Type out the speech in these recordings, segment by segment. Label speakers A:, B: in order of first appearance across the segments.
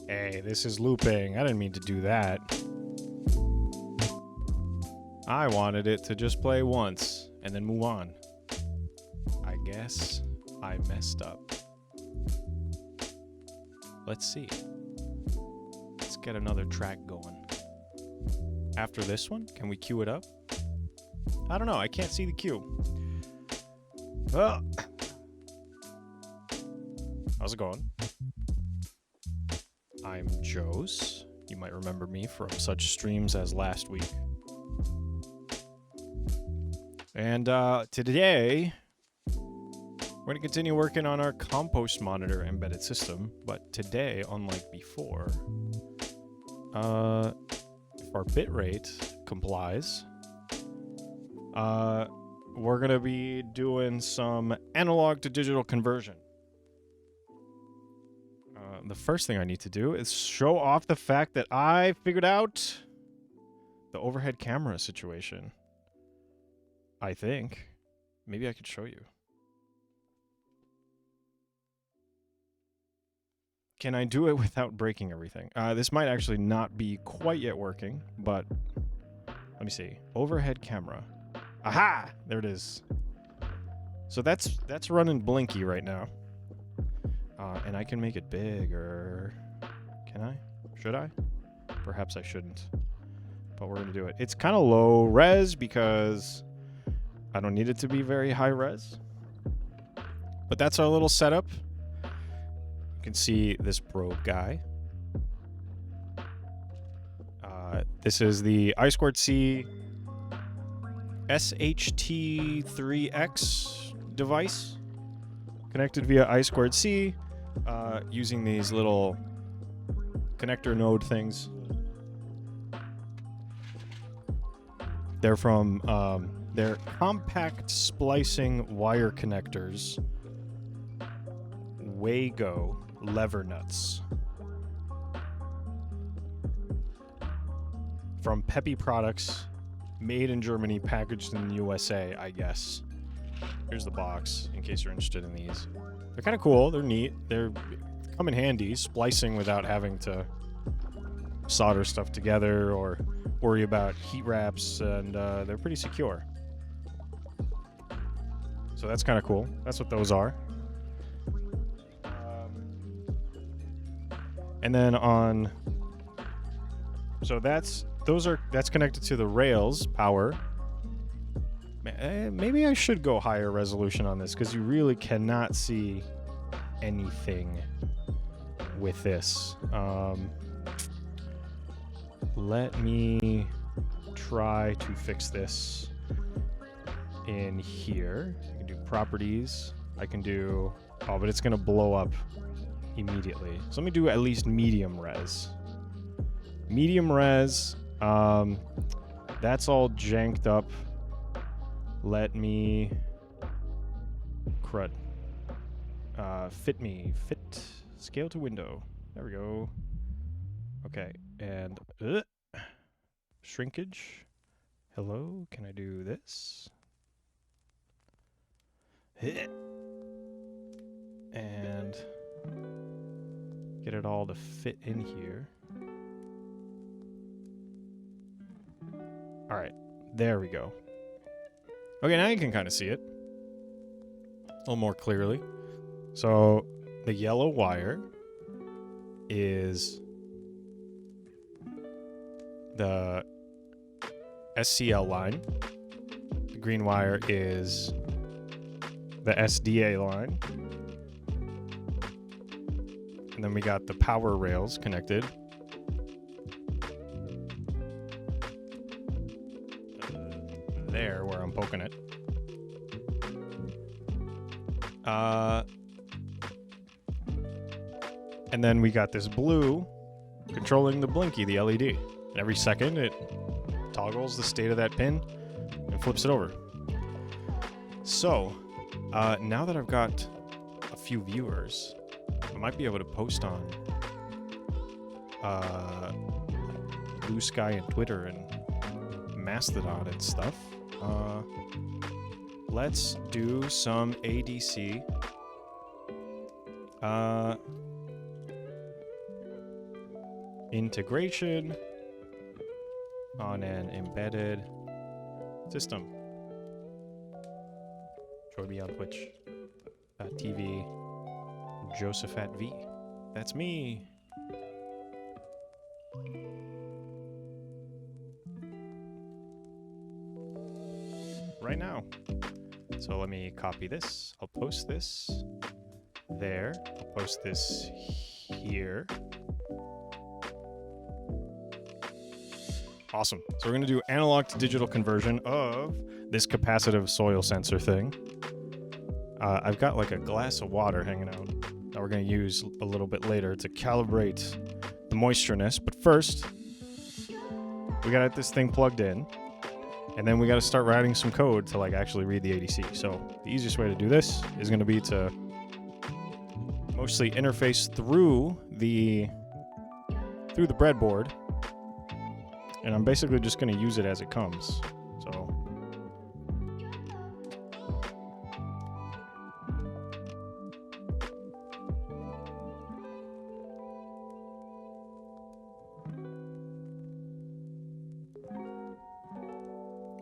A: Hey, this is looping. I didn't mean to do that. I wanted it to just play once and then move on. I guess I messed up. Let's see. Let's get another track going. After this one, can we queue it up? I don't know. I can't see the queue. Oh. How's it going? I'm Joes. You might remember me from such streams as last week. And today, we're going to continue working on our Compost monitor embedded system. But today, unlike before, if our bitrate complies, we're going to be doing some analog to digital conversion. The first thing I need to do is show off the fact that I figured out the overhead camera situation. I think. Maybe I could show you. Can I do it without breaking everything? This might actually not be quite yet working, but let me see. Overhead camera. Aha! There it is. So that's running blinky right now. And I can make it bigger. Can I? Should I? Perhaps I shouldn't. But we're going to do it. It's kind of low res because I don't need it to be very high res. But that's our little setup. You can see this probe guy. This is the I2C SHT3X device connected via I2C. Using these little connector node things. They're from, they're compact splicing wire connectors. Wago lever nuts. From Peppy Products, made in Germany, packaged in the USA, I guess. Here's the box, in case you're interested in these. They're kind of cool. They're neat. They come in handy, splicing without having to solder stuff together or worry about heat wraps, and they're pretty secure. So that's kind of cool. That's what those are. And then on... So that's connected to the rails power. Maybe I should go higher resolution on this because you really cannot see anything with this. Let me try to fix this in here. I can do properties. I can do... Oh, but it's going to blow up immediately. So let me do at least medium res. Medium res. That's all janked up. Let me... Crud. Fit. Scale to window. There we go. Okay, and... shrinkage. Hello, can I do this? And... get it all to fit in here. Alright, there we go. Okay, now you can kind of see it a little more clearly. So the yellow wire is the SCL line. The green wire is the SDA line. And then we got the power rails connected. There, where I'm poking it. And then we got this blue controlling the blinky, the LED. And every second it toggles the state of that pin and flips it over. So, now that I've got a few viewers, I might be able to post on Blue Sky and Twitter and Mastodon and stuff. Let's do some ADC. integration on an embedded system. Join me on Twitch.tv. Josephat V. That's me. Right now. So let me copy this. I'll post this there. I'll post this here. Awesome. So we're going to do analog to digital conversion of this capacitive soil sensor thing. I've got like a glass of water hanging out that we're going to use a little bit later to calibrate the moistureness. But first, we got this thing plugged in. And then we got to start writing some code to like actually read the ADC. So the easiest way to do this is going to be to mostly interface through the breadboard. And I'm basically just going to use it as it comes. So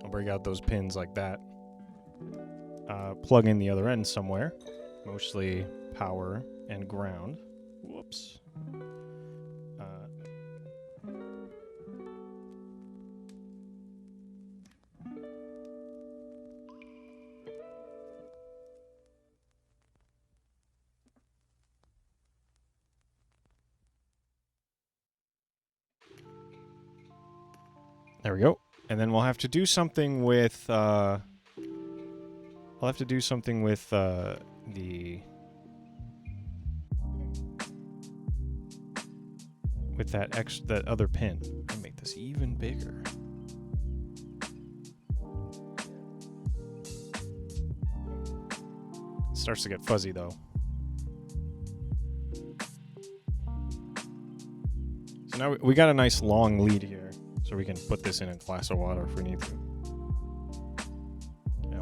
A: break out those pins like that. Plug in the other end somewhere, mostly power and ground. Whoops. There we go. And then we'll have to do something with, I'll have to do something with, that other pin. I'll make this even bigger. It starts to get fuzzy though. So now we got a nice long lead here. So we can put this in a glass of water if we need to.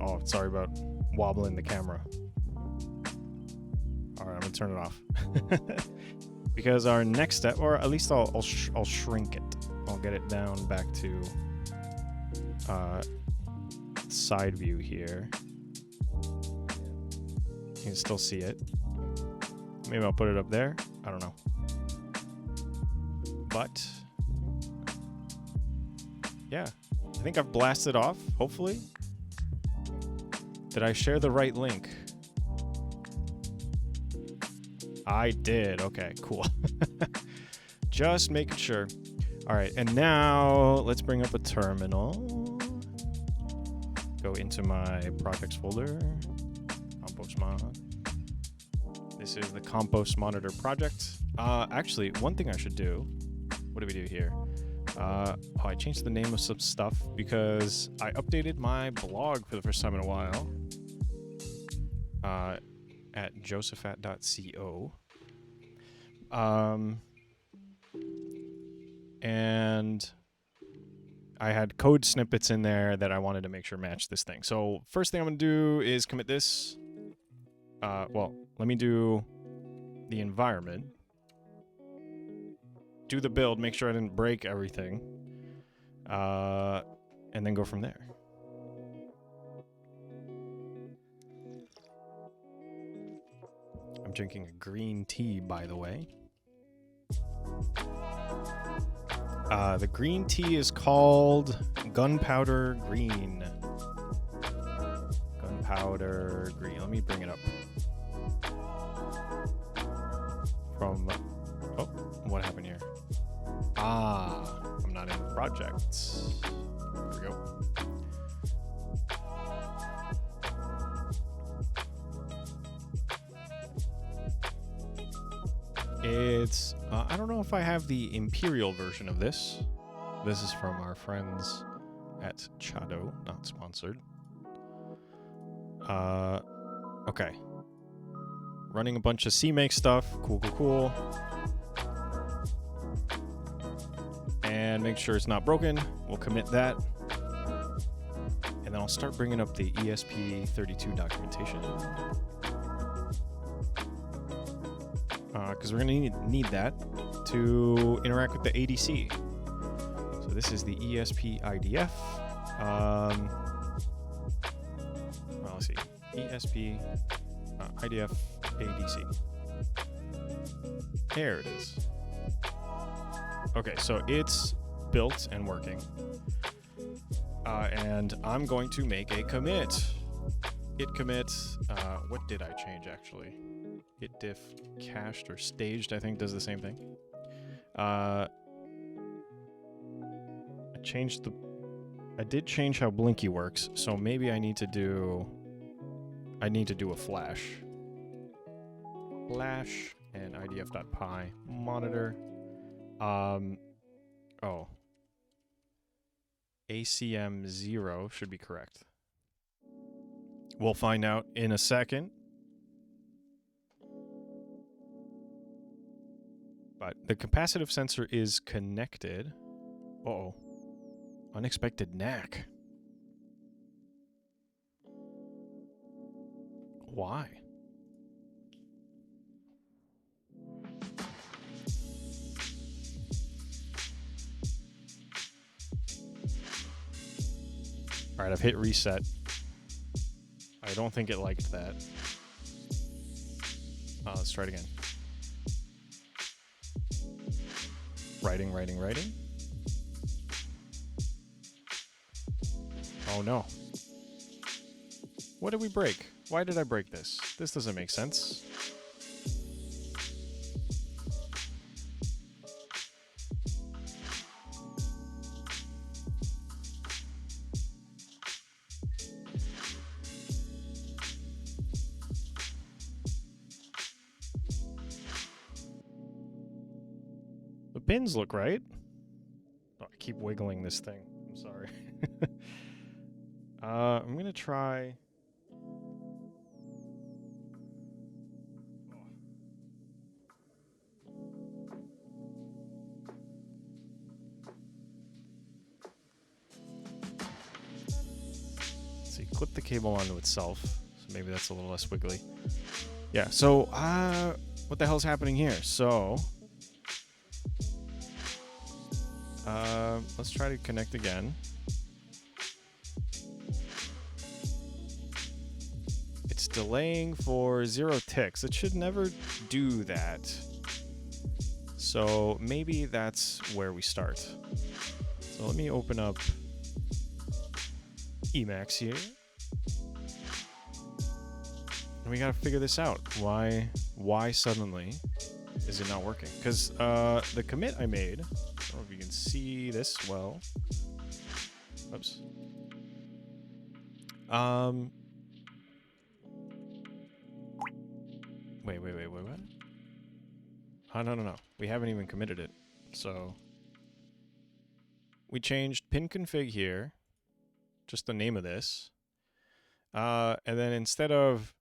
A: Oh, sorry about wobbling the camera. All right, I'm gonna turn it off. Because our next step, or at least I'll shrink it. I'll get it down back to side view here. You can still see it. Maybe I'll put it up there. I don't know. But yeah, I think I've blasted off, hopefully. Did I share the right link? I did. Okay, cool. Just making sure. All right, and now let's bring up a terminal. Go into my projects folder. Compost mod. This is the Compost Monitor project. Actually, one thing I should do. What do we do here? I changed the name of some stuff because I updated my blog for the first time in a while at josephat.co. And I had code snippets in there that I wanted to make sure matched this thing. So first thing I'm going to do is commit this. Well, let me do the environment. Do the build, make sure I didn't break everything, and then go from there. I'm drinking a green tea, by the way. The green tea is called Gunpowder Green. Gunpowder Green. Let me bring it up. From... Oh, what happened here? I'm not in projects. There we go. It's, I don't know if I have the Imperial version of this. This is from our friends at Chado, not sponsored. Okay. Running a bunch of CMake stuff. Cool. And make sure it's not broken. We'll commit that. And then I'll start bringing up the ESP32 documentation. Because we're going to need that to interact with the ADC. So this is the ESP IDF. Well, let's see. ESP IDF ADC. There it is. Okay, so it's built and working. And I'm going to make a commit. Git commit. What did I change actually? Git diff cached or staged, I think, does the same thing. I did change how Blinky works, so maybe I need to do a flash. Flash and idf.py monitor. Oh. ACM 0 should be correct. We'll find out in a second. But the capacitive sensor is connected. Uh-oh. Unexpected knack. Why? All right, I've hit reset. I don't think it liked that. Let's try it again. Writing. Oh no. What did we break? Why did I break this? This doesn't make sense. The pins look right. Oh, I keep wiggling this thing. I'm sorry. I'm gonna try. Let's see, clip the cable onto itself. So maybe that's a little less wiggly. Yeah, so what the hell's happening here? So let's try to connect again. It's delaying for 0 ticks. It should never do that. So maybe that's where we start. So let me open up Emacs here. And we gotta figure this out. Why suddenly is it not working? Because the commit I made, I don't know if you can see this well. Oops. Wait, what? Oh, no. We haven't even committed it. So we changed pin config here, just the name of this. And then instead of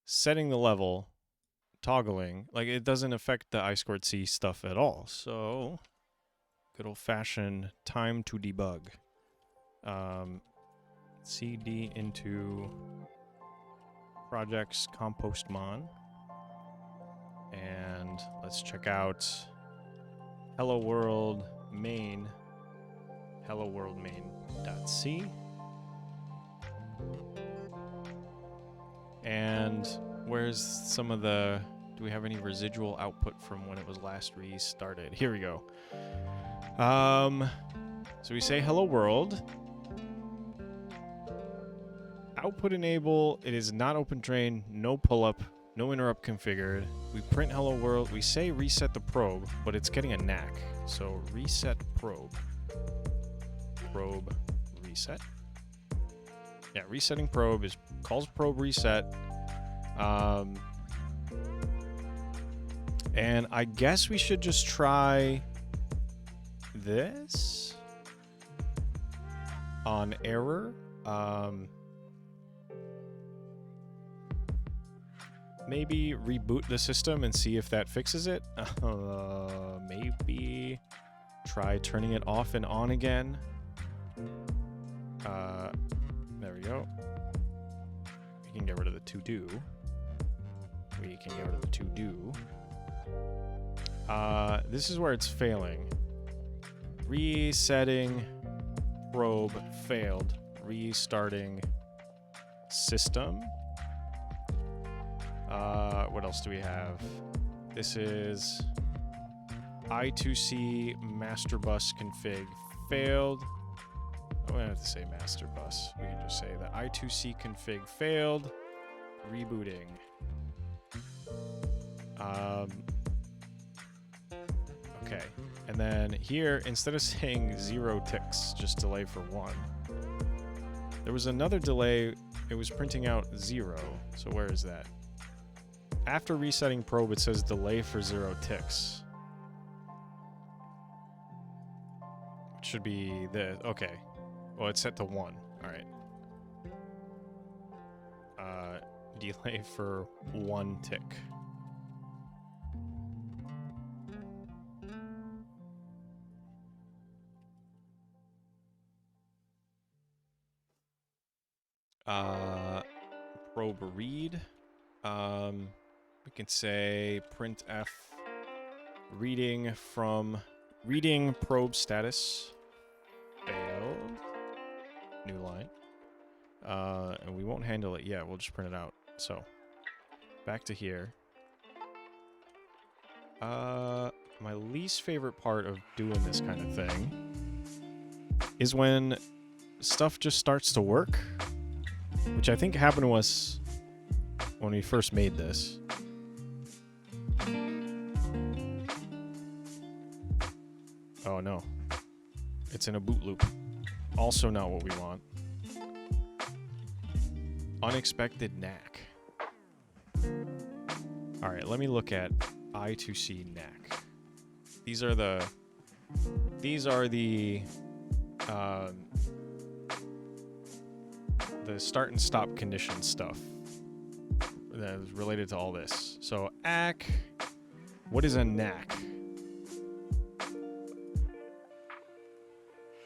A: setting the level, toggling, like it doesn't affect the I2C stuff at all. So good old fashioned time to debug. CD into projects Compost mon. And let's check out hello world main, hello world main.c. And where's some of the, do we have any residual output from when it was last restarted? Here we go. So we say hello world. Output enable, it is not open train, no pull up, no interrupt configured. We print hello world, we say reset the probe, but it's getting a knack. So reset probe. Probe reset. Yeah, resetting probe is calls probe reset. And I guess we should just try this on error. Maybe reboot the system and see if that fixes it. Maybe try turning it off and on again. There we go. We can get rid of the to-do. We can get rid of the to-do. This is where it's failing. Resetting probe failed. Restarting system. What else do we have? This is I2C master bus config failed. I don't have to say master bus. We can just say that I2C config failed. Rebooting. Okay. And then here, instead of saying 0 ticks, just delay for 1, there was another delay. It was printing out 0. So where is that? After resetting probe, it says delay for 0 ticks. It should be the... Okay. Well, it's set to 1. Alright. Delay for 1 tick. Probe read. We can say printf reading probe status failed. New line. And we won't handle it yet. We'll just print it out. So back to here. My least favorite part of doing this kind of thing is when stuff just starts to work, which I think happened to us when we first made this. Oh no. It's in a boot loop. Also not what we want. Unexpected knack. Alright, let me look at I2C knack. These are the start and stop condition stuff that is related to all this. So ACK, what is a knack?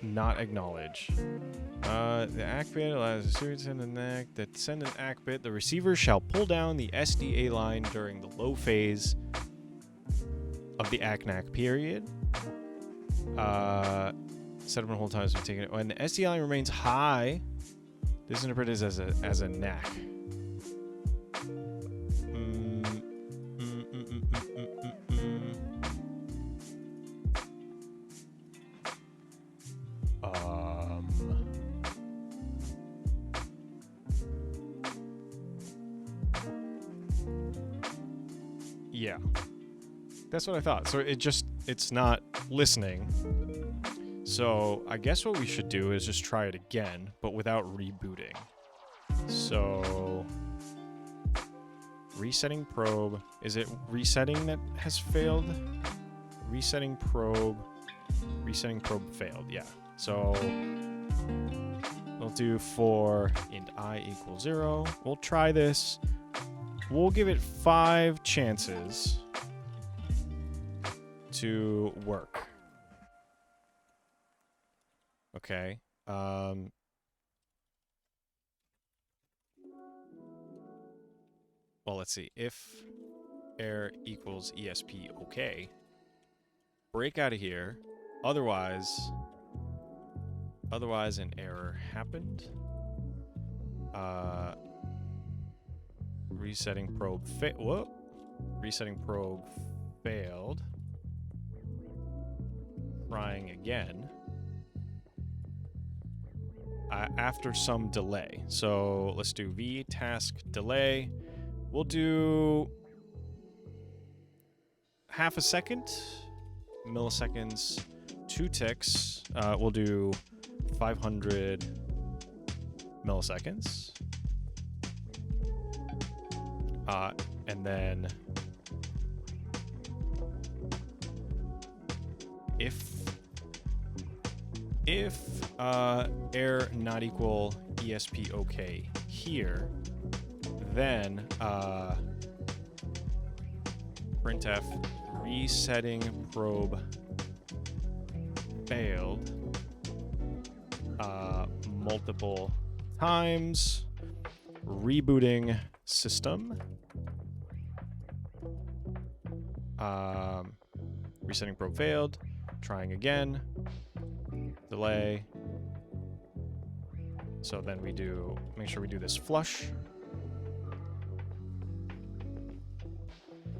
A: Not acknowledge. The ACK bit allows the receiver to send a knack that send an ACK bit. The receiver shall pull down the SDA line during the low phase of the ACK knack period. Set up and hold times taken it. When the SDA line remains high, this is interpreted as a knack. Yeah, that's what I thought. So it's not listening. So I guess what we should do is just try it again, but without rebooting. So resetting probe. Is it resetting that has failed? Resetting probe failed. Yeah. So we'll do for int I equals 0. We'll try this. We'll give it 5 chances to work. Okay. Well, let's see. If error equals ESP okay, break out of here. Otherwise an error happened. Resetting probe resetting probe failed. Trying again. After some delay. So let's do v task delay. We'll do half a second, milliseconds, 2 ticks. We'll do 500 milliseconds. And then if error not equal ESP okay here, then printf resetting probe failed multiple times, rebooting system. resetting probe failed. Trying again. Delay. So then we do, make sure we do this flush.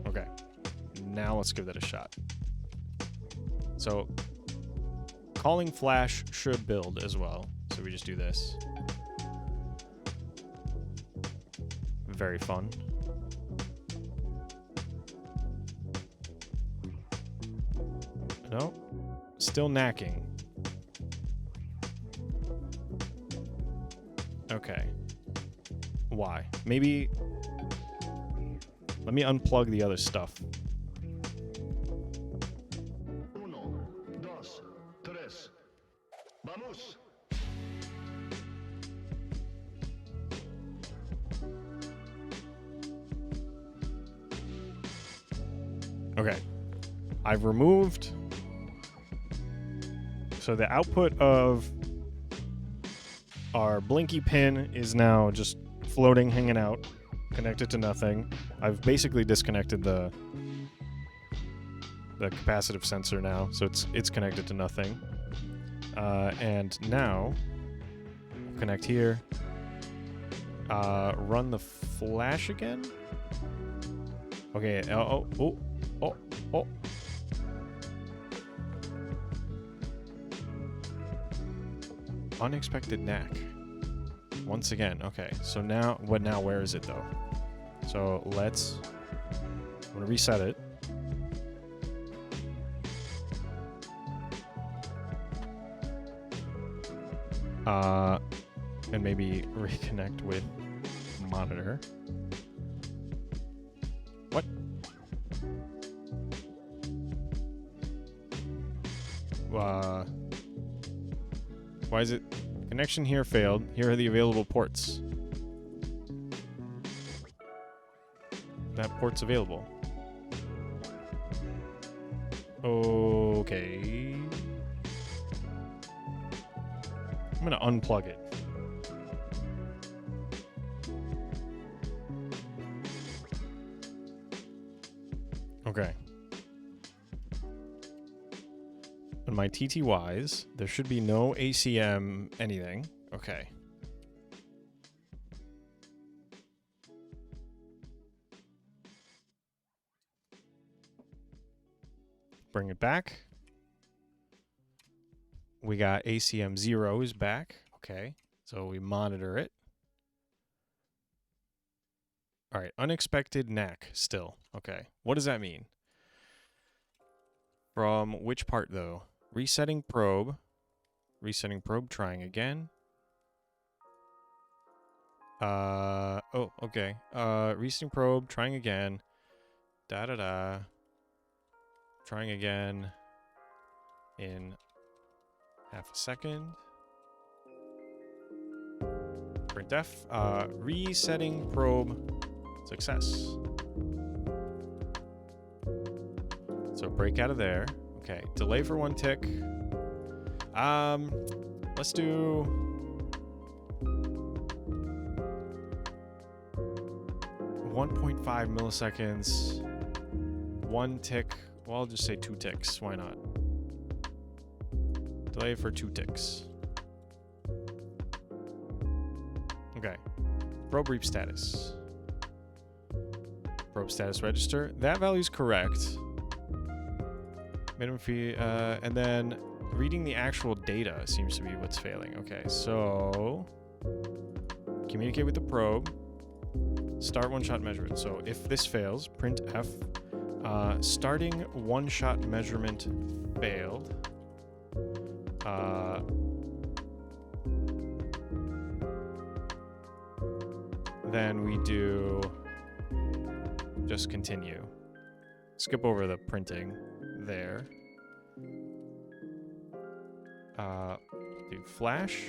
A: Okay. Now let's give that a shot. So calling flash should build as well. So we just do this. Very fun. No, still knacking. Okay. Why? Maybe... Let me unplug the other stuff.
B: Uno, dos, tres. Vamos.
A: Okay. I've removed... So the output of our blinky pin is now just floating, hanging out, connected to nothing. I've basically disconnected the capacitive sensor now, so it's connected to nothing. And now, connect here. Run the flash again. Okay. Oh. Unexpected knack. Once again. Okay. So now, where is it though? So I'm gonna reset it. And maybe reconnect with monitor. What? Why is it? Connection here failed. Here are the available ports. That port's available. Okay. I'm gonna unplug it. Okay. On my TTYs, there should be no ACM anything. Okay. Bring it back. We got ACM 0 is back. Okay. So we monitor it. All right. Unexpected knack still. Okay. What does that mean? From which part though? Resetting probe. Resetting probe, trying again. Oh, okay. Resetting probe, trying again. Da-da-da. Trying again in half a second. Printf. Resetting probe, success. So break out of there. Okay, delay for 1 tick. Let's do 1.5 milliseconds. 1 tick. Well, I'll just say 2 ticks. Why not? Delay for 2 ticks. Okay. Probe reap status. Probe status register. That value's correct. Minimum fee, and then reading the actual data seems to be what's failing. Okay, so communicate with the probe. Start one-shot measurement. So if this fails, print F. Starting one-shot measurement failed. Then we do just continue. Skip over the printing there. Do flash.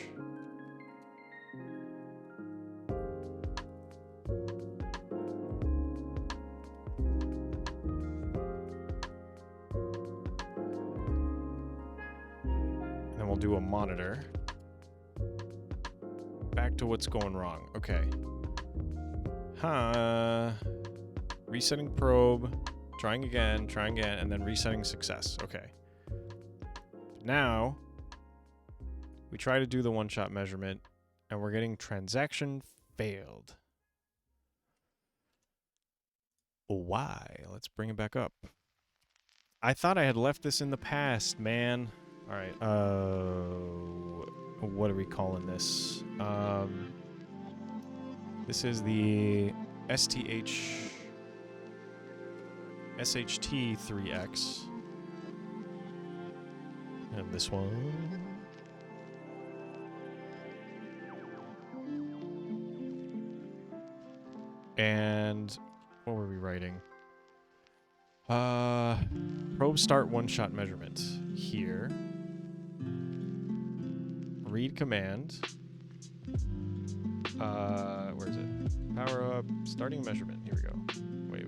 A: And then we'll do a monitor. Back to what's going wrong. Okay. Resetting probe. trying again, and then resetting success. Okay. Now, we try to do the one-shot measurement, and we're getting transaction failed. Why? Let's bring it back up. I thought I had left this in the past, man. All right. What are we calling this? This is the SHT3X. And this one. And what were we writing? Probe start one-shot measurement here. Read command. Where is it? Power up, starting measurement. Here we go. Wait.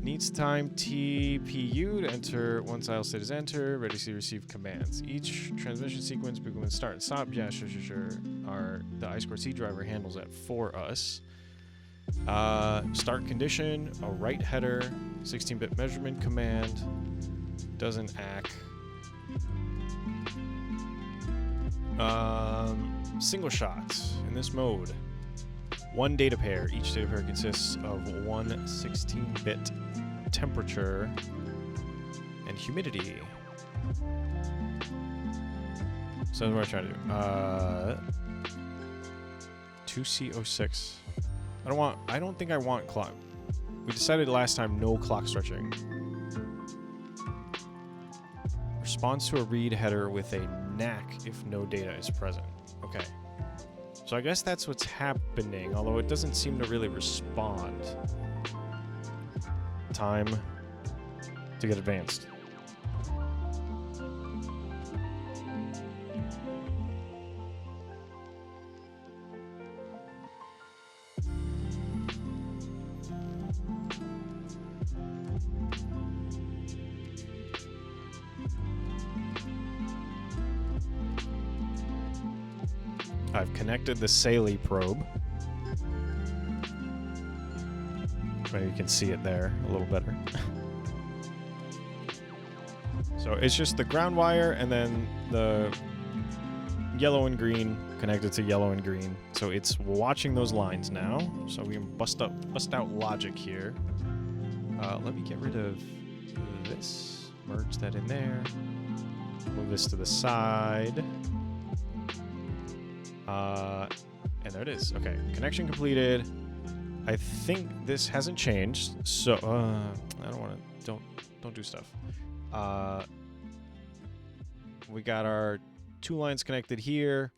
A: Needs time TPU to enter once IL state is entered. Ready to receive commands. Each transmission sequence begins with start and stop. Yeah, sure. The I2C driver handles that for us. Start condition, a right header, 16-bit measurement command, doesn't act. Single shots in this mode. One data pair. Each data pair consists of one 16-bit temperature and humidity. So that's what I try to do. 2C06. I don't think I want clock. We decided last time no clock stretching. Responds to a read header with a NAC if no data is present. Okay. So I guess that's what's happening, although it doesn't seem to really respond. Time to get advanced. I've connected the Saley probe. Maybe you can see it there a little better. So it's just the ground wire and then the yellow and green connected to yellow and green. So it's watching those lines now. So we can bust out logic here. Let me get rid of this. Merge that in there. Move this to the side. And there it is. Okay, connection completed. I think this hasn't changed, so I don't want to. Don't do stuff. We got our two lines connected here.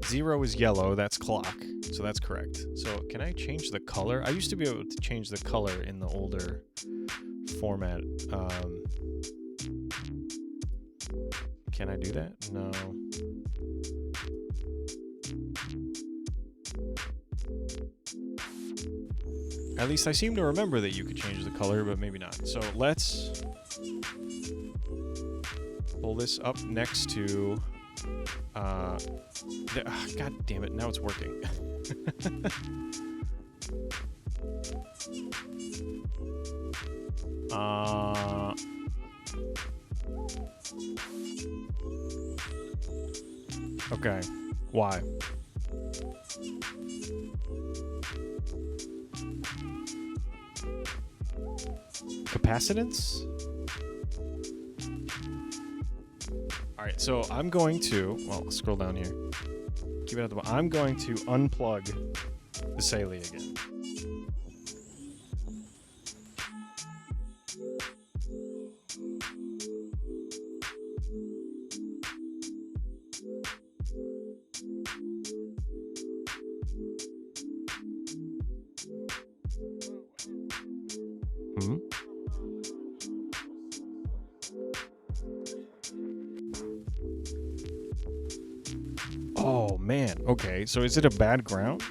A: Zero is yellow. That's clock, so that's correct. So can I change the color? I used to be able to change the color in the older format. Can I do that? No. At least I seem to remember that you could change the color, but maybe not. So let's pull this up next to... God damn it, now it's working. Okay, why? Capacitance? Alright, so I'm going to, well, scroll down here. Keep it at the bottom. I'm going to unplug the Saley again. Oh, man. Okay, so is it a bad ground?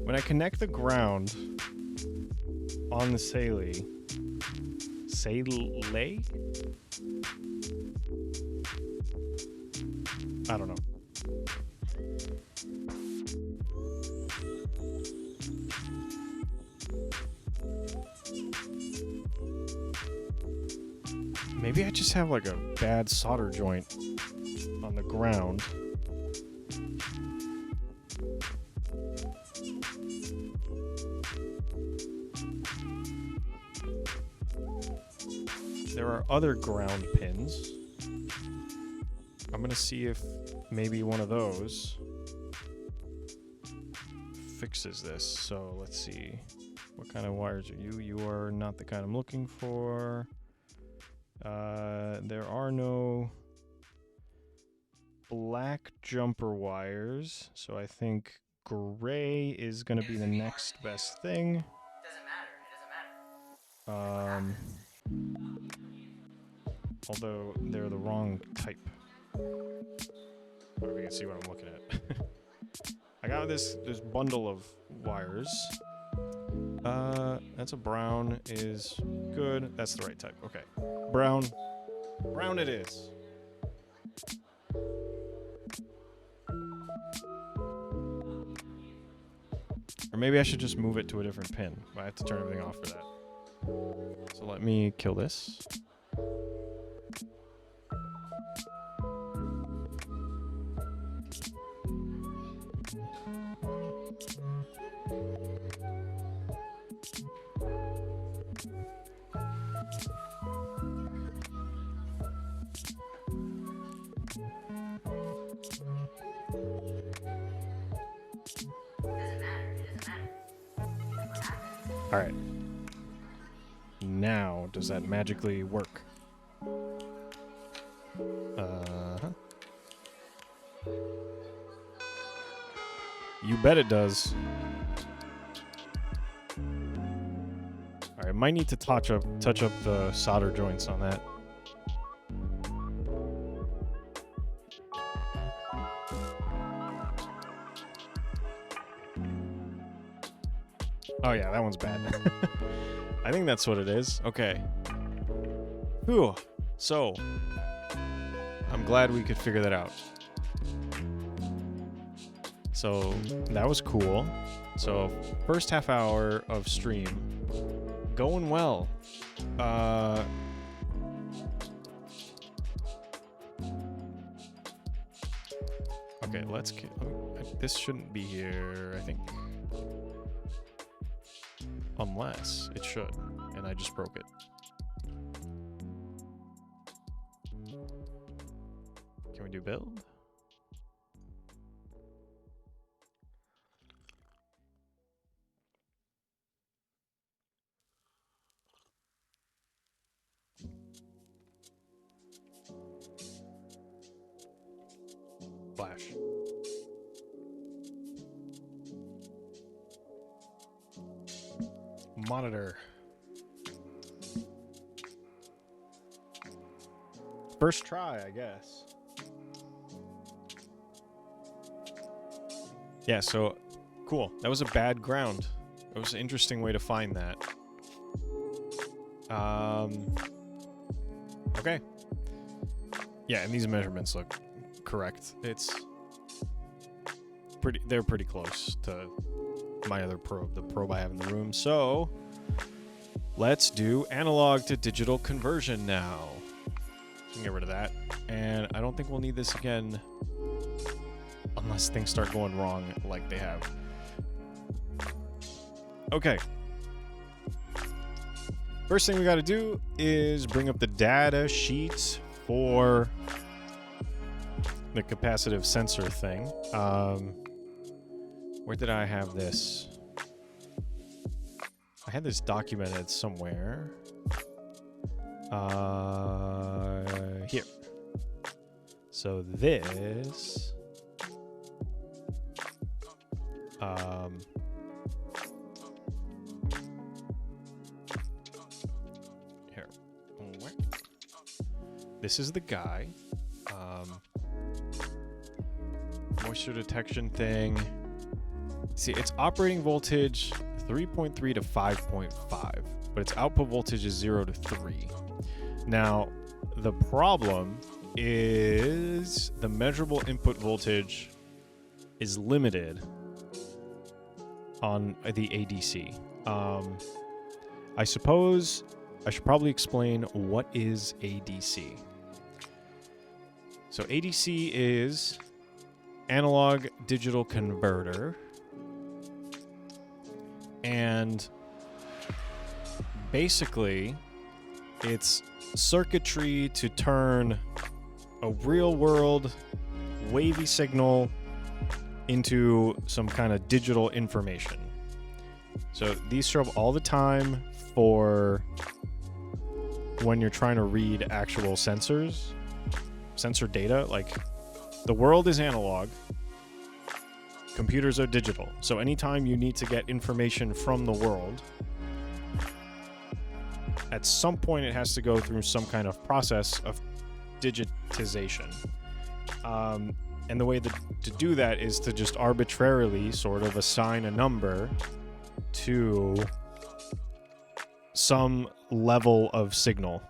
A: When I connect the ground on the Saley... I don't know. Maybe I just have like a bad solder joint on the ground. There are other ground pins. I'm gonna see if maybe one of those fixes this. So let's see. What kind of wires are you? You are not the kind I'm looking for. There are no black jumper wires, so I think gray is gonna be the next best thing. Although they're the wrong type. I don't know if you can see what I'm looking at. I got this bundle of wires. That's a brown is good. That's the right type. Okay. Brown it is. Or maybe I should just move it to a different pin. I have to turn everything off for that. So let me kill this. All right. Now, does that magically work? You bet it does. All right, might need to touch up the solder joints on that. Oh yeah, that one's bad. I think that's what it is. Okay. Whew. So, I'm glad we could figure that out. So, that was cool. So, first half hour of stream. Going well. Okay, let's... This shouldn't be here, I think. Unless it should, and I just broke it. Can we do build? Flash. Monitor. First try, I guess. Yeah, so cool. That was a bad ground. It was an interesting way to find that. Okay. Yeah, and these measurements look correct. They're pretty close to my other probe, the probe I have in the room. So let's do analog to digital conversion now. Can get rid of that. And I don't think we'll need this again unless things start going wrong like they have. Okay. First thing we got to do is bring up the data sheet for the capacitive sensor thing. Where did I have this? I had this documented somewhere. Here. So this... here. Where? This is the guy. Moisture detection thing. See, it's operating voltage 3.3 to 5.5, but its output voltage is 0 to 3. Now, the problem is the measurable input voltage is limited on the ADC. I suppose I should probably explain what is ADC. So ADC is analog digital converter, and basically it's circuitry to turn a real world wavy signal into some kind of digital information. So these show up all the time for when you're trying to read actual sensor data. Like, the world is analog, computers are digital. So anytime you need to get information from the world, at some point it has to go through some kind of process of digitization. And the way to do that is to just arbitrarily sort of assign a number to some level of signal.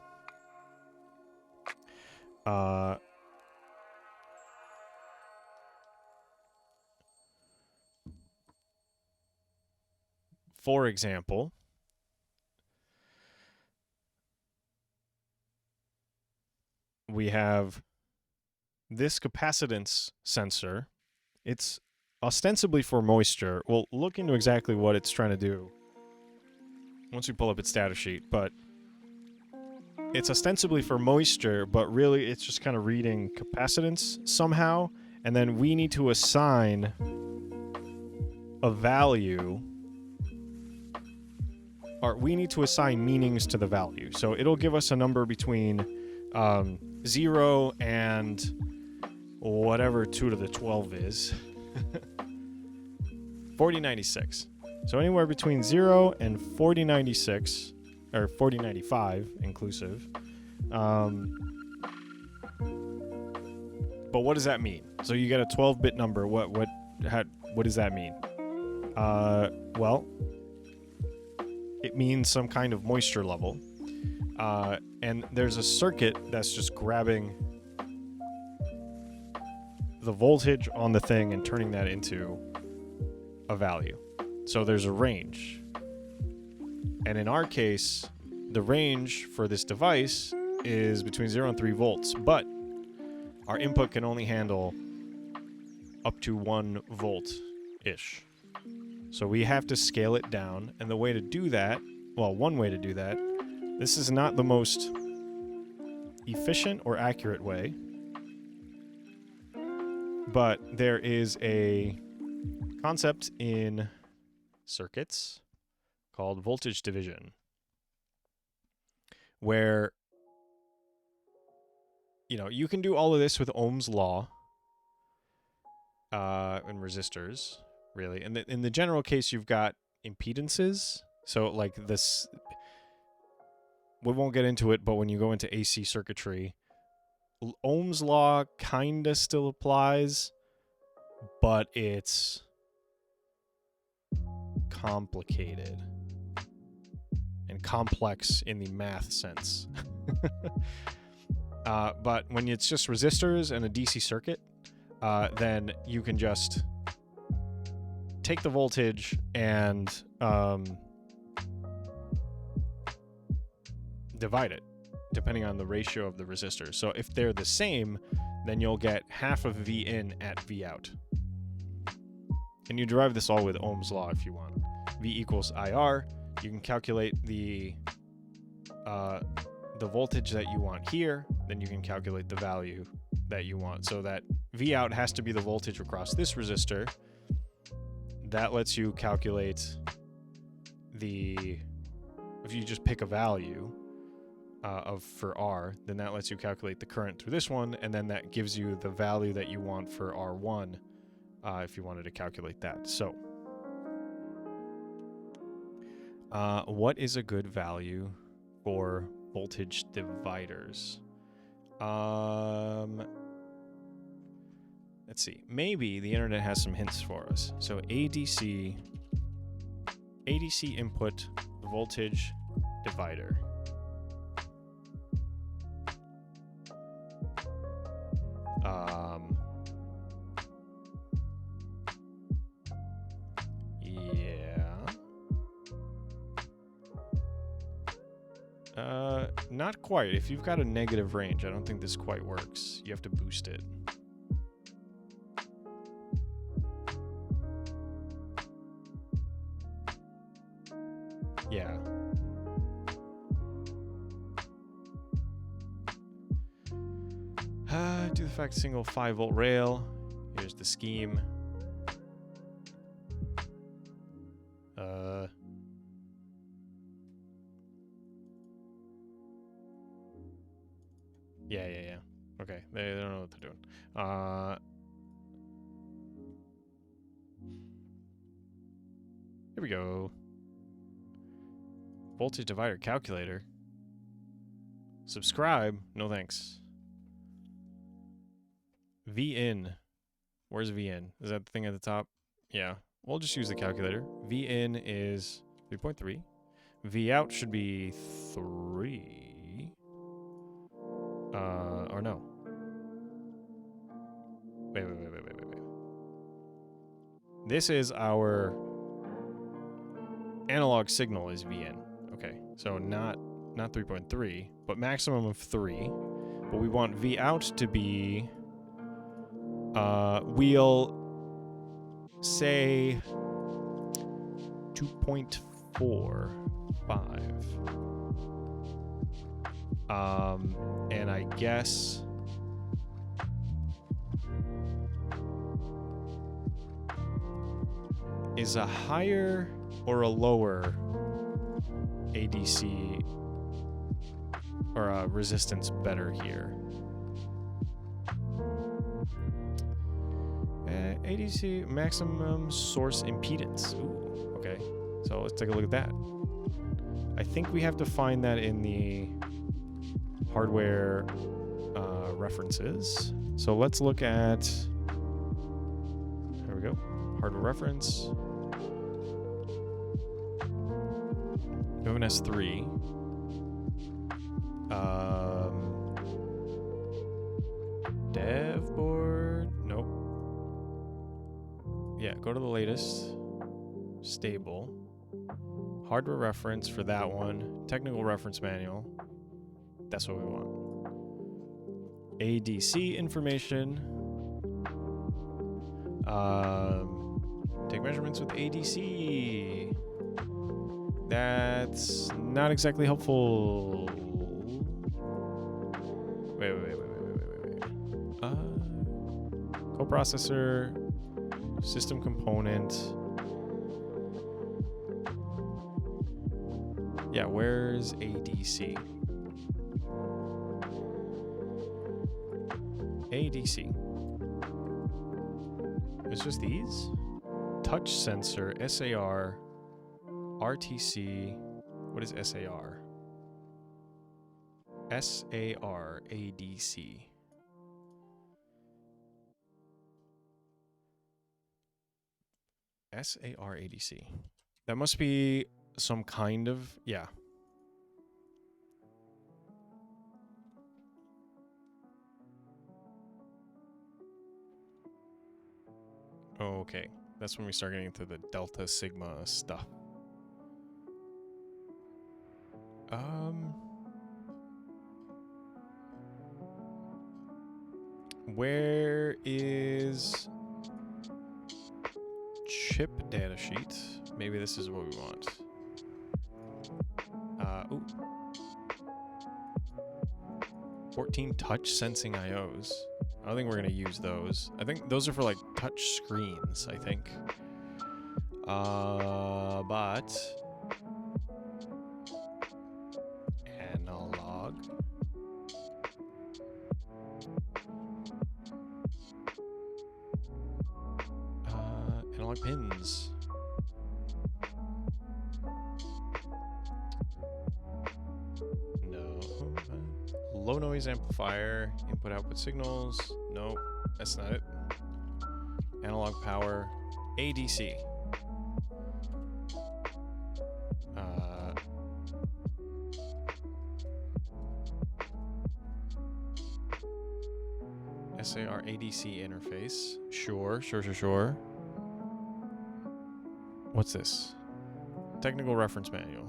A: For example, we have this capacitance sensor. It's ostensibly for moisture. We'll look into exactly what it's trying to do once we pull up its data sheet, but it's ostensibly for moisture, but really it's just kind of reading capacitance somehow, and then we need to assign a value, or we need to assign meanings to the value. So it'll give us a number between 0 and whatever 2 to the 12 is. 4096. So anywhere between 0 and 4096, or 4095 inclusive. But what does that mean? So you get a 12-bit number. What does that mean? Well, it means some kind of moisture level. And there's a circuit that's just grabbing the voltage on the thing and turning that into a value. So there's a range. And in our case, the range for this device is between 0 and 3 volts, but our input can only handle up to 1 volt-ish. So we have to scale it down, and the way to do that, well, one way to do that, this is not the most efficient or accurate way, but there is a concept in circuits called voltage division, where, you know, you can do all of this with Ohm's law and resistors, really. And in the general case, you've got impedances. So like this, we won't get into it, but when you go into AC circuitry, Ohm's law kind of still applies, but it's complicated and complex in the math sense. But when it's just resistors and a DC circuit, then you can just take the voltage and divide it, depending on the ratio of the resistors. So if they're the same, then you'll get half of V in at V out. And you derive this all with Ohm's law if you want. V equals IR. You can calculate the voltage that you want here, then you can calculate the value that you want. So that V out has to be the voltage across this resistor. That lets you calculate if you just pick a value for R, then that lets you calculate the current through this one, and then that gives you the value that you want for R1 if you wanted to calculate that. So what is a good value for voltage dividers? Let's see. Maybe the internet has some hints for us. So ADC input voltage divider. Yeah. Not quite. If you've got a negative range, I don't think this quite works. You have to boost it. Yeah. Do the fact single 5-volt rail. Here's the scheme. Yeah. Okay, they don't know what they're doing. Here we go. Voltage divider calculator. Subscribe. No thanks. VIN. Where's VIN? Is that the thing at the top? Yeah. We'll just use the calculator. VIN is 3.3. V out should be 3. Or no. Wait. This is our analog signal is VN. Okay, so not 3.3, but maximum of 3. But we want V out to be, we'll say 2.45. And I guess is a higher or a lower ADC or a resistance better here? ADC maximum source impedance. Ooh, okay. So let's take a look at that. I think we have to find that in the hardware references. So let's look at, there we go, hardware reference. We have an S3. Dev board, nope. Yeah, go to the latest. Stable. Hardware reference for that one. Technical reference manual. That's what we want. ADC information. Take measurements with ADC. That's not exactly helpful. Wait. Coprocessor, system component. Yeah, where's ADC? ADC. It's just these? Touch sensor, SAR, RTC. What is SAR? SAR, ADC. SAR, ADC. That must be some kind of, yeah. Okay, that's when we start getting into the delta sigma stuff. Where is chip data sheet? Maybe this is what we want. Ooh. 14 touch sensing IOs. I don't think we're gonna use those. I think those are for like touch screens, I think. But analog. Analog pins. No. Low noise amplifier, input output signals. Nope, that's not it. Analog power, ADC. SAR ADC interface. Sure, sure, sure, sure. What's this? Technical reference manual.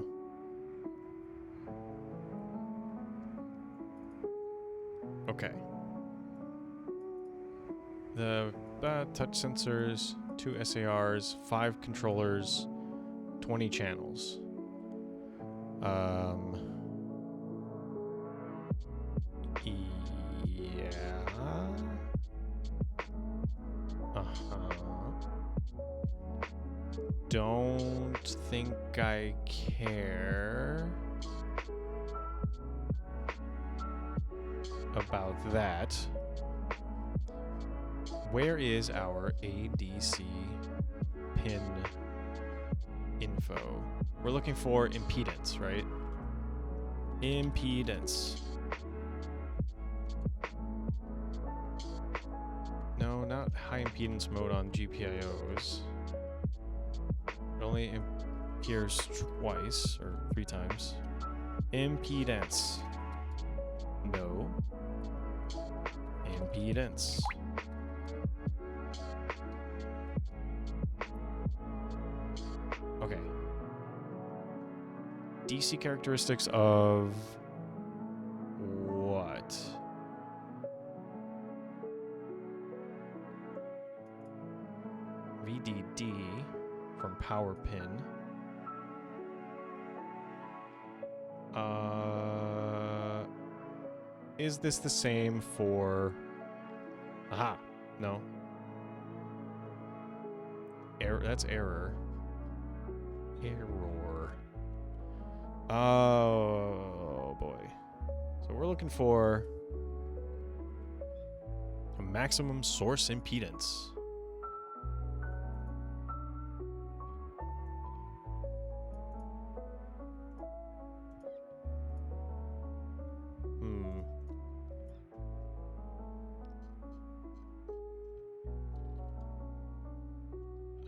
A: Okay. The touch sensors, 2 SARs, 5 controllers, 20 channels. Yeah. Don't think I care about that. Where is our ADC pin info? We're looking for impedance, right? Impedance. No, not high impedance mode on GPIOs. It only appears twice or 3 times. Impedance. No. Impedance. Okay. DC characteristics of what? VDD from power pin. Is this the same for... Aha. No. Error. That's error. Error. Oh, boy. So we're looking for a maximum source impedance.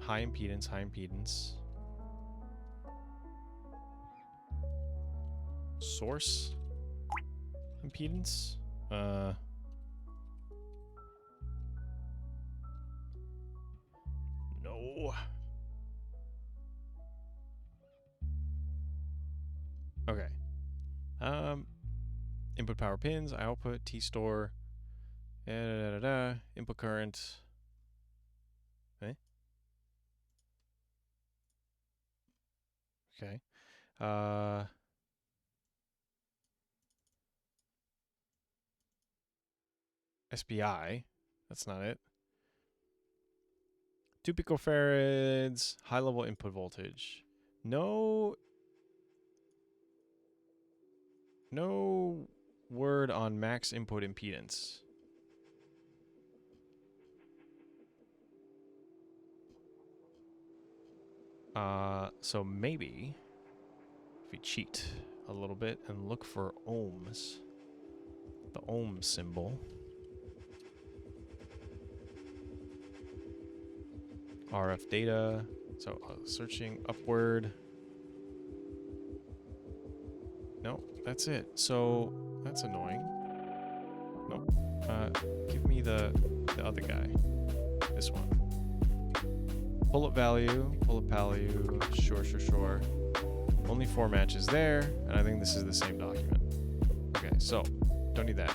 A: High impedance, high impedance. Source impedance? No. Okay. Input power pins, output, T-store, input current. Okay. Okay. SPI. That's not it. 2 picofarads, high level input voltage. No word on max input impedance. So maybe if we cheat a little bit and look for ohms, the ohm symbol. RF data. So searching upward. No, that's it. So that's annoying. No. Give me the other guy. This one. Pull-up value. Pull-up value. Sure, sure, sure. Only 4 matches there, and I think this is the same document. Okay, so don't need that.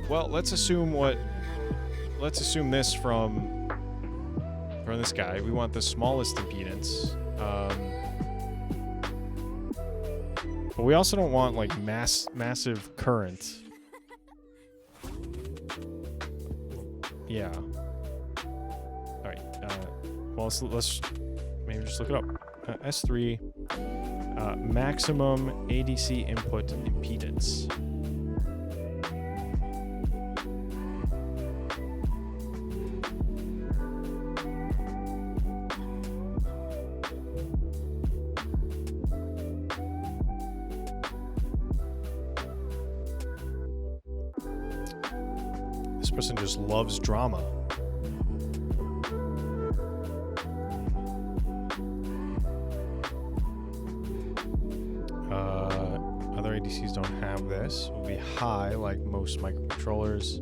A: Well, let's assume this from this guy. We want the smallest impedance. But we also don't want like massive current. Yeah. All right. Well, let's maybe just look it up. S3 maximum ADC input impedance. This person just loves drama. Other ADCs don't have this. this will be high, like most microcontrollers.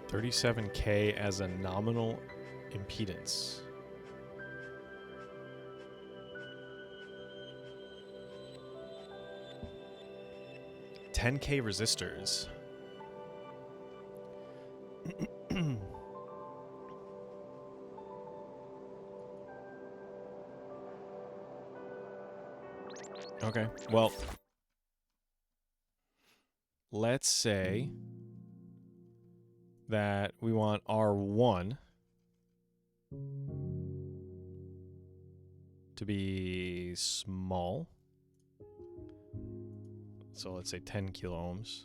A: 37K as a nominal impedance. $10K resistors. Okay, well, let's say that we want R1 to be small. So let's say 10 kilo ohms.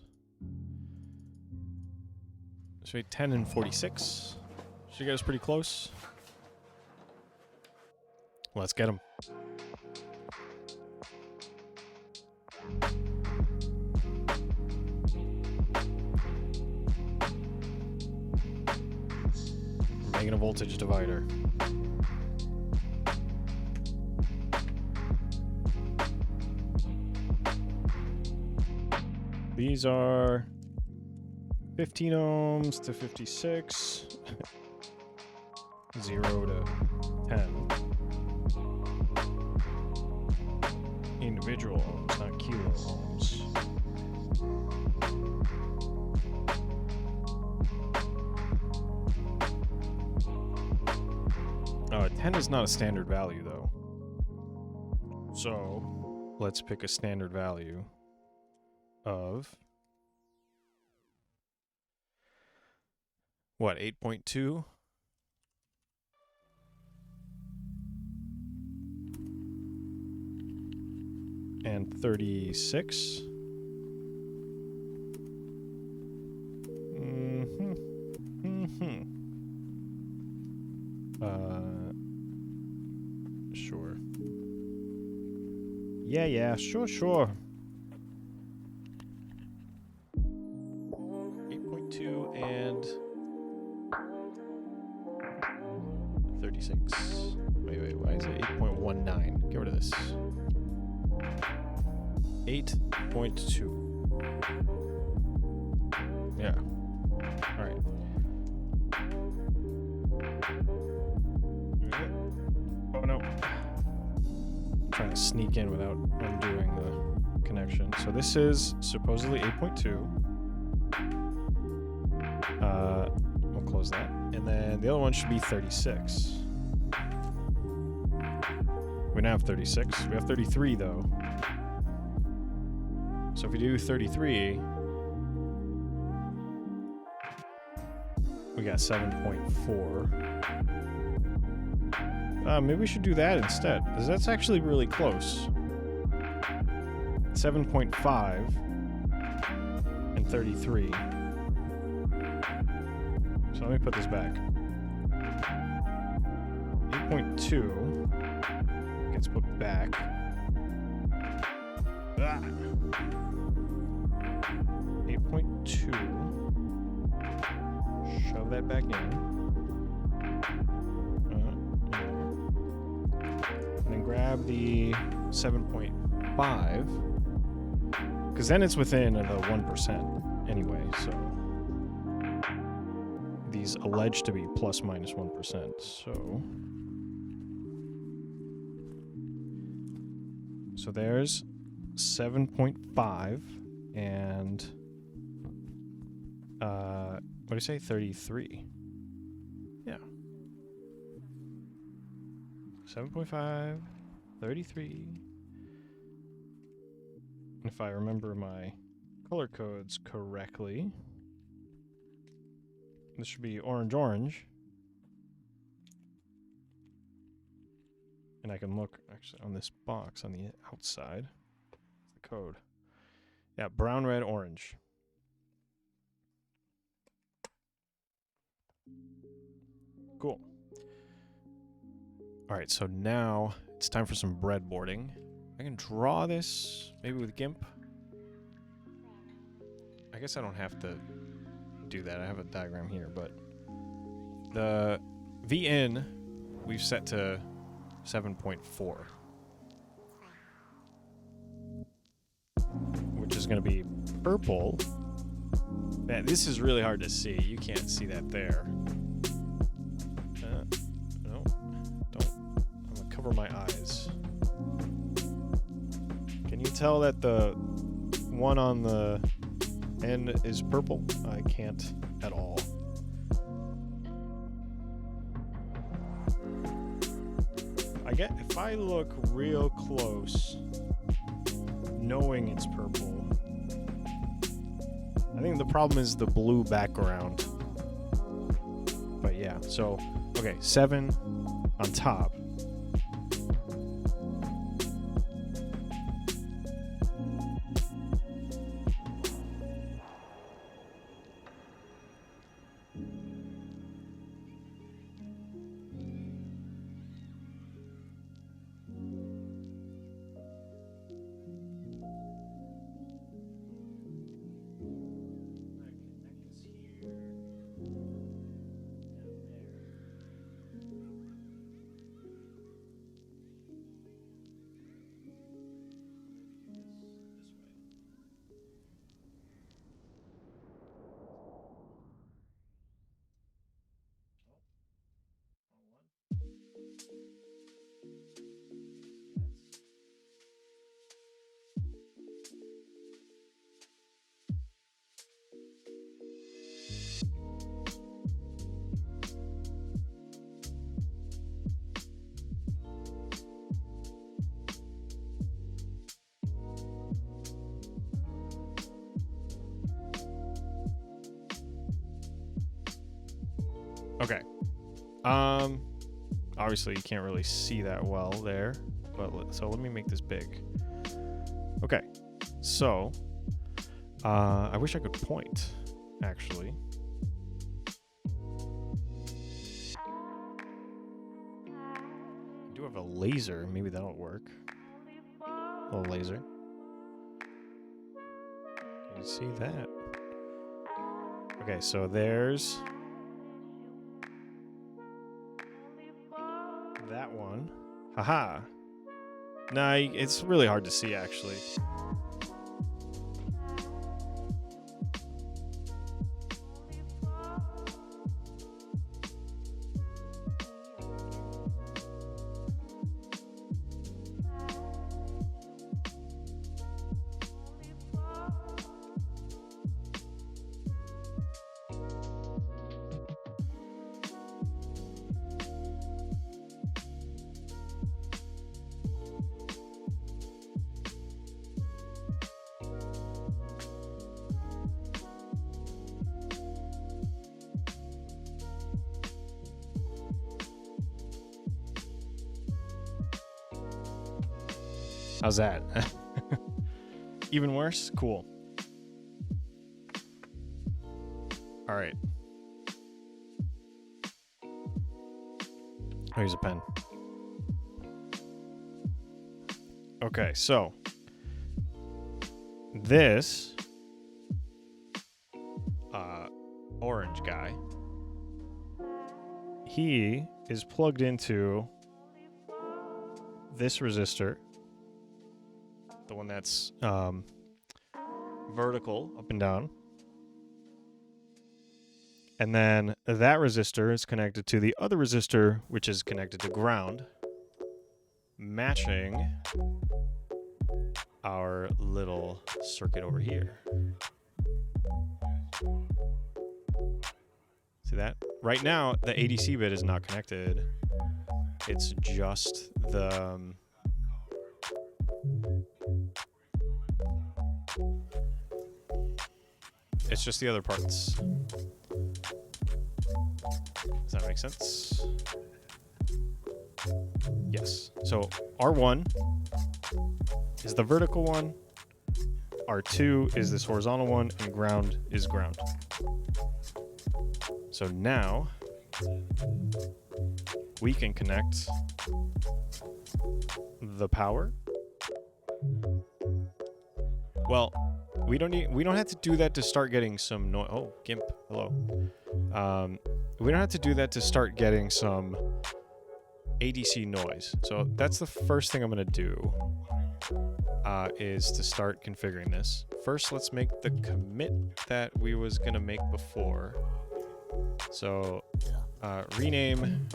A: So 10 and 46. Should get us pretty close. Let's get them. Making a voltage divider. These are 15 ohms to 56, 0 to 10. Individual ohms, not kilo ohms. Oh, 10 is not a standard value, though. So, let's pick a standard value of... what, 8.2? And 36? Sure. Yeah, sure. 8.2 and 36. Wait, why is it 8.19? Get rid of this. 8.2. Yeah. Alright. Oh no. I'm trying to sneak in without undoing the connection. So this is supposedly 8.2. We'll close that. And then the other one should be 36. We don't have 36. We have 33 though. So if we do 33, we got 7.4. Maybe we should do that instead, because that's actually really close. 7.5 and 33. So let me put this back. 8.2 gets put back. Ah. 8.2. Shove that back in. And then grab the 7.5. Because then it's within the 1% anyway, so. These allege to be plus minus 1%, so. So there's 7.5 and what do you say? 33. Yeah. 7.5, 33. If I remember my color codes correctly, this should be orange. And I can look actually on this box on the outside. The code. Yeah, brown, red, orange. Cool. All right, so now it's time for some breadboarding. I can draw this maybe with GIMP. I guess I don't have to do that. I have a diagram here, but the VN we've set to 7.4, which is going to be purple. Man, this is really hard to see. You can't see that there. No, don't. I'm going to cover my eyes. Can you tell that the one on the end is purple? I can't at all. If I look real close, knowing it's purple, I think the problem is the blue background. But yeah, so, okay, 7 on top. Okay. Obviously you can't really see that well there, but so let me make this big. Okay. So, I wish I could point, actually. I do have a laser. Maybe that'll work. A little laser. Can you see that? Okay, so there's that one. Haha. Nah, it's really hard to see, actually. How's that? Even worse? Cool. All right. Oh, here's a pen. Okay, so this orange guy, he is plugged into this resistor, the one that's vertical up and down. And then that resistor is connected to the other resistor, which is connected to ground, matching our little circuit over here. See that? Right now, the ADC bit is not connected. It's just the... it's just the other parts. Does that make sense? Yes. So R1 is the vertical one, R2 is this horizontal one, and ground is ground. So now we can connect the power. Well, We don't have to do that to start getting some noise. Oh, GIMP, hello. We don't have to do that to start getting some ADC noise. So that's the first thing I'm gonna do, is to start configuring this. First, let's make the commit that we was gonna make before. So rename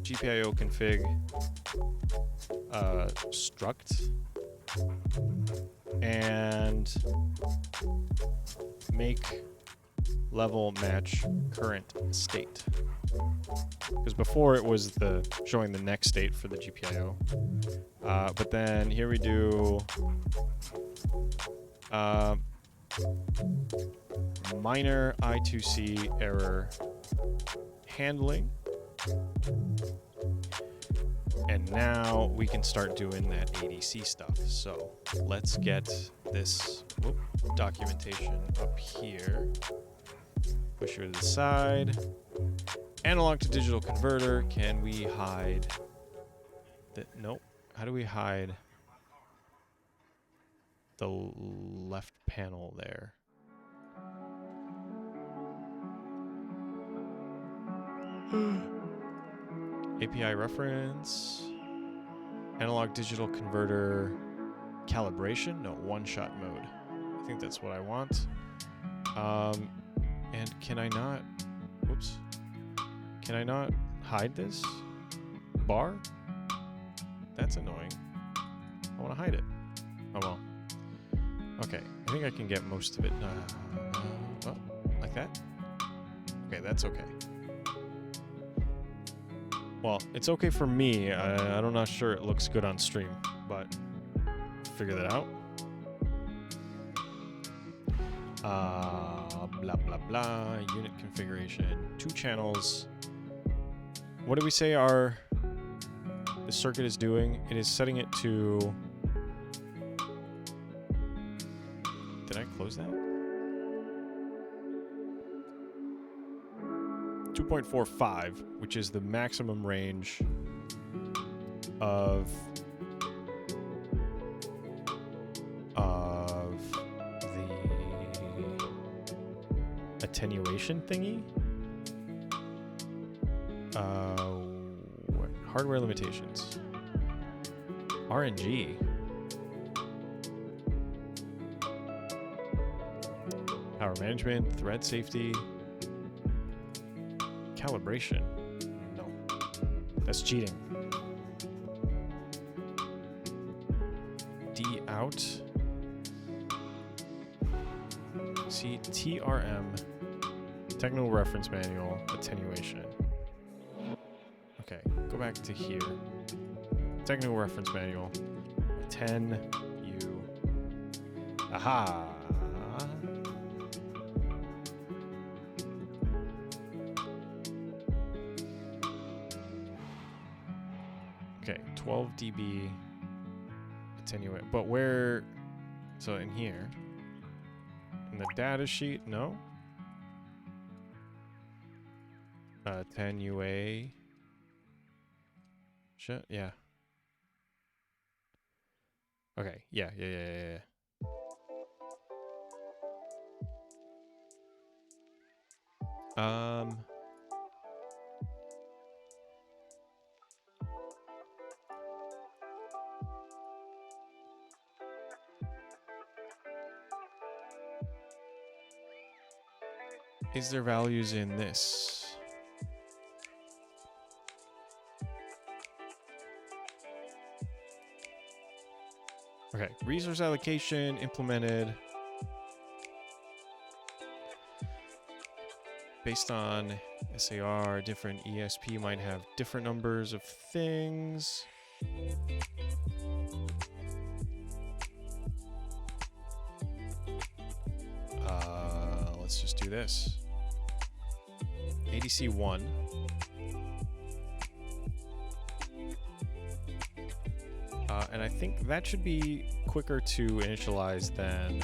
A: GPIO config struct and make level match current state, because before it was showing the next state for the GPIO, but then here we do minor I2C error handling, and now we can start doing that ADC stuff. So let's get this documentation up here. Push her to the side. Analog to digital converter. Can we hide the... Nope. How do we hide the left panel there? API reference. Analog digital converter calibration. No, one-shot mode. I think that's what I want. And can I not... Whoops. Can I not hide this bar? That's annoying. I want to hide it. Oh well. Okay, I think I can get most of it. Oh, like that? Okay, that's okay. Well, it's okay for me. I'm not sure it looks good on stream, but figure that out. Blah, blah, blah. Unit configuration. 2 channels. What do we say the circuit is doing? It is setting it to... Did I close that? 2.45, which is the maximum range of the attenuation thingy. Hardware limitations. RNG. Power management, thread safety. Calibration. No. That's cheating. D out. See, TRM. Technical reference manual. Attenuation. Okay, go back to here. Technical reference manual. 10U. Aha! Okay, 12 dB attenuate. But where... So in here. In the data sheet, no? 10 UA. Shit, yeah. Okay, yeah. Is there values in this? Okay, resource allocation implemented based on SAR. Different ESP might have different numbers of things. Let's just do this. ADC 1. And I think that should be quicker to initialize than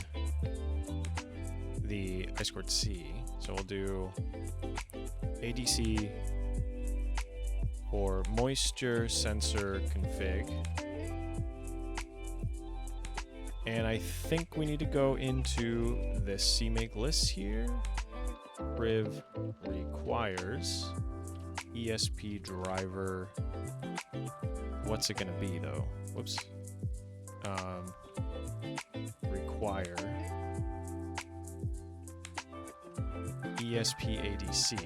A: the I2C. So we'll do ADC for moisture sensor config. And I think we need to go into this CMake list here. Priv requires ESP driver. What's it gonna be though? Whoops. Require ESP ADC.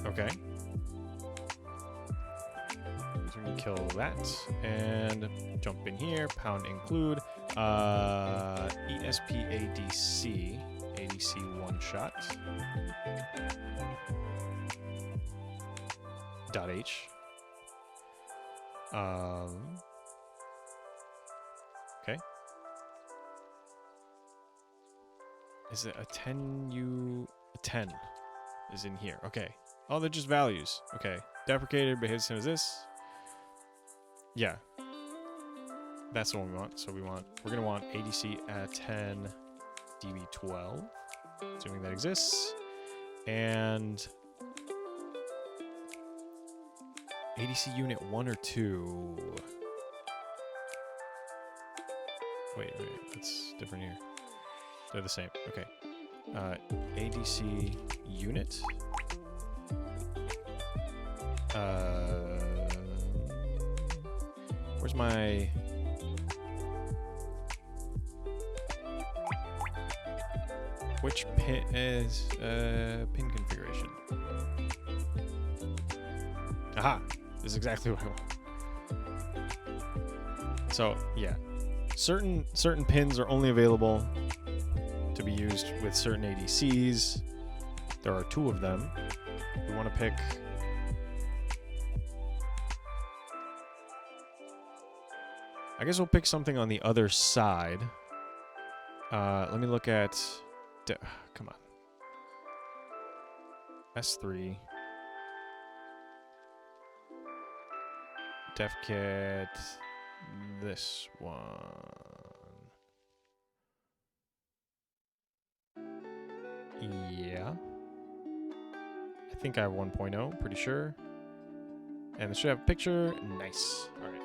A: Okay. So we can kill that and jump in here. Pound include ESP ADC. ADC one shot. .h. Okay. Is it a 10 a 10 is in here. Okay. Oh, they're just values. Okay. Deprecated behaves the same as this. Yeah. That's the one we want. So we're gonna want ADC at 10 DB12. Assuming that exists. And ADC unit 1 or 2. Wait, that's different here. They're the same. Okay. ADC unit. Where's my... Which pin is pin configuration? Aha! This is exactly what I want. So yeah, certain pins are only available to be used with certain ADCs. There are 2 of them. We want to pick. I guess we'll pick something on the other side. Let me look at. Come on. S3. Def kit. This one. Yeah. I think I have 1.0, pretty sure. And this should have a picture. Nice. All right.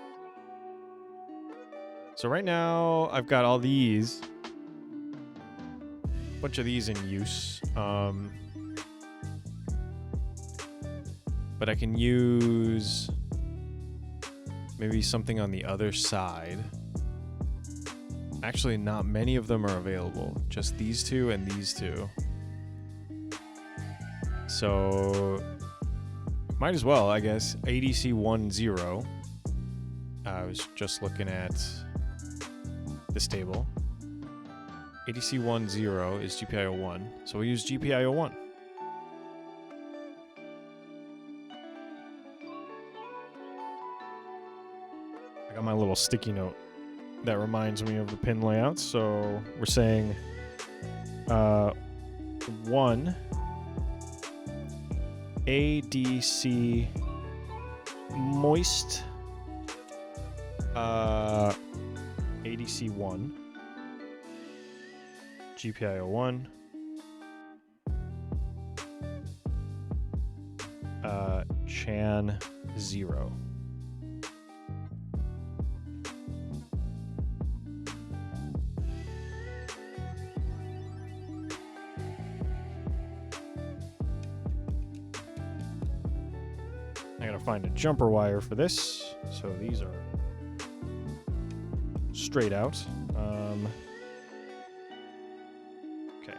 A: So right now, I've got all these. Bunch of these in use. But I can use maybe something on the other side. Actually, not many of them are available. Just these 2 and these 2. So might as well, I guess. ADC 1-0. I was just looking at this table. ADC 1-0 is GPIO 1, so we use GPIO 1. I got my little sticky note that reminds me of the pin layouts. So we're saying 1 ADC moist ADC 1 GPIO 1 Chan 0. I gotta find a jumper wire for this. So these are straight out. Okay.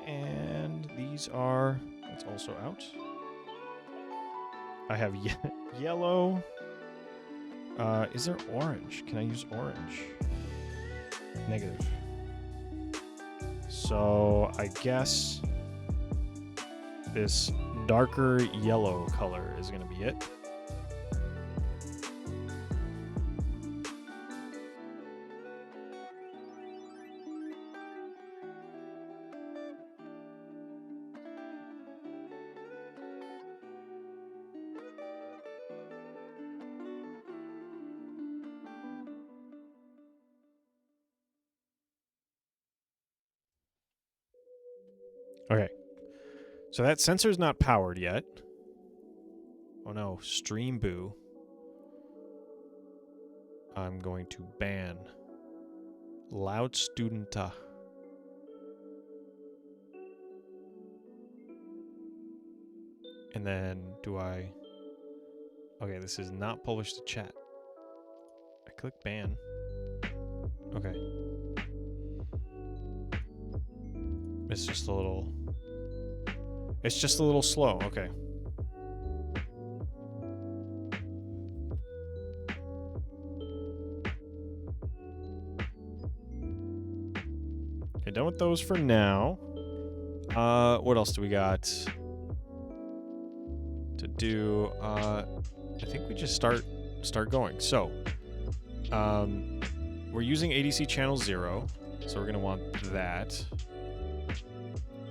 A: And these are, that's also out. I have yellow. Is there orange? Can I use orange? Negative. So I guess this darker yellow color is going to be it. Okay. So that sensor's not powered yet. Oh no, stream boo. I'm going to ban loud studenta. And then do I... Okay, this is not published to chat. I click ban. Okay. It's just a little... It's just a little slow. Okay. Okay, done with those for now. What else do we got to do? I think we just start going. So, we're using ADC channel 0, so we're gonna want that.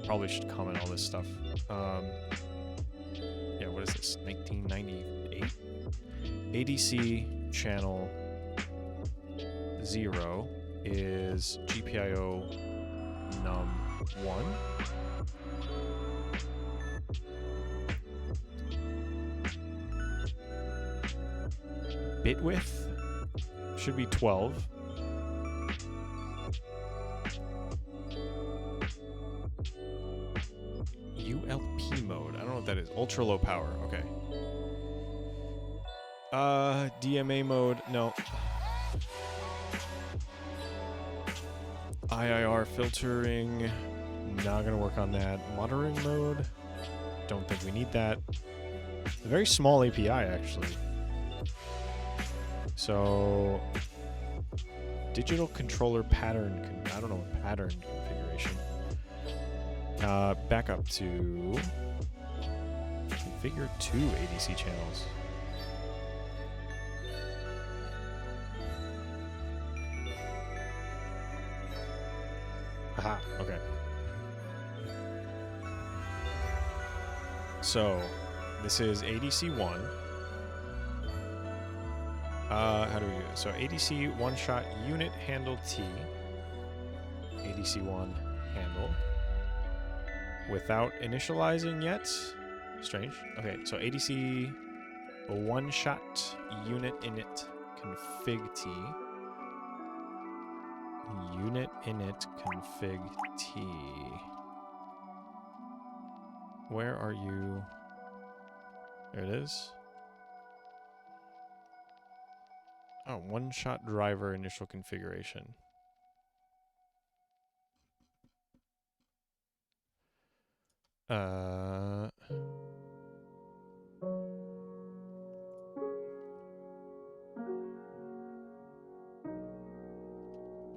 A: Probably should comment all this stuff. Yeah, what is this? 1998. ADC channel 0 is GPIO num 1. Bit width should be 12. ULP mode. I don't know what that is. Ultra low power. Okay. DMA mode. No. IIR filtering. Not gonna work on that. Monitoring mode. Don't think we need that. It's a very small API actually. So digital controller pattern. I don't know what pattern configuration. Back up to configure 2 ADC channels. Aha, okay. So this is ADC 1. How do we do it? So ADC one-shot unit handle T. ADC 1 handle. Without initializing yet. Strange. Okay, so ADC one-shot unit init config T. Unit init config T. Where are you? There it is. Oh, one-shot driver initial configuration.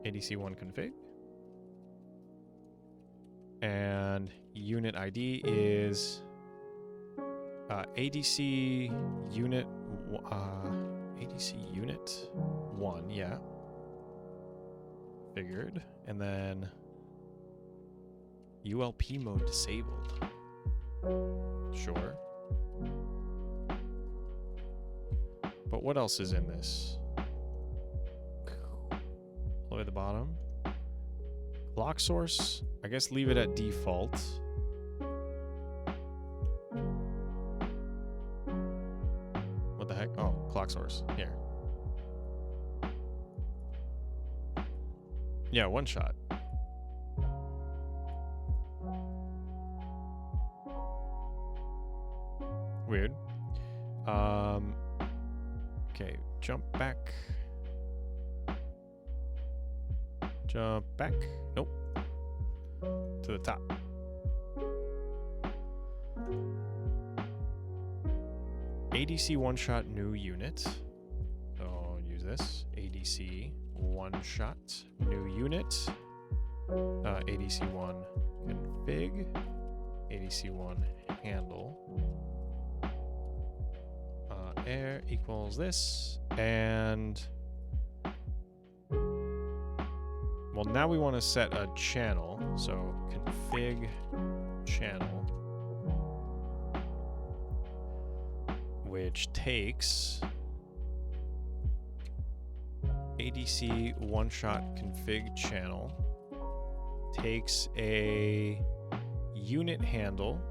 A: ADC1 config. And unit ID is ADC unit ADC unit 1, yeah. Figured. And then ULP mode disabled. Sure. But what else is in this? All the way at the bottom. Clock source, I guess leave it at default. What the heck? Oh, clock source. Here. Yeah, one shot. Weird. Okay, jump back. Jump back. Nope. To the top. ADC one-shot new unit. So I'll use this. ADC one-shot new unit. ADC1 config. ADC1 handle. Air equals this. And well, now we want to set a channel. So config channel, which takes ADC one-shot config channel, takes a unit handle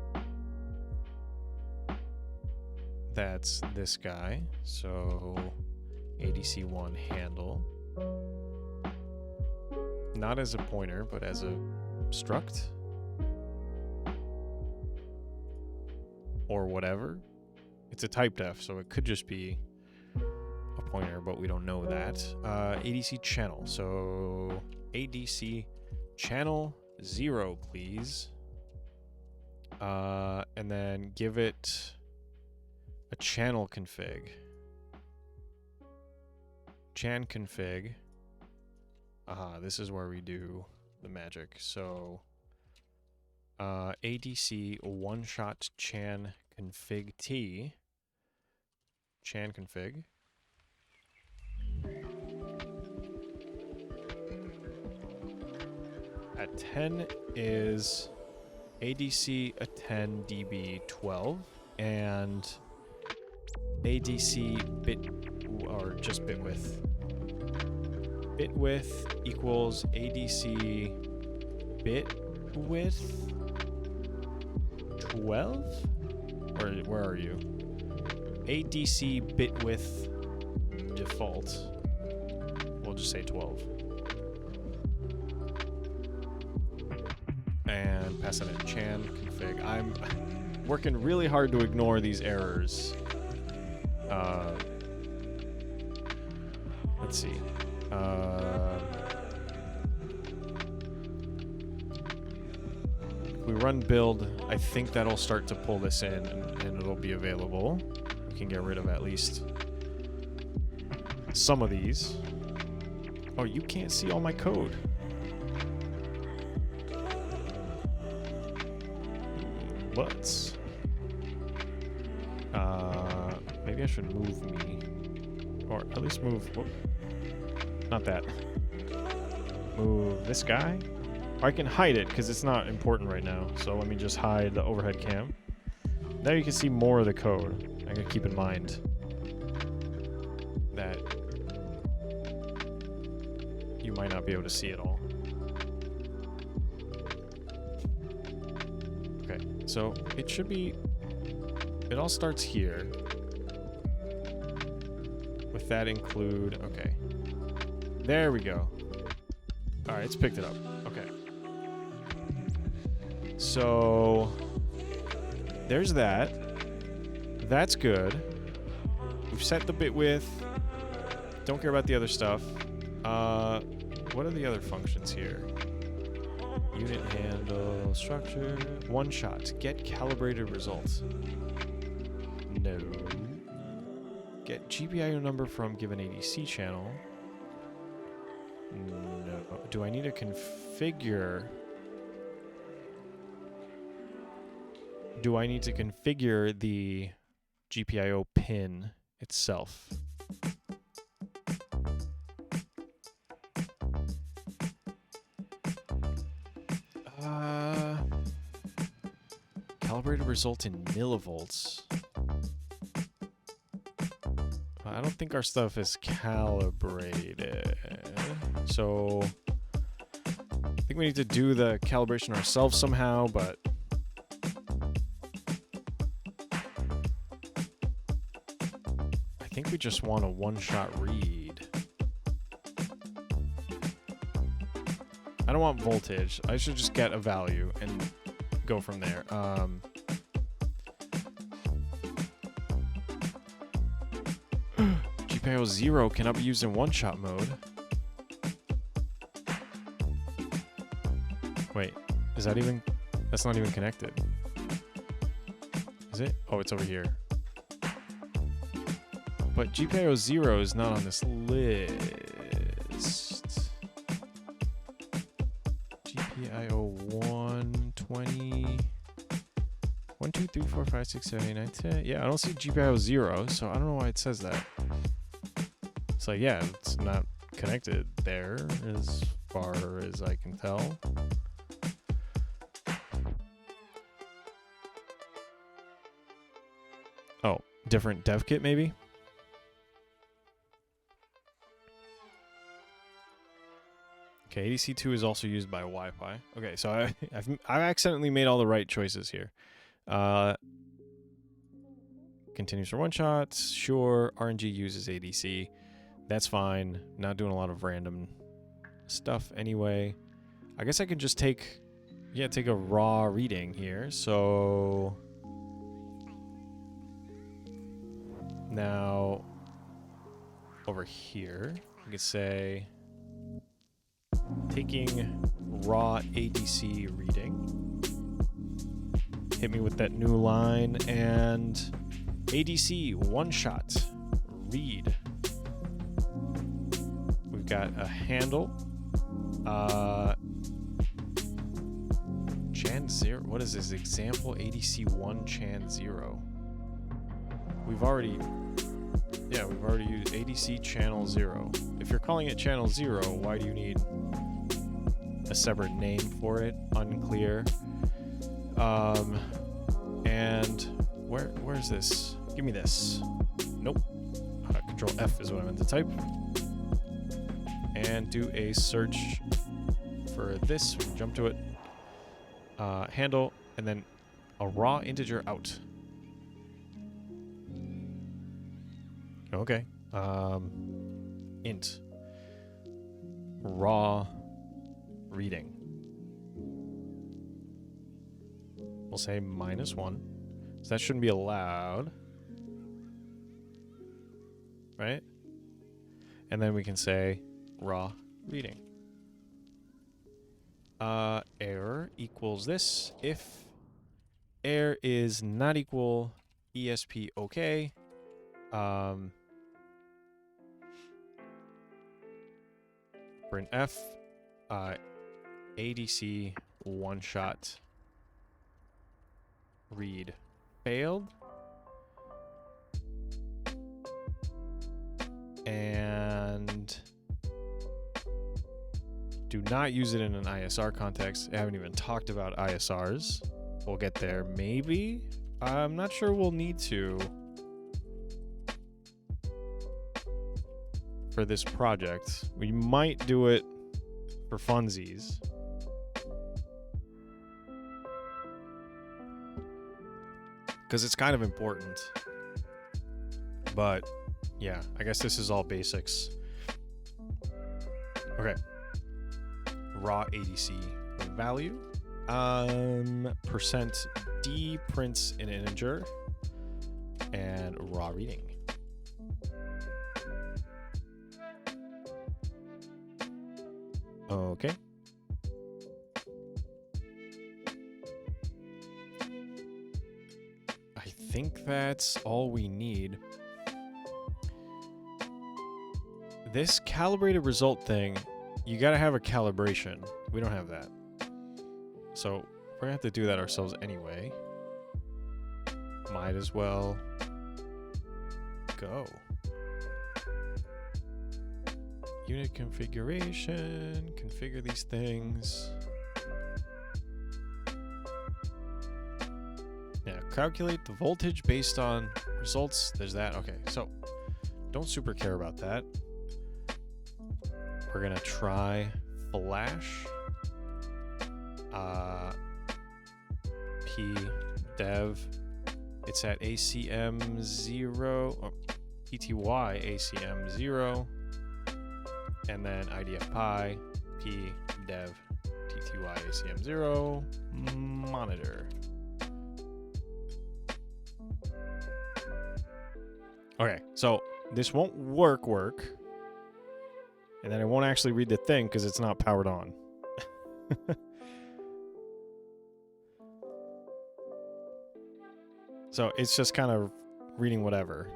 A: That's this guy. So ADC1 handle. Not as a pointer, but as a struct. Or whatever. It's a type def, so it could just be a pointer, but we don't know that. ADC channel. So ADC channel 0, please. And then give it a channel config. Chan config. This is where we do the magic. So ADC one-shot chan config T. Chan config. At 10 is ADC attend DB 12 and ADC bit or just bit width. Bit width equals ADC bit width 12? Or where are you? ADC bit width default. We'll just say 12. And pass it in chan config. I'm working really hard to ignore these errors. Let's see. If we run build, I think that'll start to pull this in and it'll be available. We can get rid of at least some of these. Oh, you can't see all my code. Let's. Maybe I should move me. Or at least move. Whoop. Not that. Move this guy. Or I can hide it because it's not important right now. So let me just hide the overhead cam. Now you can see more of the code. I gotta keep in mind that you might not be able to see it all. Okay, so it should be. It all starts here. With that include. Okay. There we go. Alright, it's picked it up. Okay. So there's that. That's good. We've set the bit width. Don't care about the other stuff. What are the other functions here? Unit handle, structure, one shot. Get calibrated results. No. Get GPIO number from given ADC channel. No. Do I need to configure? Do I need to configure the GPIO pin itself? Calibrated result in millivolts. I don't think our stuff is calibrated. So I think we need to do the calibration ourselves somehow, but I think we just want a one-shot read. I don't want voltage. I should just get a value and go from there. GPIO 0 cannot be used in one-shot mode. Wait, is that even... That's not even connected. Is it? Oh, it's over here. But GPIO 0 is not on this list. GPIO 1, 20... 1, 2, 3, 4, 5, 6, 7, 8, 9, 10. Yeah, I don't see GPIO 0, so I don't know why it says that. It's like, yeah, it's not connected there as far as I can tell. Oh, different dev kit maybe? Okay, ADC2 is also used by Wi-Fi. Okay, so I've accidentally made all the right choices here. Continues for one shots. Sure. RNG uses ADC. That's fine. Not doing a lot of random stuff anyway. I guess I can just take a raw reading here. So now over here, we could say taking raw ADC reading. Hit me with that new line and ADC one shot read. We've got a handle. Chan 0. What is this? Example ADC 1 Chan 0. We've already used ADC channel 0. If you're calling it channel 0, why do you need a separate name for it? Unclear. And where's this? Give me this. Nope. Control F is what I meant to type. And do a search for this. Jump to it. Handle, and then a raw integer out. Okay. Int. Raw reading. We'll say -1. So that shouldn't be allowed. Right? And then we can say raw reading. Error equals this. If error is not equal ESP OK, print F, ADC one shot read failed, and do not use it in an ISR context. I haven't even talked about ISRs. We'll get there maybe. I'm not sure we'll need to for this project. We might do it for funsies. Because it's kind of important. But yeah, I guess this is all basics. Okay. Raw ADC value. %d prints an integer and raw reading. Okay. I think that's all we need. This calibrated result thing, you gotta have a calibration. We don't have that. So we're gonna have to do that ourselves anyway. Might as well go. Unit configuration, configure these things. Yeah, calculate the voltage based on results. There's that. Okay, so don't super care about that. We're gonna try flash p dev. It's at ACM 0 or PTY ACM 0, and then IDF pi p dev TTY ACM 0 monitor. Okay, so this won't work. And then it won't actually read the thing because it's not powered on. So it's just kind of reading whatever.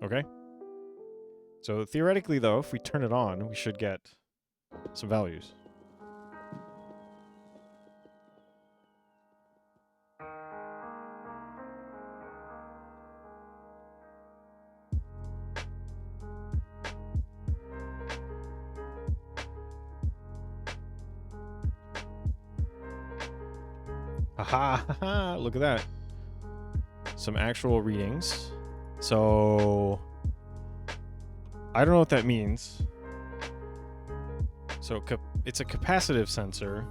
A: Okay. So theoretically, though, if we turn it on, we should get some values. Aha! Look at that. Some actual readings. So I don't know what that means. So it's a capacitive sensor.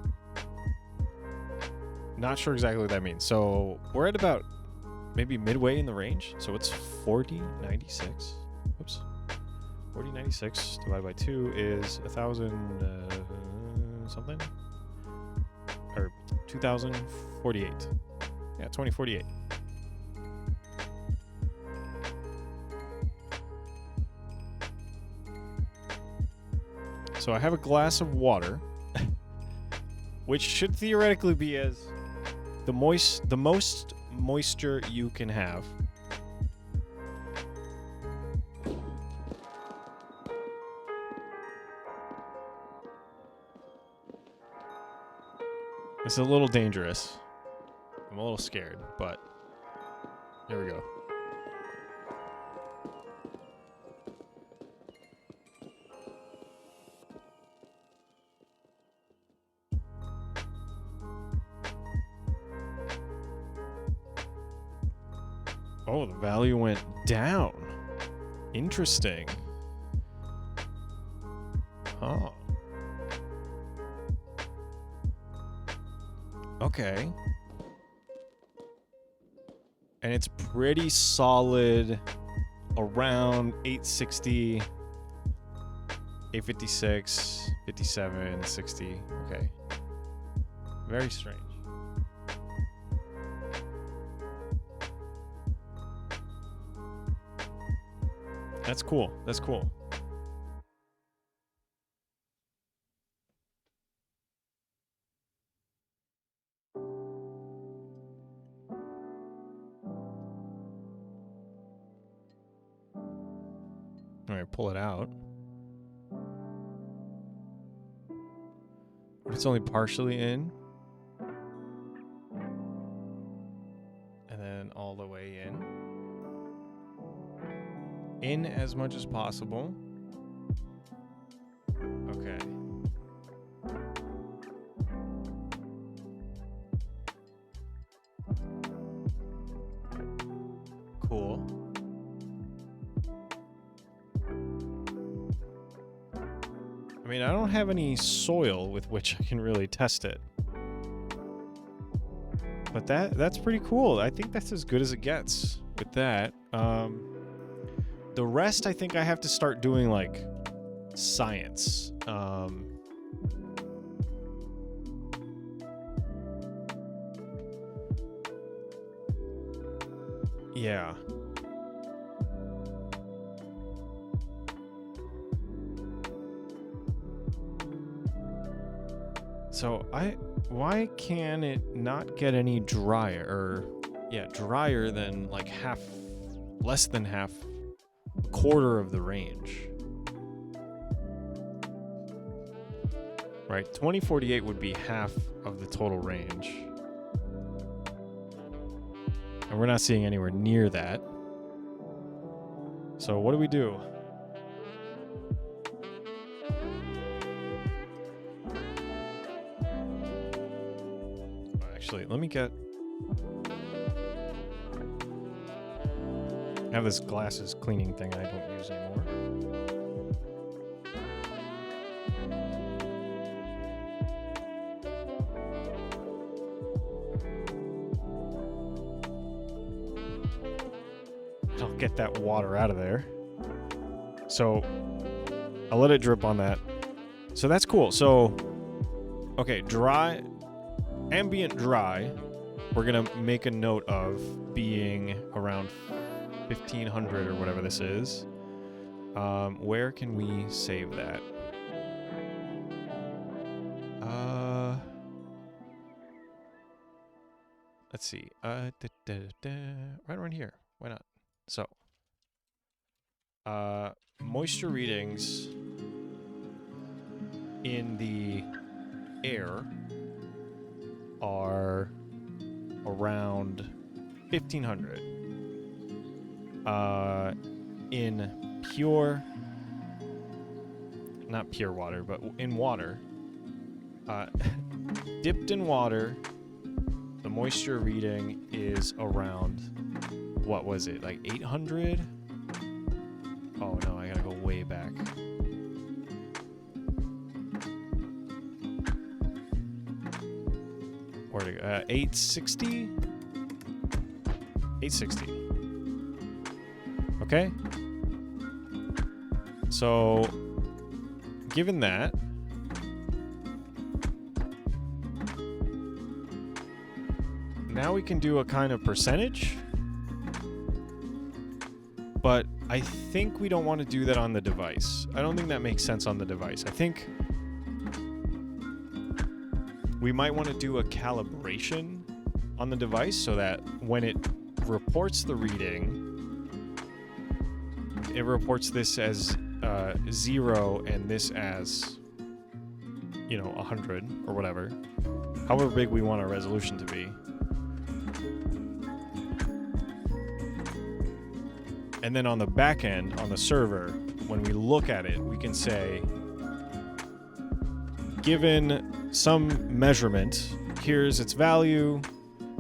A: Not sure exactly what that means. So we're at about maybe midway in the range. So it's 4096. Oops. 4096 divided by 2 is 1,000 something? Or 2,048. Yeah, 2048. So I have a glass of water, which should theoretically be as the most moisture you can have. It's a little dangerous. I'm a little scared, but here we go. Oh, the value went down. Interesting. Oh. Okay. And it's pretty solid around 860, 856, 57, 60. Okay. Very strange. That's cool. That's cool. All right, pull it out. It's only partially in. And then all the way in. In as much as possible. Okay. Cool. I mean, I don't have any soil with which I can really test it. But that's pretty cool. I think that's as good as it gets with that. The rest, I think I have to start doing, like, science. Yeah. So why can it not get any drier? Or, yeah, drier than like half, less than half, a quarter of the range. Right, 2048 would be half of the total range. And we're not seeing anywhere near that. So what do we do? Actually, let me get... I have this glasses cleaning thing I don't use anymore. I'll get that water out of there. So, I'll let it drip on that. So that's cool. So, okay, dry... Ambient dry, we're going to make a note of being around 1500 or whatever this is. Where can we save that? Let's see. Right around here. Why not? So, moisture readings in the air are around 1500. In pure, not pure water, but in water, dipped in water, the moisture reading is around, what was it, like 800? Oh no, I gotta go way back. Where'd it go? 860? 860. Okay. So, given that, now we can do a kind of percentage, but I think we don't want to do that on the device. I don't think that makes sense on the device. I think we might want to do a calibration on the device so that when it reports the reading, it reports this as 0 and this as, 100 or whatever. However big we want our resolution to be. And then on the back end, on the server, when we look at it, we can say, given some measurement, here's its value,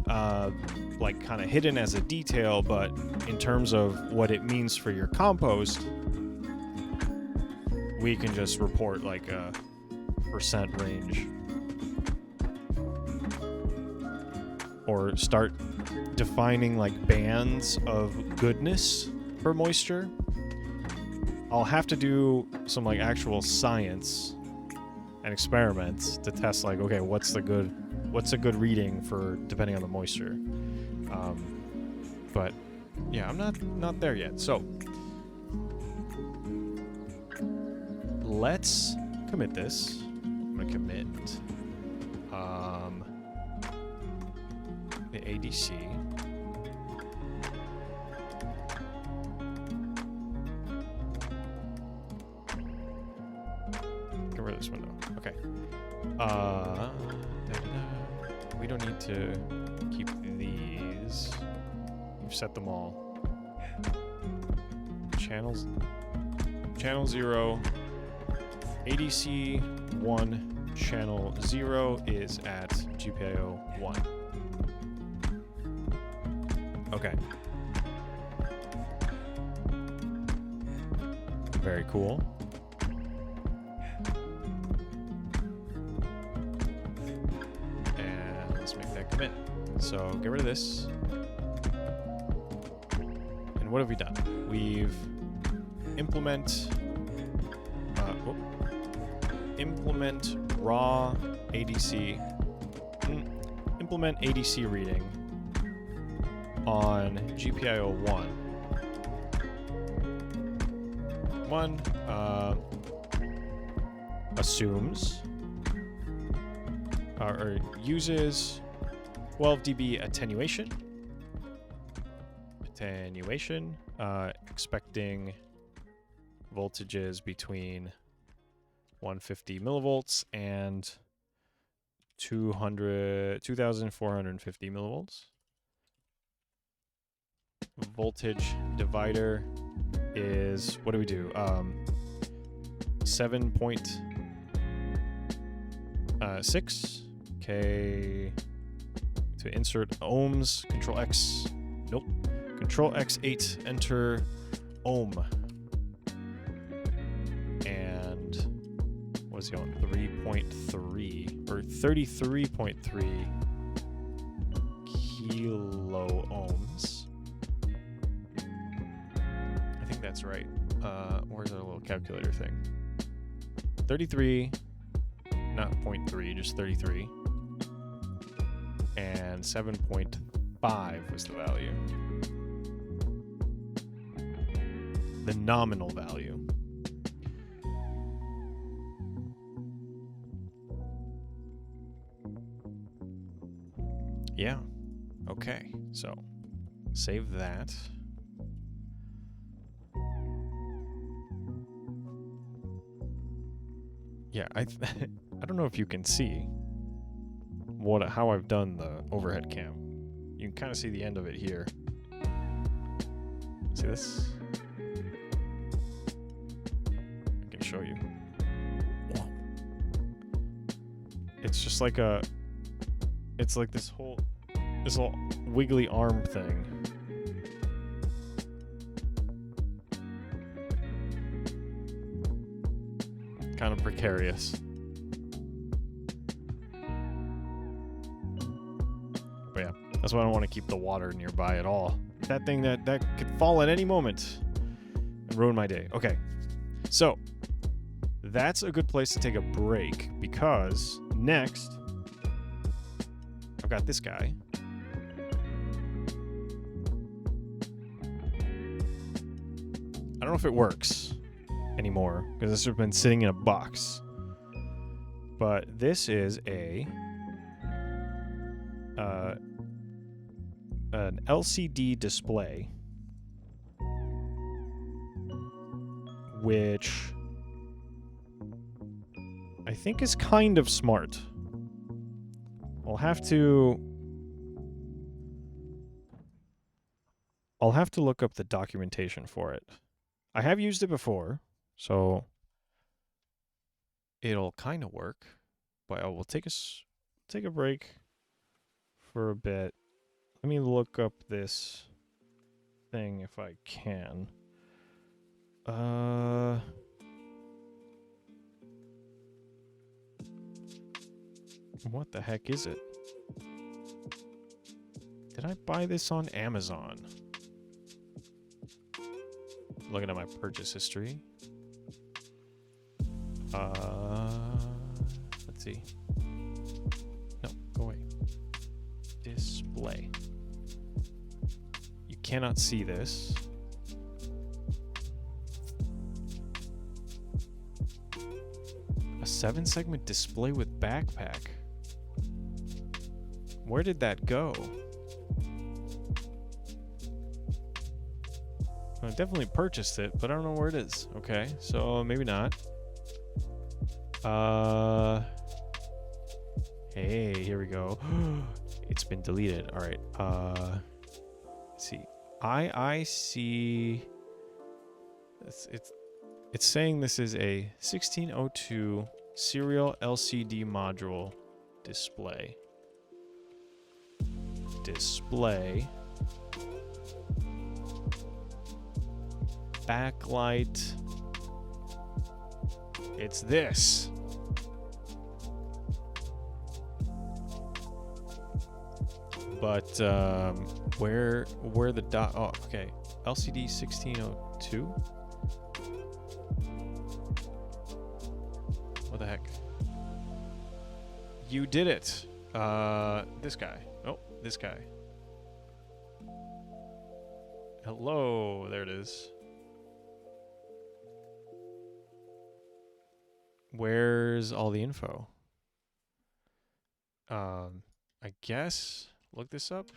A: like kind of hidden as a detail, but in terms of what it means for your compost, we can just report like a percent range. Or start defining like bands of goodness for moisture. I'll have to do some like actual science and experiments to test like, okay, what's a good reading for depending on the moisture. But yeah, I'm not there yet. So let's commit this. I'm gonna commit the ADC. Get rid of this window. Okay. We don't need to keep these. We've set them all. Channel 0. ADC 1. Channel 0 is at GPIO 1. Okay. Very cool. And let's make that commit. So get rid of this. And what have we done? We've implement raw ADC. Implement ADC reading on GPIO 1. Assumes or uses 12 dB attenuation, expecting voltages between 150 millivolts and 2450 millivolts. Voltage divider is, what do we do? 7.6 K to insert ohms. Control X. Nope. Control X8. Enter ohm. And what is he on? 3.3 or 33.3 kilo ohms. I think that's right. Where's our little calculator thing? 33, not 0.3, just 33. And 7.5 was the value. The nominal value. Yeah. Okay. So, save that. Yeah, I don't know if you can see how I've done the overhead cam. You can kind of see the end of it here. See this? I can show you. It's just like it's like this little wiggly arm thing. Kind of precarious. That's why I don't want to keep the water nearby at all. That thing that could fall at any moment and ruin my day. Okay, so that's a good place to take a break because next I've got this guy. I don't know if it works anymore because this has been sitting in a box. But this is an LCD display, which I think is kind of smart. I'll have to look up the documentation for it. I have used it before, so it'll kind of work. But I will take a break for a bit. Let me look up this thing if I can. What the heck is it? Did I buy this on Amazon? Looking at my purchase history. Let's see. No, go away. Display. You cannot see this. A 7-segment display with backpack. Where did that go? I definitely purchased it, but I don't know where it is. Okay, so maybe not. Hey, here we go. It's been deleted. All right. Let's see. I see. It's saying this is a 1602 serial LCD module display. Backlight. It's this. But where the dot? Oh, okay. LCD 1602. What the heck? You did it. This guy. Oh, this guy. Hello. There it is. Where's all the info? I guess look this up.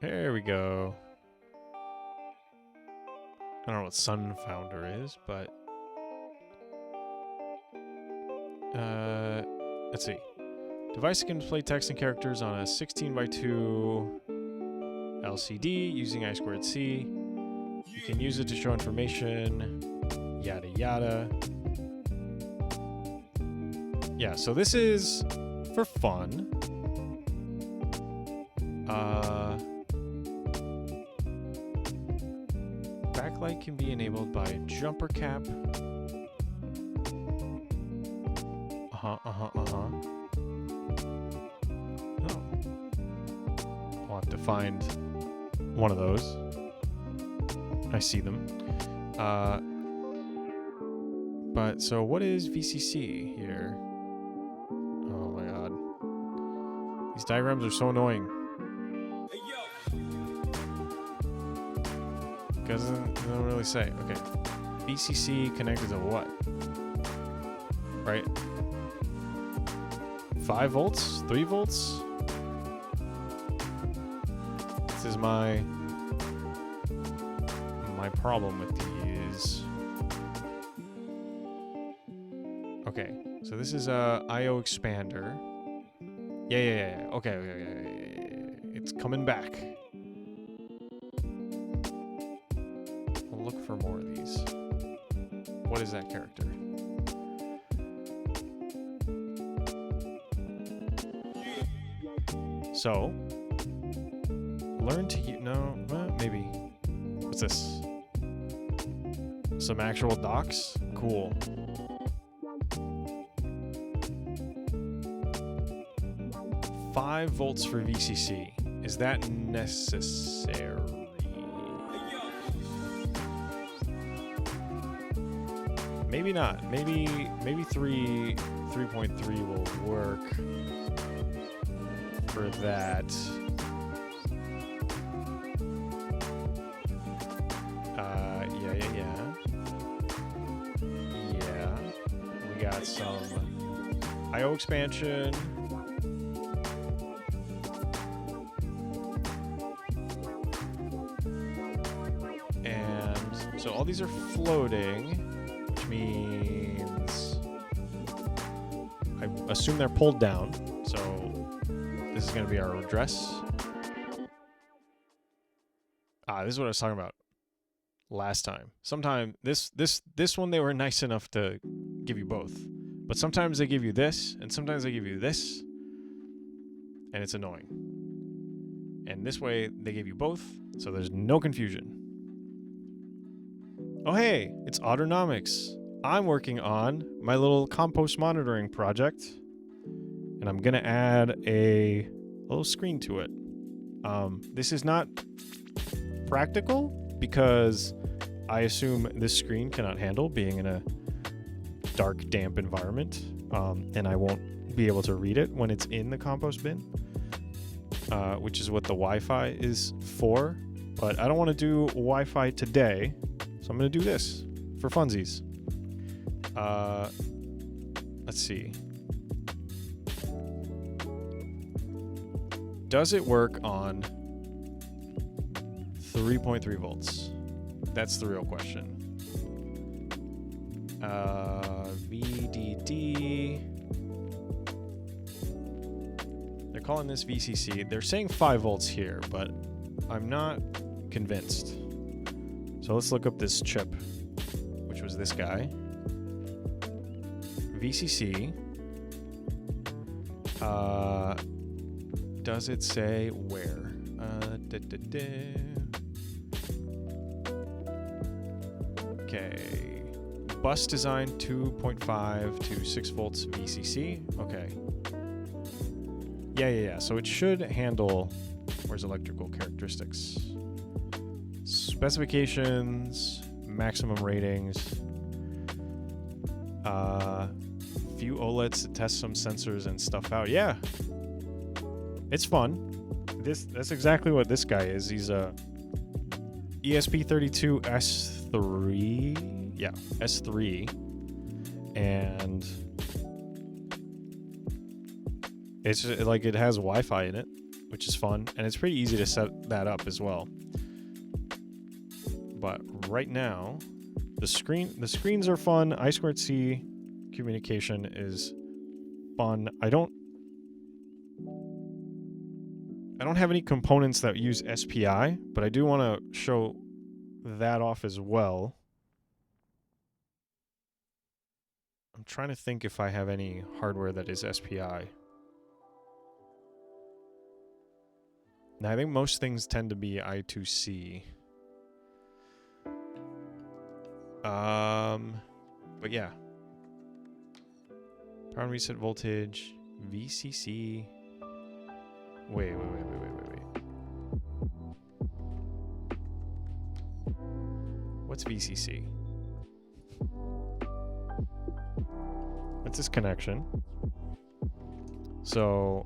A: There we go. I don't know what Sunfounder is, but let's see. Device can display text and characters on a 16:2 LCD using I2C. You can use it to show information. Yada yada. Yeah, so this is for fun. Backlight can be enabled by a jumper cap. Oh. I'll have to find one of those. I see them. But so what is VCC here? Oh my god. These diagrams are so annoying. Because they don't really say. Okay. VCC connected to what? Right? 5 volts? 3 volts? This is my problem with these. Okay, so this is a IO expander. Yeah. Okay. It's coming back. I'll look for more of these. What is that character? So, learn to use. No, well, maybe. What's this? Some actual docs? Cool. 5 volts for VCC. Is that necessary? Maybe not. Maybe 3.3 will work for that. Yeah. We got some IO expansion. And so all these are floating, which means I assume they're pulled down. So this is going to be our address. This is what I was talking about last time. Sometime this one they were nice enough to give you both, but sometimes they give you this and sometimes they give you this, and it's annoying. And this way they give you both, so there's no confusion. Oh hey, it's Autonomics. I'm working on my little compost monitoring project, and I'm gonna add a little screen to it. This is not practical because I assume this screen cannot handle being in a dark, damp environment, and I won't be able to read it when it's in the compost bin, which is what the Wi-Fi is for. But I don't want to do Wi-Fi today, so I'm going to do this for funsies. Let's see. Does it work on 3.3 volts? That's the real question. VDD. They're calling this VCC. They're saying 5 volts here, but I'm not convinced. So let's look up this chip, which was this guy. VCC. Does it say where? Okay. Bus design 2.5 to 6 volts VCC. Okay. Yeah. So it should handle. Where's electrical characteristics? Specifications, maximum ratings. Few OLEDs to test some sensors and stuff out. Yeah. It's fun. That's exactly what this guy is. He's a ESP32 S3. Yeah, S3. And it's like it has Wi-Fi in it, which is fun, and it's pretty easy to set that up as well. But right now, the screens are fun. I2C communication is fun. I don't have any components that use SPI, but I do want to show that off as well. I'm trying to think if I have any hardware that is SPI. Now, I think most things tend to be I2C. But yeah. Power and reset voltage, VCC. Wait. What's VCC? It's this connection. So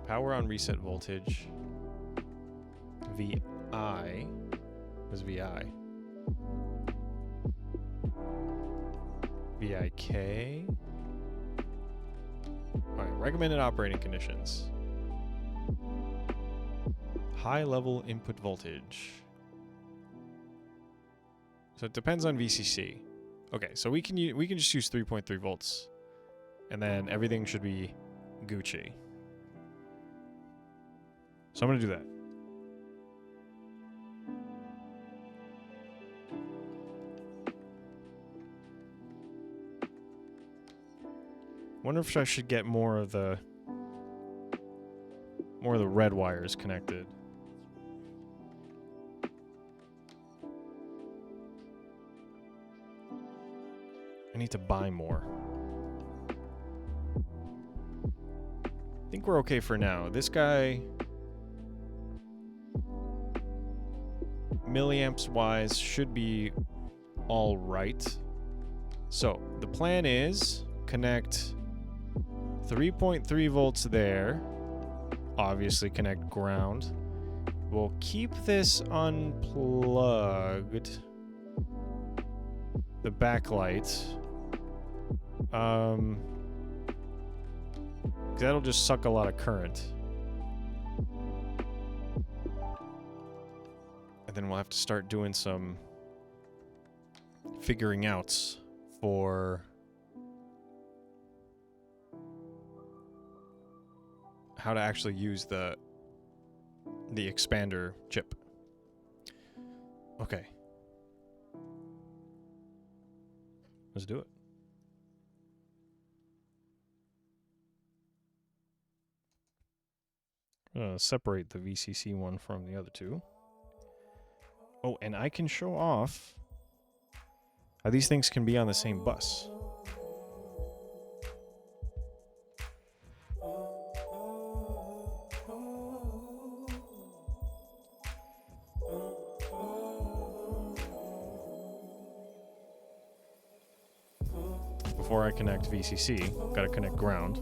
A: power on reset voltage. VI was VI. VIK. Alright, recommended operating conditions. High level input voltage. So it depends on VCC. Okay, so we can just use 3.3 volts, and then everything should be Gucci. So I'm gonna do that. Wonder if I should get more of the red wires connected. need to buy more. I think we're okay for now. This guy, milliamps wise, should be all right. So the plan is connect 3.3 volts there. Obviously connect ground. We'll keep this unplugged. The backlight. That'll just suck a lot of current. And then we'll have to start doing some figuring outs for how to actually use the expander chip. Okay. Let's do it. Separate the VCC one from the other two. Oh, and I can show off how these things can be on the same bus. Before I connect VCC, gotta connect ground.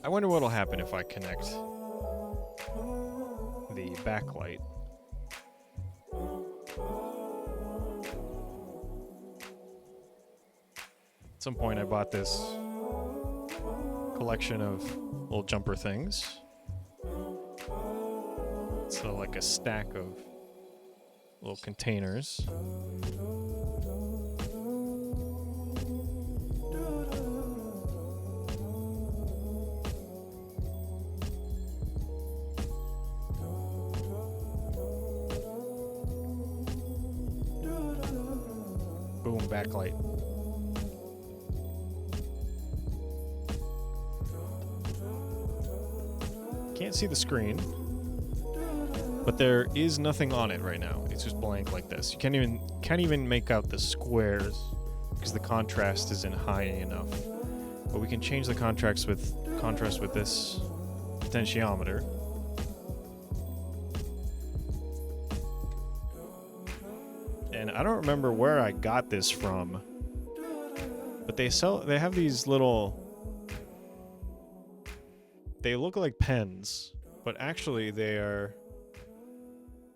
A: I wonder what'll happen if I connect the backlight. At some point I bought this collection of little jumper things. So like a stack of little containers. Boom, backlight. Can't see the screen, but there is nothing on it right now. It's just blank like this. You can't even make out the squares because the contrast isn't high enough. But we can change the contrast with this potentiometer. And I don't remember where I got this from, but they have these little, they look like pens, but actually they are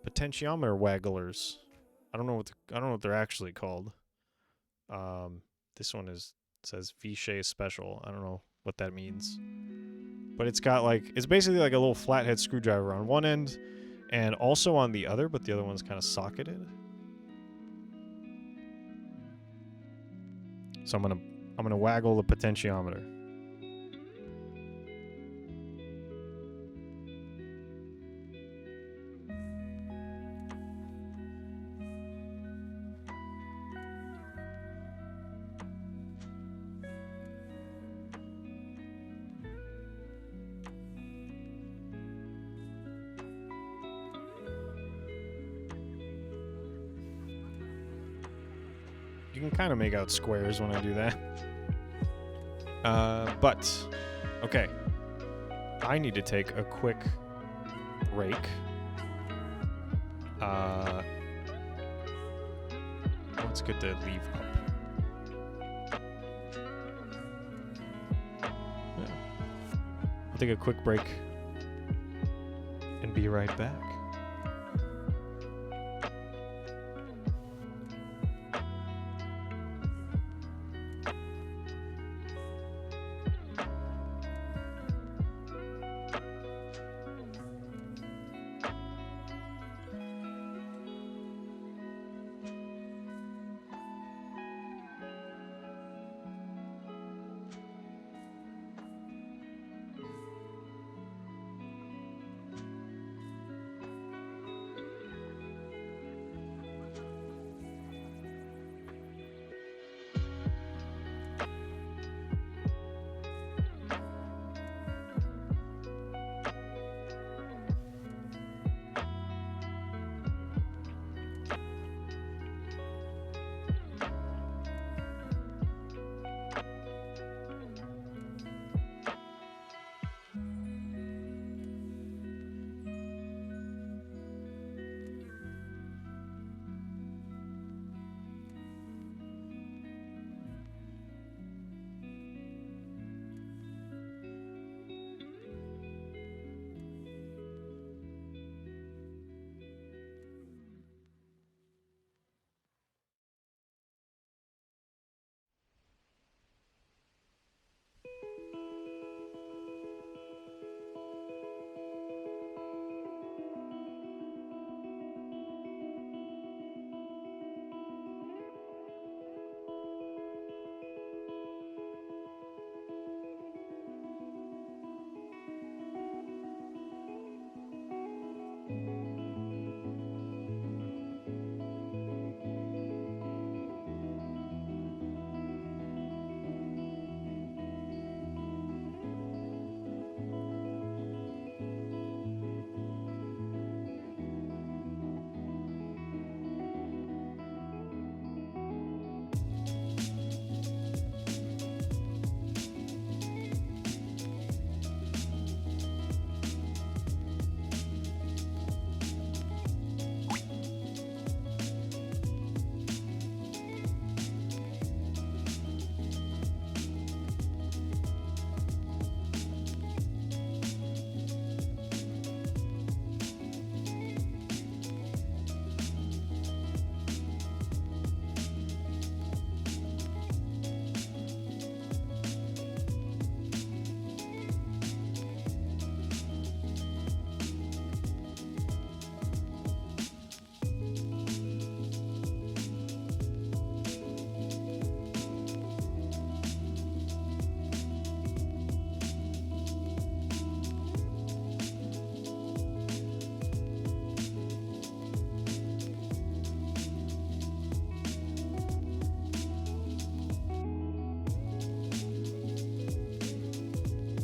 A: potentiometer wagglers. I don't know what they're actually called. This one says Vichy Special. I don't know what that means. But it's got it's basically like a little flathead screwdriver on one end and also on the other, but the other one's kind of socketed. So I'm gonna waggle the potentiometer. You can kind of make out squares when I do that. But, okay. I need to take a quick break. What's good to leave up? take a quick break and be right back.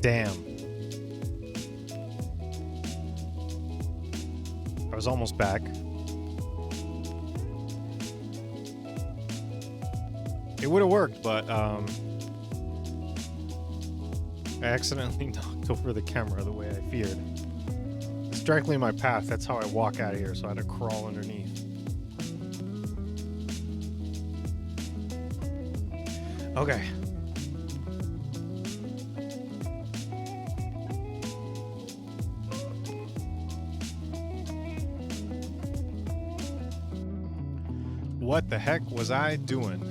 A: Damn. I was almost back. It would have worked, but I accidentally knocked over the camera the way I feared. It's directly in my path. That's how I walk out of here, so I had to crawl underneath. Okay. What the heck was I doing?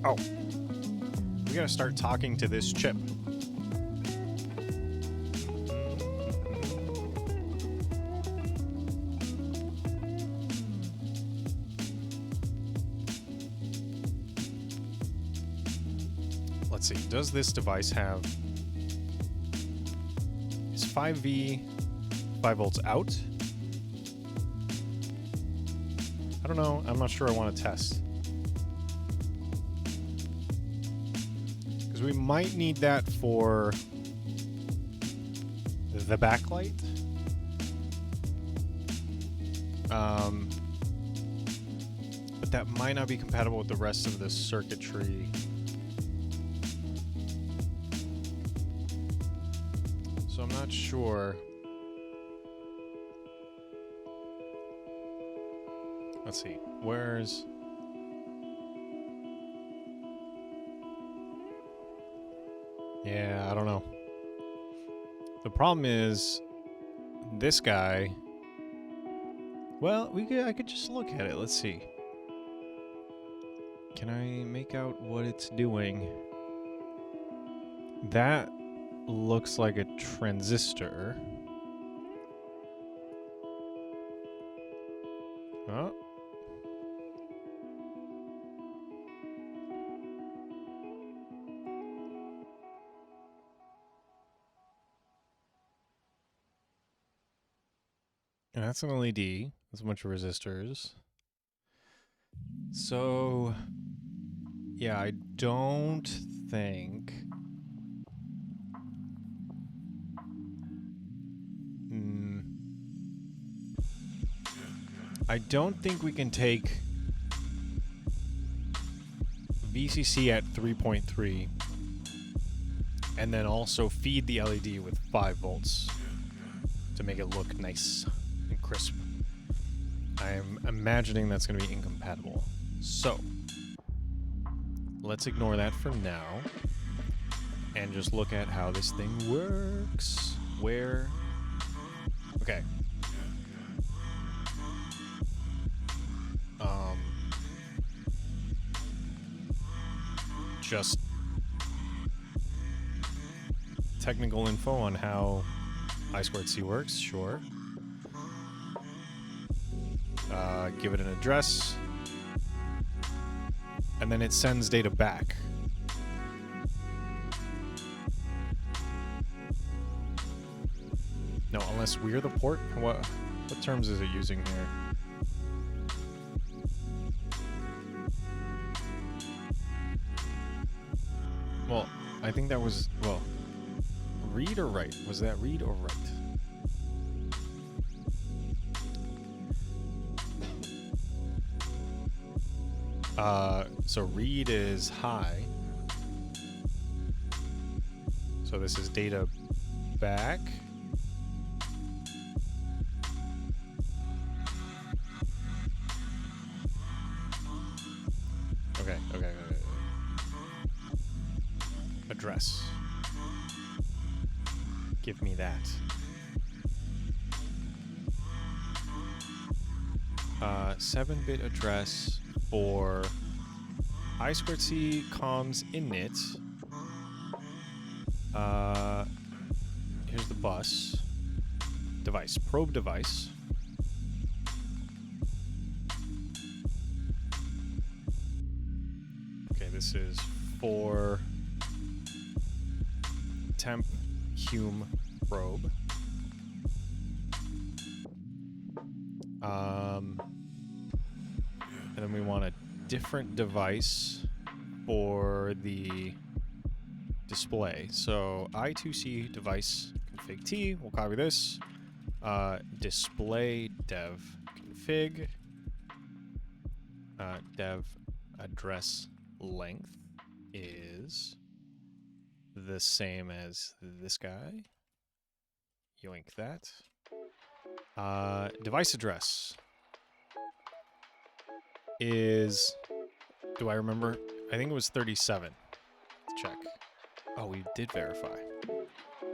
A: Oh. We gotta start talking to this chip. Let's see. Does this device have... 5V, 5 volts out? I don't know. I'm not sure I want to test. Because we might need that for the backlight. But that might not be compatible with the rest of the circuitry. So I'm not sure. Let's see. Where's... Yeah, I don't know. The problem is this guy. Well, I could just look at it. Let's see. Can I make out what it's doing? That looks like a transistor. Oh. And that's an LED. That's a bunch of resistors. So, yeah, I don't think... I don't think we can take VCC at 3.3 and then also feed the LED with 5 volts to make it look nice and crisp. I'm imagining that's going to be incompatible. So, let's ignore that for now and just look at how this thing works. Where... Okay. Just technical info on how I2C works, sure. Give it an address, and then it sends data back. No, unless we're the port? What terms is it using here? Well, I think that was, well, read or write? Was that read or write? So read is high. So this is data back. Okay. Address. Give me that. 7-bit address for I2C comms init. Here's the bus. Device. Probe device. Okay, this is for temp Hume probe. And then we want a different device for the display. So I2C device config T, we'll copy this. Display dev config. Dev address length is the same as this guy. Yoink that. Device address is, do I remember? I think it was 37. Let's check. Oh, we did verify.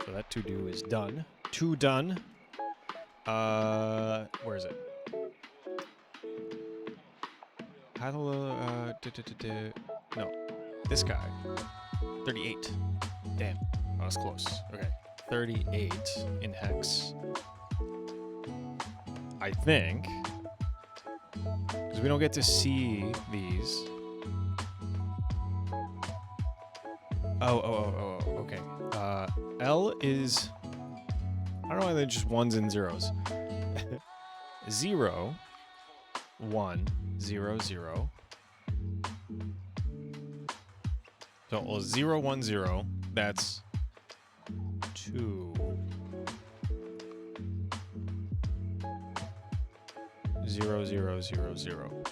A: So that to-do is done. To done. Where is it? Hello, no, this guy. 38. Damn, that was close. Okay, 38 in hex. I think, because we don't get to see these. Oh, okay. L is, I don't know why they're just ones and zeros. 0, 1, 0, 0. So 0, 1, 0. That's 2. 0, 0, 0, 0.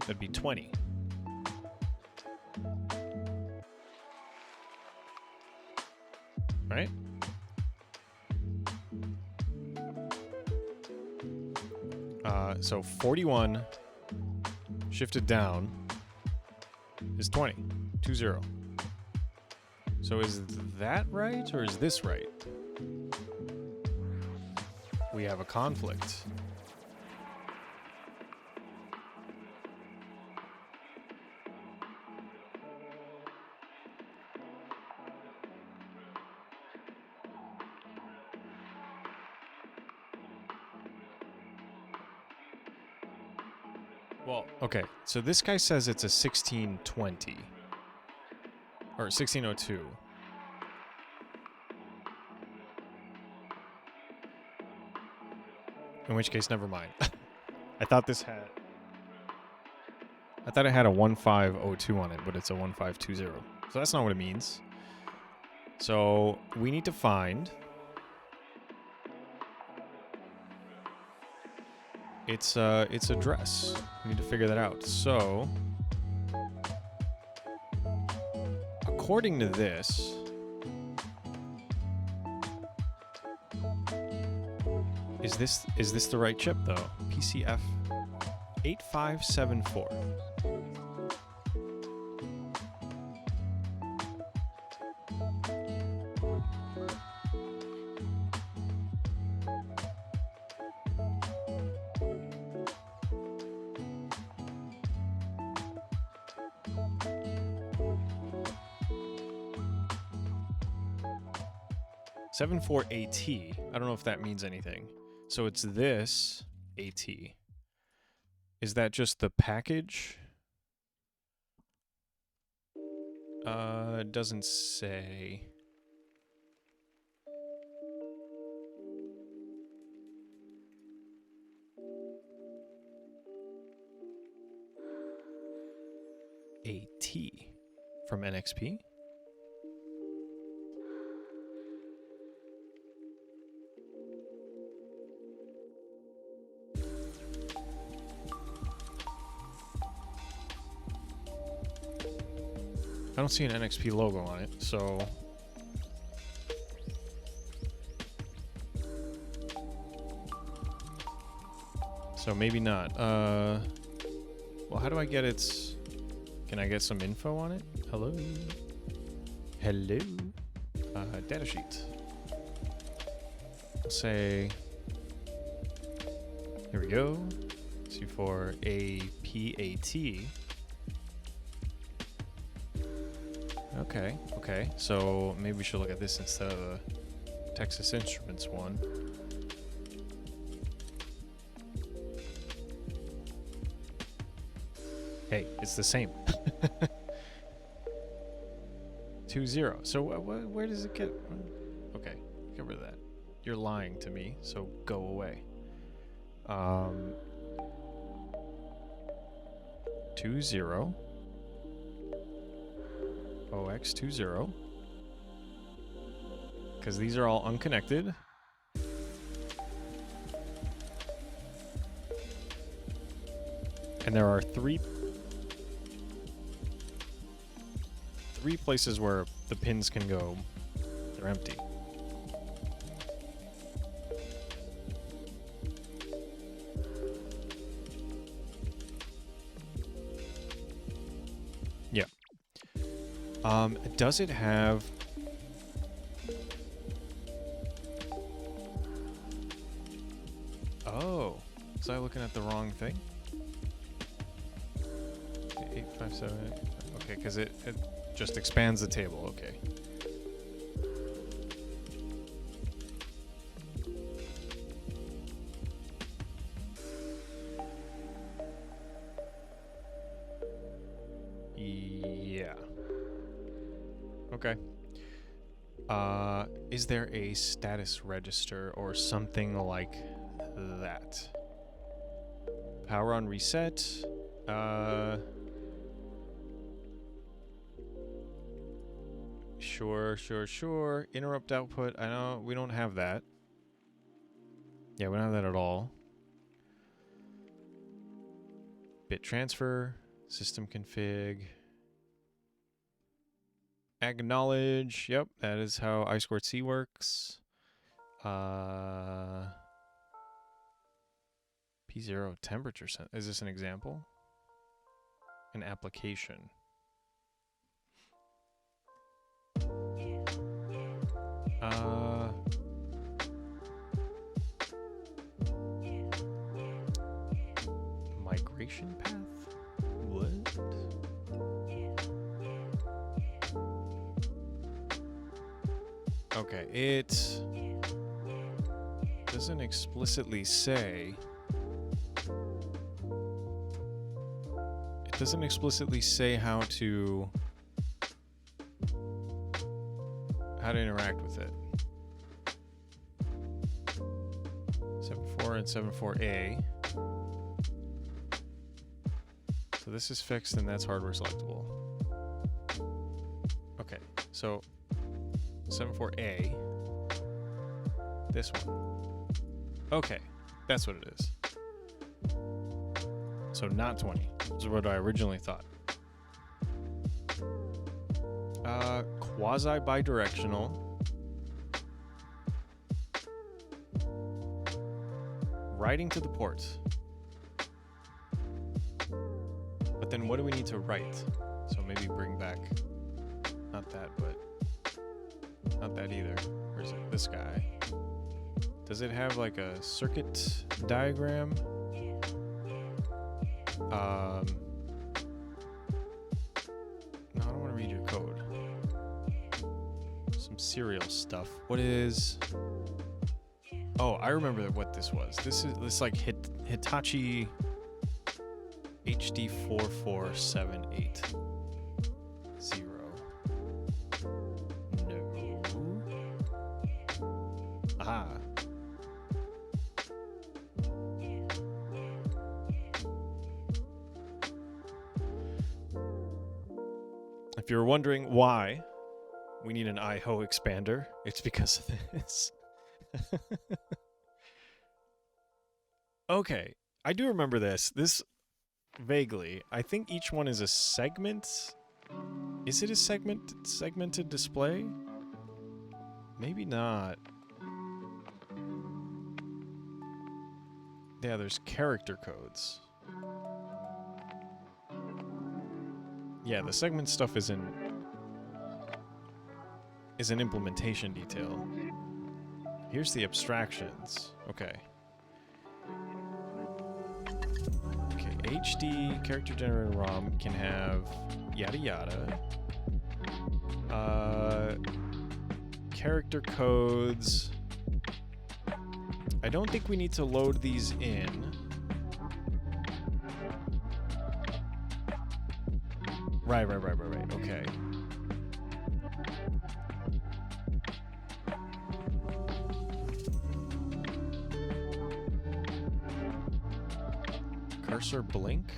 A: That'd be 20. Right? So 41 shifted down is 20. 20. So is that right or is this right? We have a conflict. Well, okay, so this guy says it's a 1620. Or 1602. In which case, never mind. I thought it had a 1502 on it, but it's a 1520. So that's not what it means. So we need to find its address. We need to figure that out. So according to this, is this the right chip though? PCF 8574. .74 AT. I don't know if that means anything. So it's this AT. Is that just the package? It doesn't say. AT from NXP? I don't see an NXP logo on it, so... So maybe not. Well, how do I get its... Can I get some info on it? Hello? Hello? Datasheet. I'll say... Here we go. C4 APAT. Okay, okay. So maybe we should look at this instead of the Texas Instruments one. Hey, it's the same. 20. So where does it get? Okay, get rid of that. You're lying to me, so go away. 20. OX20. Because these are all unconnected. And there are three places where the pins can go. They're empty. Yeah. Does it have... Oh, was I looking at the wrong thing? 857. Okay, because it just expands the table. Okay. Yeah. Okay. Is there a status register or something like that? Power on reset. Sure. Interrupt output. I know we don't have that. Yeah, we don't have that at all. Bit transfer, system config. Acknowledge. Yep, that is how I2C works. P0 temperature. Is this an example? An application. Migration path? What? Okay, it doesn't explicitly say. It doesn't explicitly say how to interact with it. 7.4 and 7.4a. So this is fixed and that's hardware selectable. Okay, so 7.4a. This one. Okay, that's what it is. So not 20. This is what I originally thought. Quasi-bidirectional. Writing to the port. But then what do we need to write? So maybe bring back, not that, but not that either. Where's it? This guy. Does it have like a circuit diagram? No, I don't want to read your code. Some serial stuff. What is... Oh, I remember what this was. This like Hitachi HD44780. No. Aha. If you're wondering why we need an IHO expander, it's because of this. Okay, I do remember this. This vaguely. I think each one is a segment. Is it a segmented display? Maybe not. Yeah, there's character codes. Yeah, the segment stuff is an implementation detail. Here's the abstractions. Okay. Okay, HD character generator ROM can have yada yada. Character codes. I don't think we need to load these in. Right. Okay. Cursor blink.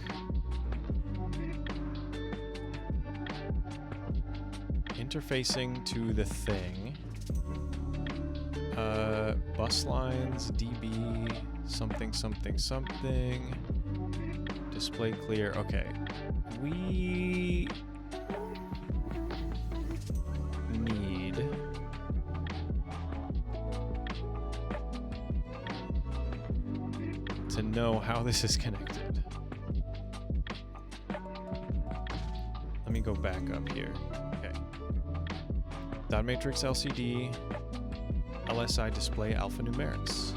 A: Interfacing to the thing. Bus lines, DB, something. Display clear. Okay. We need to know how this is connected. Let me go back up here. Okay. Dot matrix LCD, LSI display alphanumerics.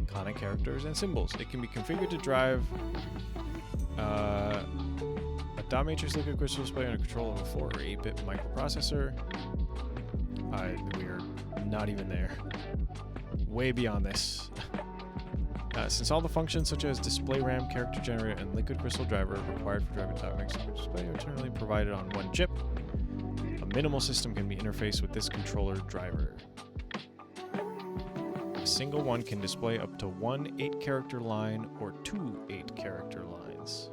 A: Conic characters and symbols. It can be configured to drive a dot matrix liquid crystal display on a control of a 4 or 8-bit microprocessor. We are not even there. Way beyond this. Since all the functions such as display RAM, character generator, and liquid crystal driver required for driving dot matrix liquid display are internally provided on one chip, a minimal system can be interfaced with this controller driver. A single one can display up to one 8-character line or two 8-character lines.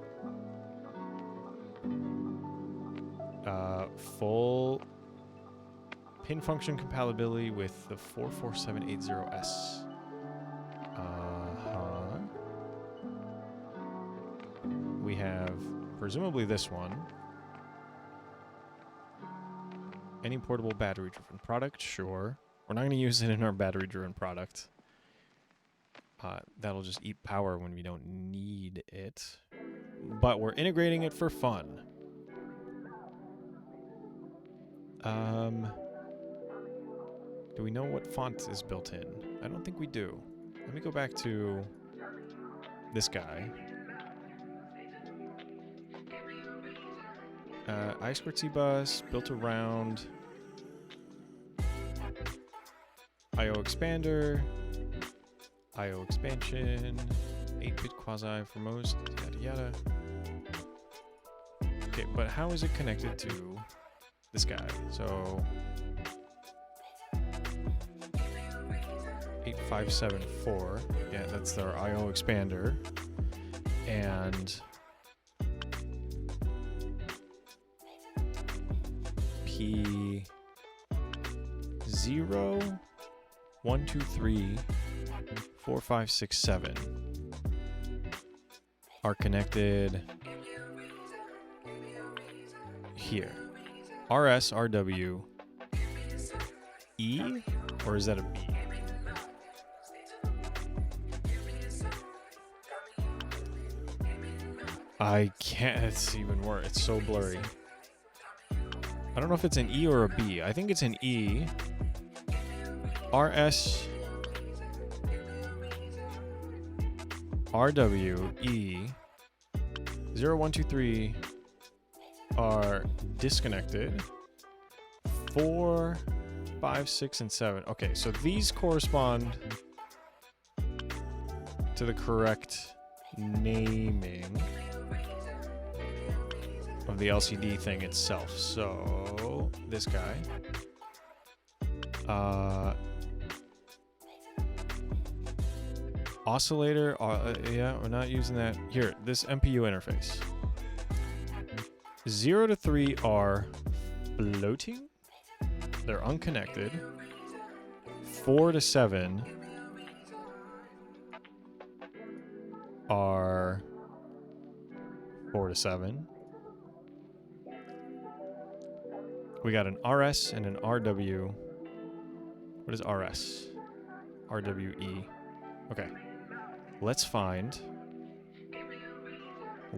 A: Full pin function compatibility with the 44780S. We have presumably this one. Any portable battery-driven product? Sure. We're not going to use it in our battery-driven product. That'll just eat power when we don't need it. But we're integrating it for fun. Do we know what font is built in? I don't think we do. Let me go back to this guy. I2C bus built around IO expander, IO expansion, 8-bit quasi for most, yada yada. Okay, but how is it connected to this guy? So 8574, yeah, that's their IO expander, and P 0 1 2 3 4 5 6 7 are connected here. RS, RW, E, or is that a B? I can't, it's even worse. It's so blurry. I don't know if it's an E or a B. I think it's an E. RS, RW, E, 0, 1, 2, 3 are disconnected. 4, 5, 6, and 7. Okay, so these correspond to the correct naming of the LCD thing itself. So this guy, oscillator, yeah, we're not using that. Here, this MPU interface. 0 to 3 are floating. They're unconnected. 4 to 7 are 4 to 7. We got an RS and an RW. What is RS? RWE. Okay. Let's find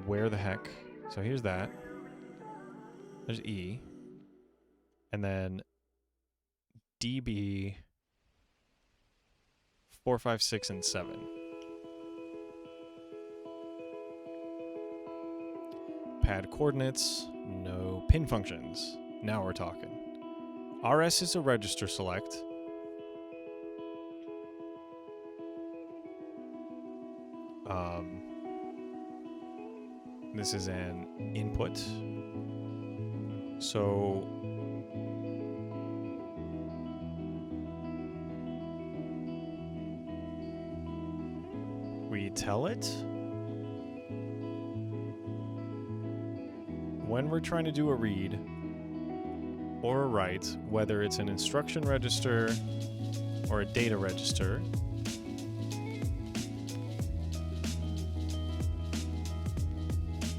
A: where the heck. So here's that. There's E. And then DB 4, 5, 6, and 7. Pad coordinates, no pin functions. Now we're talking. RS is a register select. This is an input. So we tell it when we're trying to do a read or a write, whether it's an instruction register or a data register.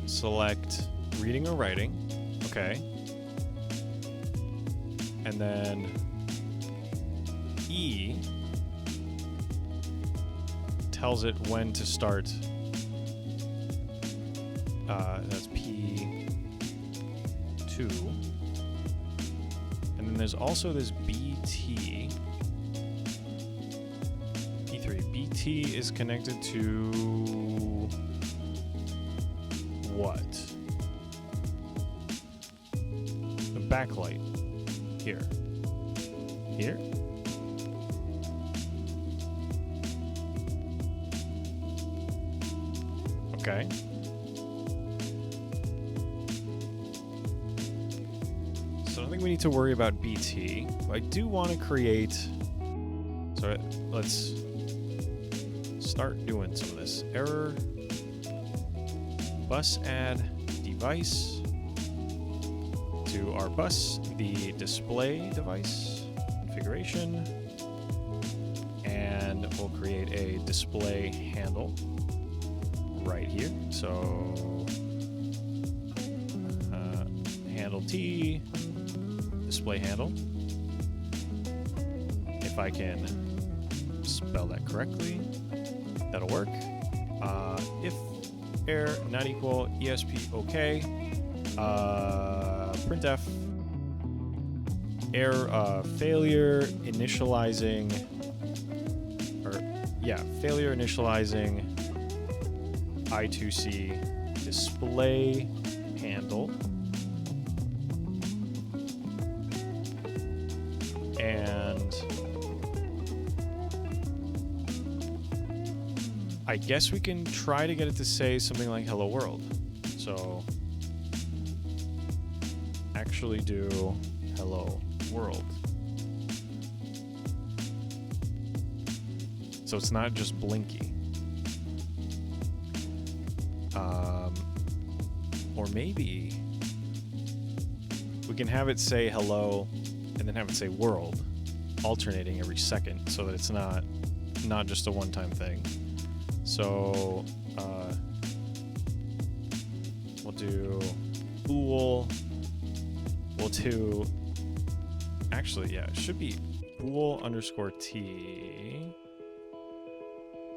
A: Select reading or writing. Okay. And then E tells it when to start. That's P2. And then there's also this BT. P3. BT is connected to what? The backlight. Here. Here? Okay. So I don't think we need to worry about BT. I do want to create... So let's start doing some of this. Error. Bus add device to our bus, the display device configuration, and we'll create a display handle right here. So handle T, display handle. If I can spell that correctly. That'll work. If error not equal ESP OK. Printf error failure initializing, failure initializing I2C display handle. And I guess we can try to get it to say something like hello world. So actually do hello world. So it's not just blinky. Or maybe we can have it say hello and then have it say world, alternating every second so that it's not just a one-time thing. So we'll do bool. We'll do, actually, yeah, it should be bool underscore t.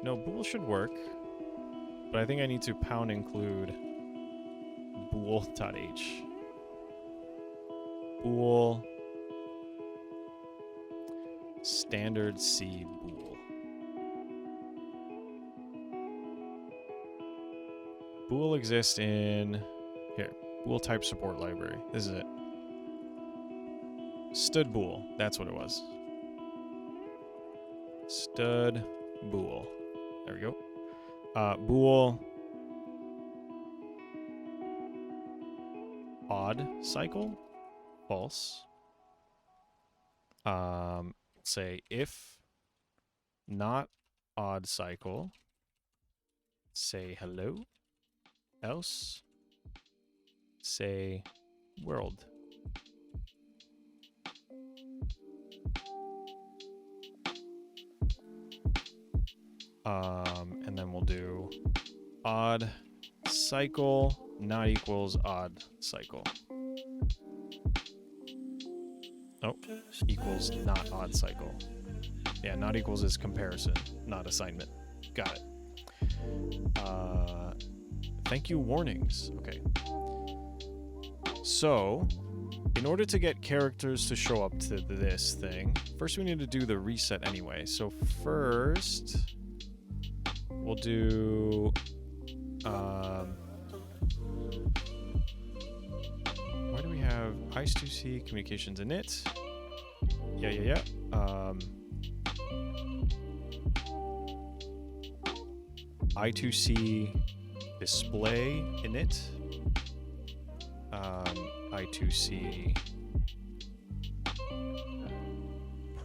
A: No, bool should work, but I think I need to pound include bool.h. Bool standard C bool. Bool exists in, here, bool type support library. This is it. Stud bool, that's what it was. Stud bool. There we go. Bool odd cycle, false. Say if not odd cycle, say hello, else say world. And then we'll do odd cycle not equals odd cycle. Oh, equals not odd cycle. Yeah, not equals is comparison, not assignment. Got it. Thank you, warnings. Okay. So, in order to get characters to show up to this thing, first we need to do the reset anyway. So first, we'll do why do we have ICE2C communications init? Yeah. I2C display init. I2C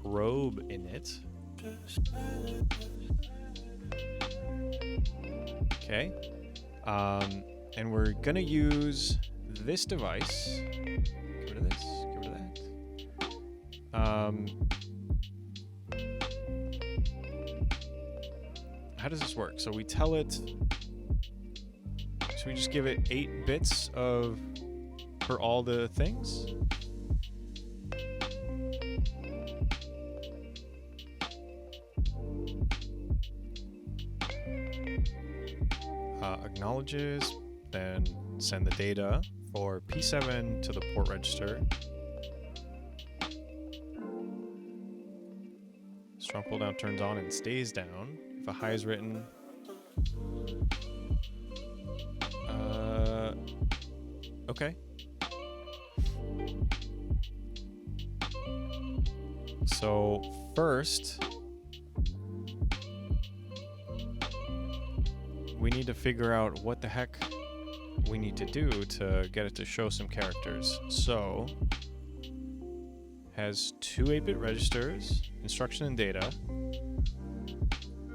A: probe init. Okay. And we're gonna use this device. Get rid of this, get rid of that. How does this work? So we tell it, so we just give it 8 bits for all the things. Acknowledges, then send the data for P7 to the port register. Strong pull down turns on and stays down. If a high is written, okay. So first, we need to figure out what the heck we need to do to get it to show some characters. So, has 2 8-bit registers, instruction and data.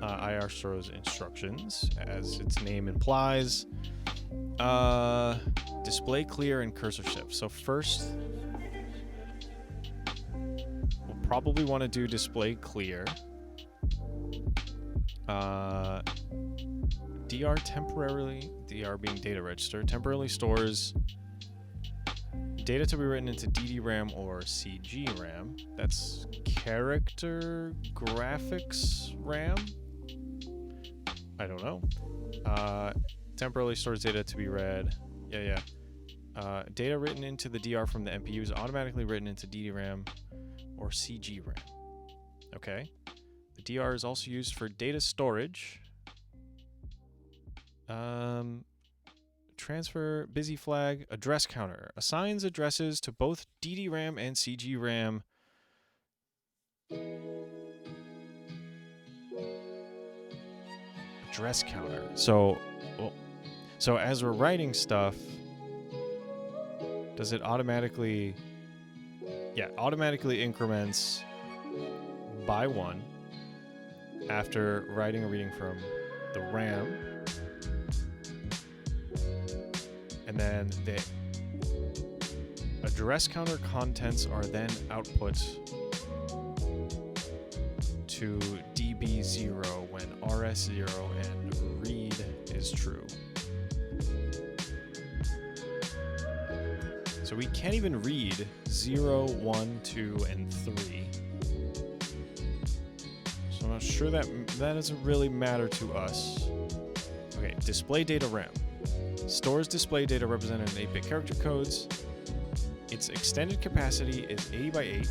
A: IR stores instructions, as its name implies. Display clear and cursor shift. So first, we'll probably want to do display clear. DR temporarily, DR being data register, temporarily stores data to be written into DD-RAM or CG-RAM. That's character graphics RAM. I don't know. Temporarily stores data to be read. Yeah. Data written into the DR from the MPU is automatically written into DDRAM or CGRAM. Okay. The DR is also used for data storage. Transfer, busy flag, address counter. Assigns addresses to both DDRAM and CGRAM. Address counter. So as we're writing stuff, does it automatically... Yeah, automatically increments by 1 after writing or reading from the RAM. And then the address counter contents are then output to DB0 when RS0 and read is true. So we can't even read 0, 1, 2, and 3. So I'm not sure that doesn't really matter to us. Okay, display data RAM. Stores display data represented in 8-bit character codes. Its extended capacity is 80 by 8.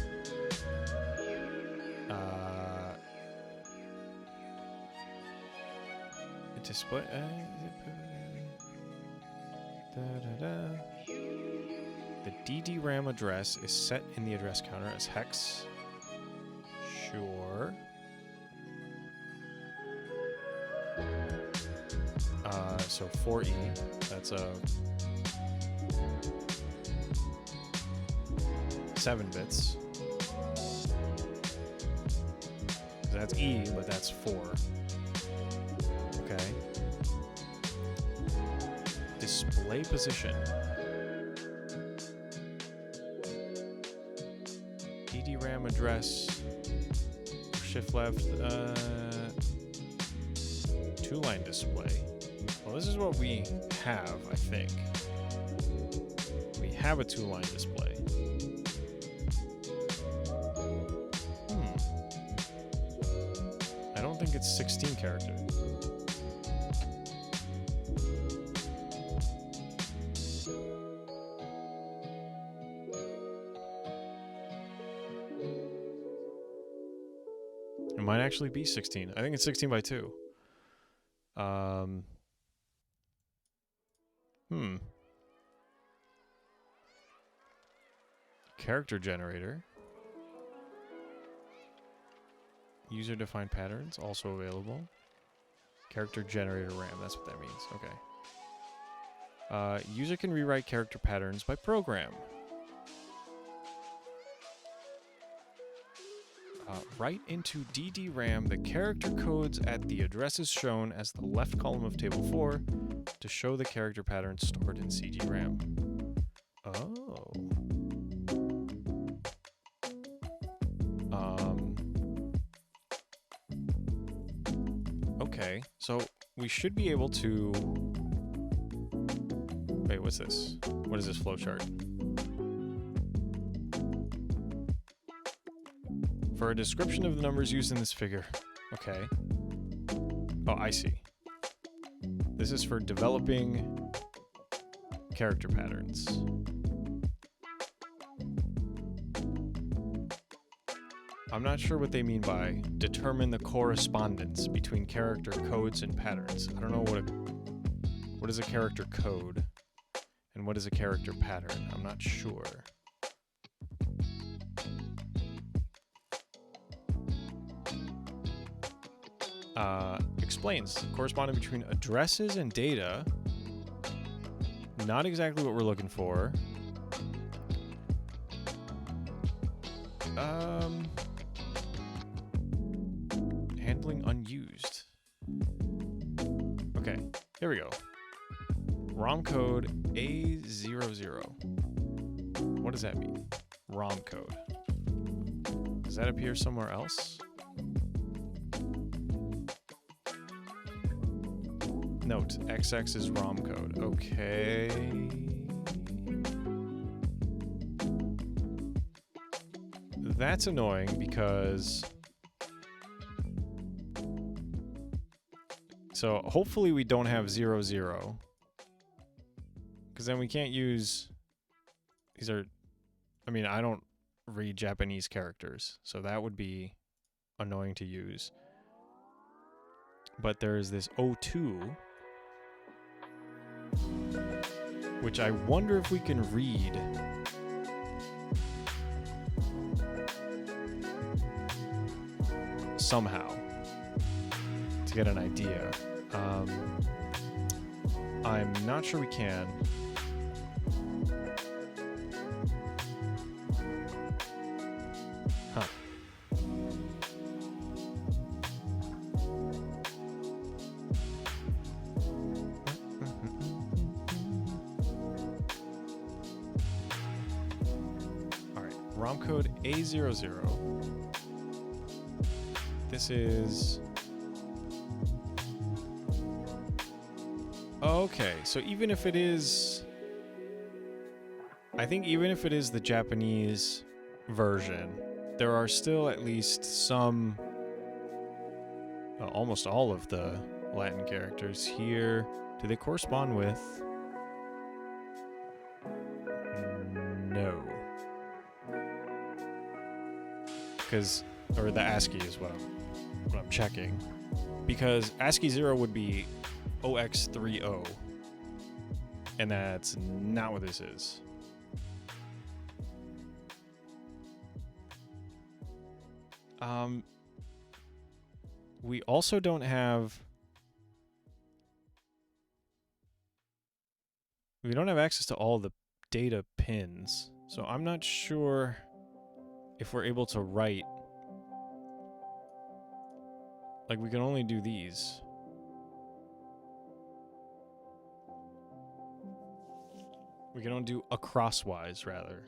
A: Display... The DDRAM address is set in the address counter as hex. Sure. So 4E, that's a 7 bits. That's E, but that's 4. Okay. Display position. DDRAM address. Shift left. 2-line display. Well, this is what we have, I think. We have a 2-line display. I don't think it's 16 characters. It might actually be 16. I think it's 16 by 2. Character generator. User-defined patterns also available. Character generator RAM, that's what that means. Okay. User can rewrite character patterns by program. Write into DDRAM the character codes at the addresses shown as the left column of table 4 to show the character patterns stored in CGRAM. Oh. Okay, so we should be able to... Wait, what's this? What is this flowchart? For a description of the numbers used in this figure. Okay. Oh, I see. This is for developing character patterns. I'm not sure what they mean by determine the correspondence between character codes and patterns. I don't know what is a character code and what is a character pattern. I'm not sure. Explains corresponding between addresses and data. Not exactly what we're looking for. Handling unused. Okay, here we go. ROM code A00. What does that mean? ROM code. Does that appear somewhere else? Note, XX is ROM code. Okay. That's annoying because... So hopefully we don't have 0, 0. Because then we can't use... These are... I mean, I don't read Japanese characters, so that would be annoying to use. But there's this O2, which I wonder if we can read. Somehow. To get an idea. I'm not sure we can. Huh. Alright, ROM code A00. This is... Okay, so even if it is... I think even if it is the Japanese version, there are still at least some... almost all of the Latin characters here. Do they correspond with... No. Because... Or the ASCII is what I'm checking. Because ASCII 0 would be OX30. And that's not what this is. We also don't have... We don't have access to all the data pins. So I'm not sure if we're able to write... Like, we can only do these. We can only do acrosswise, rather.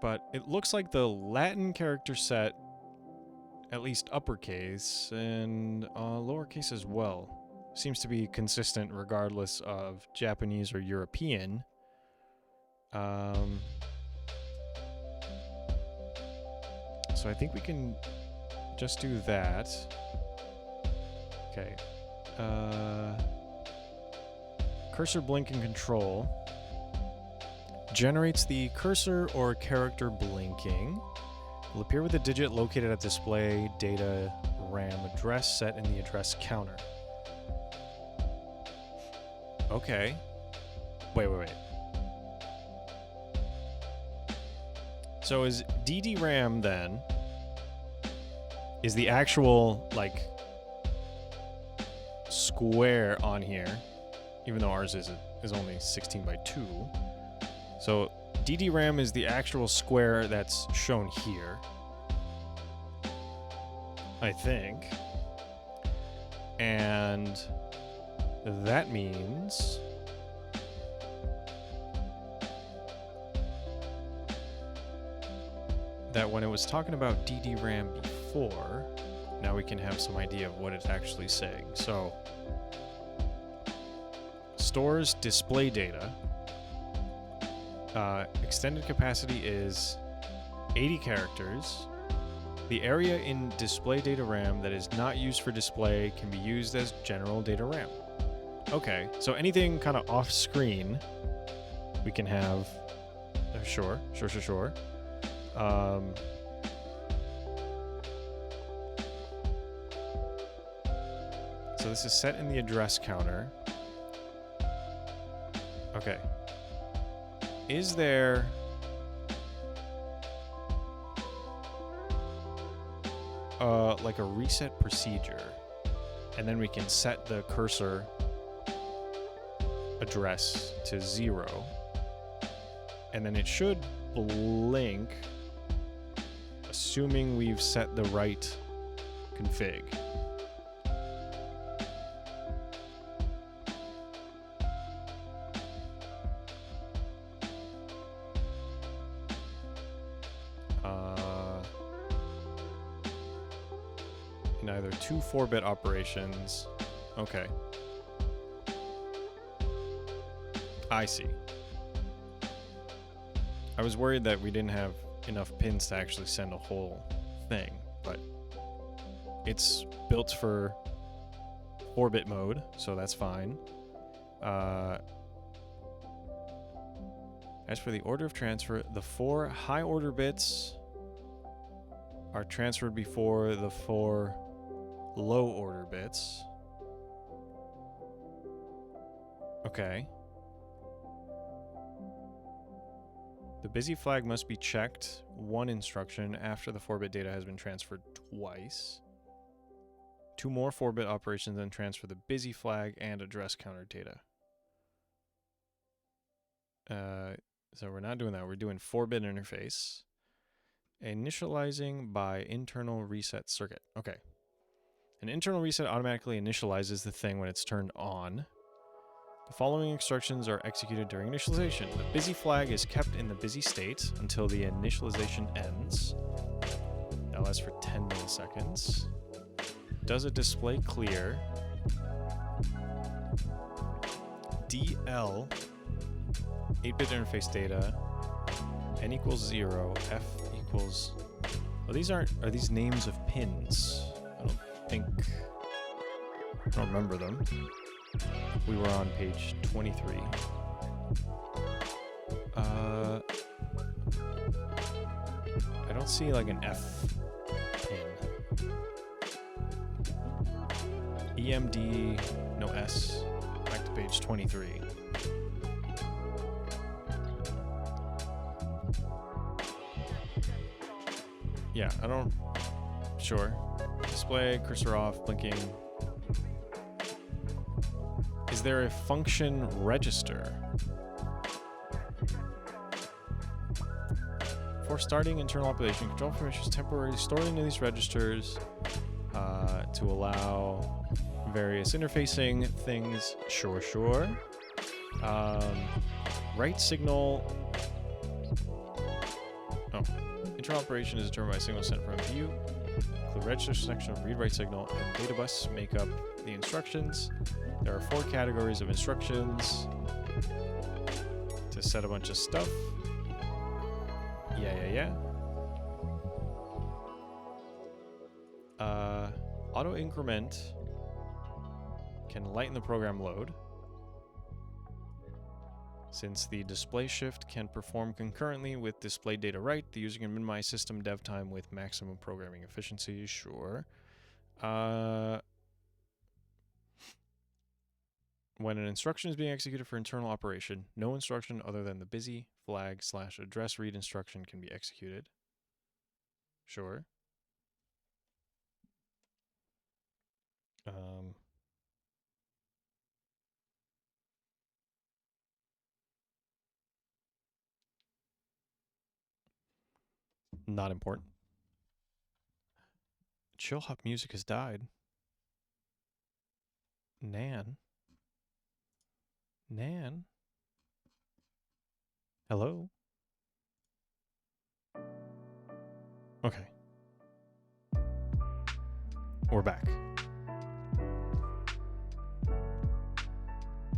A: But it looks like the Latin character set, at least uppercase, and lowercase as well, seems to be consistent regardless of Japanese or European. So I think we can just do that. Okay. Cursor blink and control. Generates the cursor or character blinking. Will appear with a digit located at display data RAM address set in the address counter. Okay. Wait. So is DDRAM then is the actual like square on here, even though ours is only 16 by 2. So DDRAM is the actual square that's shown here, I think. And that means that when it was talking about DDRAM before, now we can have some idea of what it's actually saying. So, stores display data. Extended capacity is 80 characters. The area in display data RAM that is not used for display can be used as general data RAM. Okay, so anything kind of off screen, we can have. Sure. So this is set in the address counter. Okay. Is there... like a reset procedure? And then we can set the cursor address to 0. And then it should blink, assuming we've set the right config. In either 2 4-bit operations. Okay. I see. I was worried that we didn't have enough pins to actually send a whole thing, but it's built for 4-bit mode, so that's fine. As for the order of transfer, the 4 high order bits are transferred before the 4 low order bits. Okay. The busy flag must be checked 1 instruction after the 4-bit data has been transferred twice. 2 more 4-bit operations then transfer the busy flag and address counter data. So we're not doing that. We're doing 4-bit interface. Initializing by internal reset circuit. Okay. An internal reset automatically initializes the thing when it's turned on. The following instructions are executed during initialization. The busy flag is kept in the busy state until the initialization ends. That lasts for 10 milliseconds. Does a display clear? DL 8-bit interface data. N equals 0. F equals... Well, these aren't... Are these names of pins? I don't remember them. We were on page 23. I don't see like an F pin. EMD, no S. Back to page 23. Yeah, I don't... Sure. Display, cursor off, blinking. Is there a function register? For starting internal operation, control information is temporarily stored into these registers to allow various interfacing things. Sure. Write signal. Oh. Internal operation is determined by signal sent from MPU. The register section of read-write signal and data bus make up the instructions. There are 4 categories of instructions to set a bunch of stuff. Yeah. Auto increment can lighten the program load. Since the display shift can perform concurrently with display data write, the user can minimize system dev time with maximum programming efficiency. Sure. When an instruction is being executed for internal operation, no instruction other than the busy flag / address read instruction can be executed. Sure. Not important. Chill hop music has died. Nan? Hello? Okay. We're back.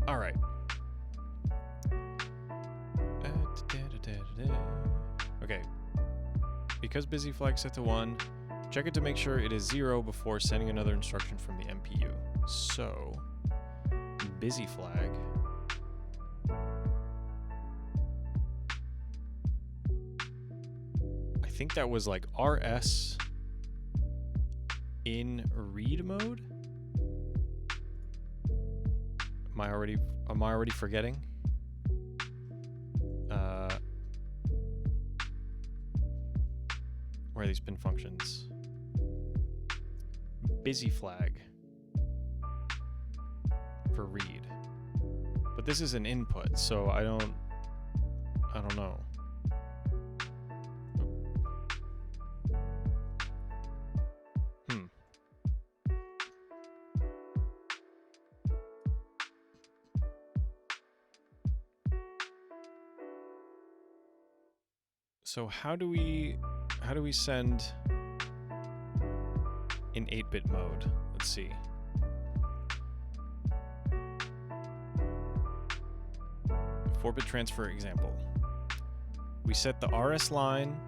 A: All right. Okay. Because busy flag set to 1, check it to make sure it is 0 before sending another instruction from the MPU. So, busy flag. I think that was like RS in read mode. Am I already forgetting? Where are these pin functions? Busy flag for read. But this is an input, so I don't know. So how do we send in 8-bit mode? Let's see. Four-bit transfer example. We set the RS line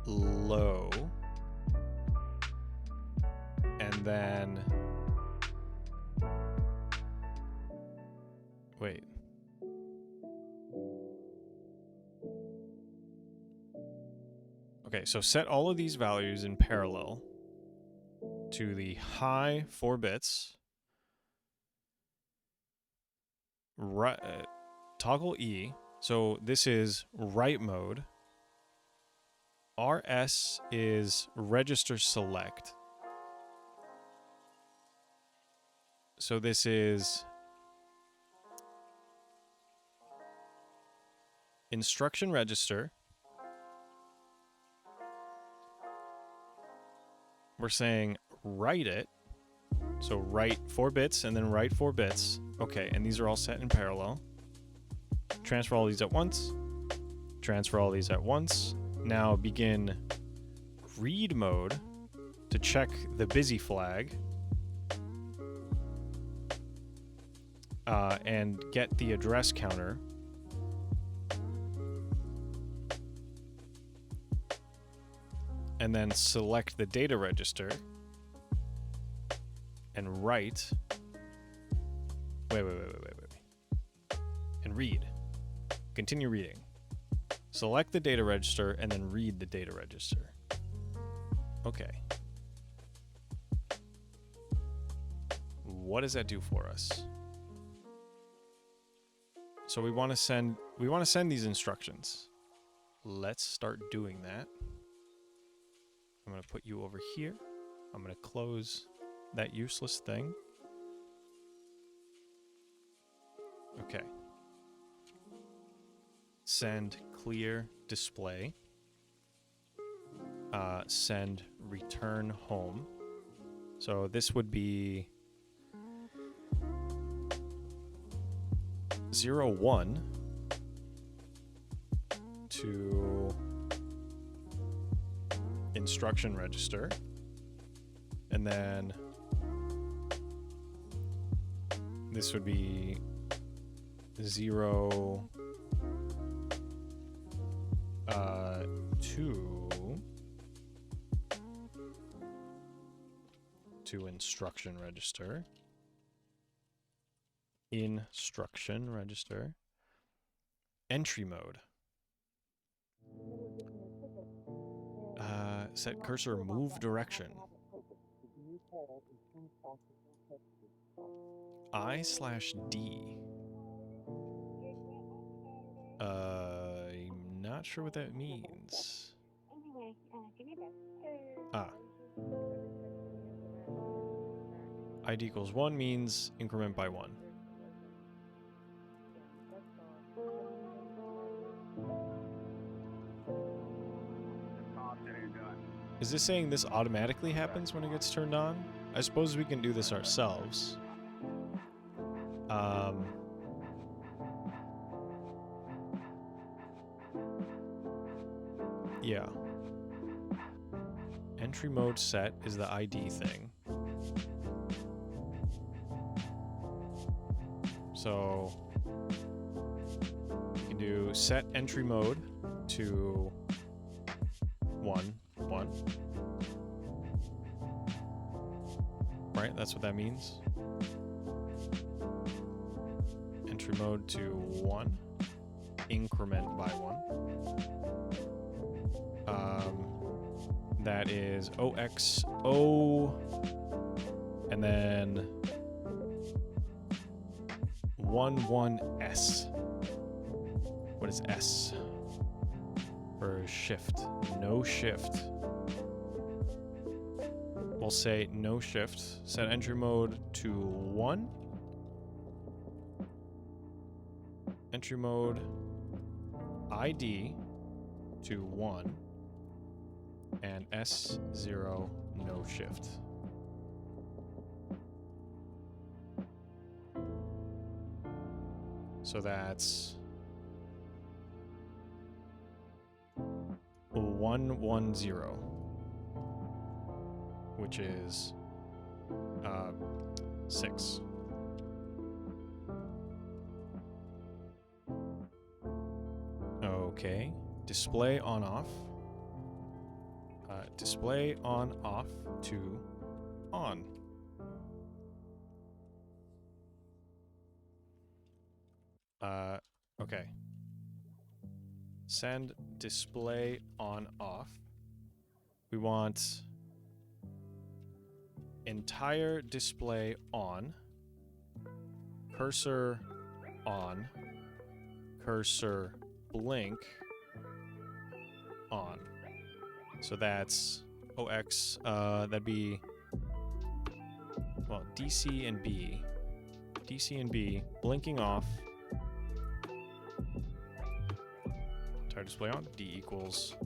A: low. And then... Wait. Okay, so set all of these values in parallel to the high 4 bits. Right, toggle E. So this is write mode. RS is register select. So this is instruction register. We're saying write it. So write 4 bits and then write 4 bits. Okay, and these are all set in parallel. Transfer all these at once. Transfer all these at once. Now begin read mode to check the busy flag. And get the address counter. And then select the data register. And write. Wait. And read. Continue reading. Select the data register and then read the data register. Okay. What does that do for us? So we want to send these instructions. Let's start doing that. I'm going to put you over here. I'm going to close that useless thing. Okay. Send clear display. Send return home. So this would be 01 to instruction register, and then this would be 0 to instruction register. Instruction register. Entry mode. Set cursor move direction. I/D. I'm not sure what that means. ID equals 1 means increment by 1. Is this saying this automatically happens when it gets turned on? I suppose we can do this ourselves. Yeah. Entry mode set is the ID thing. So you can do set entry mode to 1. Right, that's what that means. Entry mode to 1. Increment by 1. That is OXO, and then 11S. What is S? For shift. No shift. We'll say no shift. Set entry mode to 1. Entry mode ID to 1. And S0 no shift. So that's 110, which is 6. Okay, display on off. Display on off to on. Okay. Send display on off. We want entire display on, cursor on, cursor blink on. So that's OX, that'd be, well, DC and B. DC and B, blinking off. Entire display on, D equals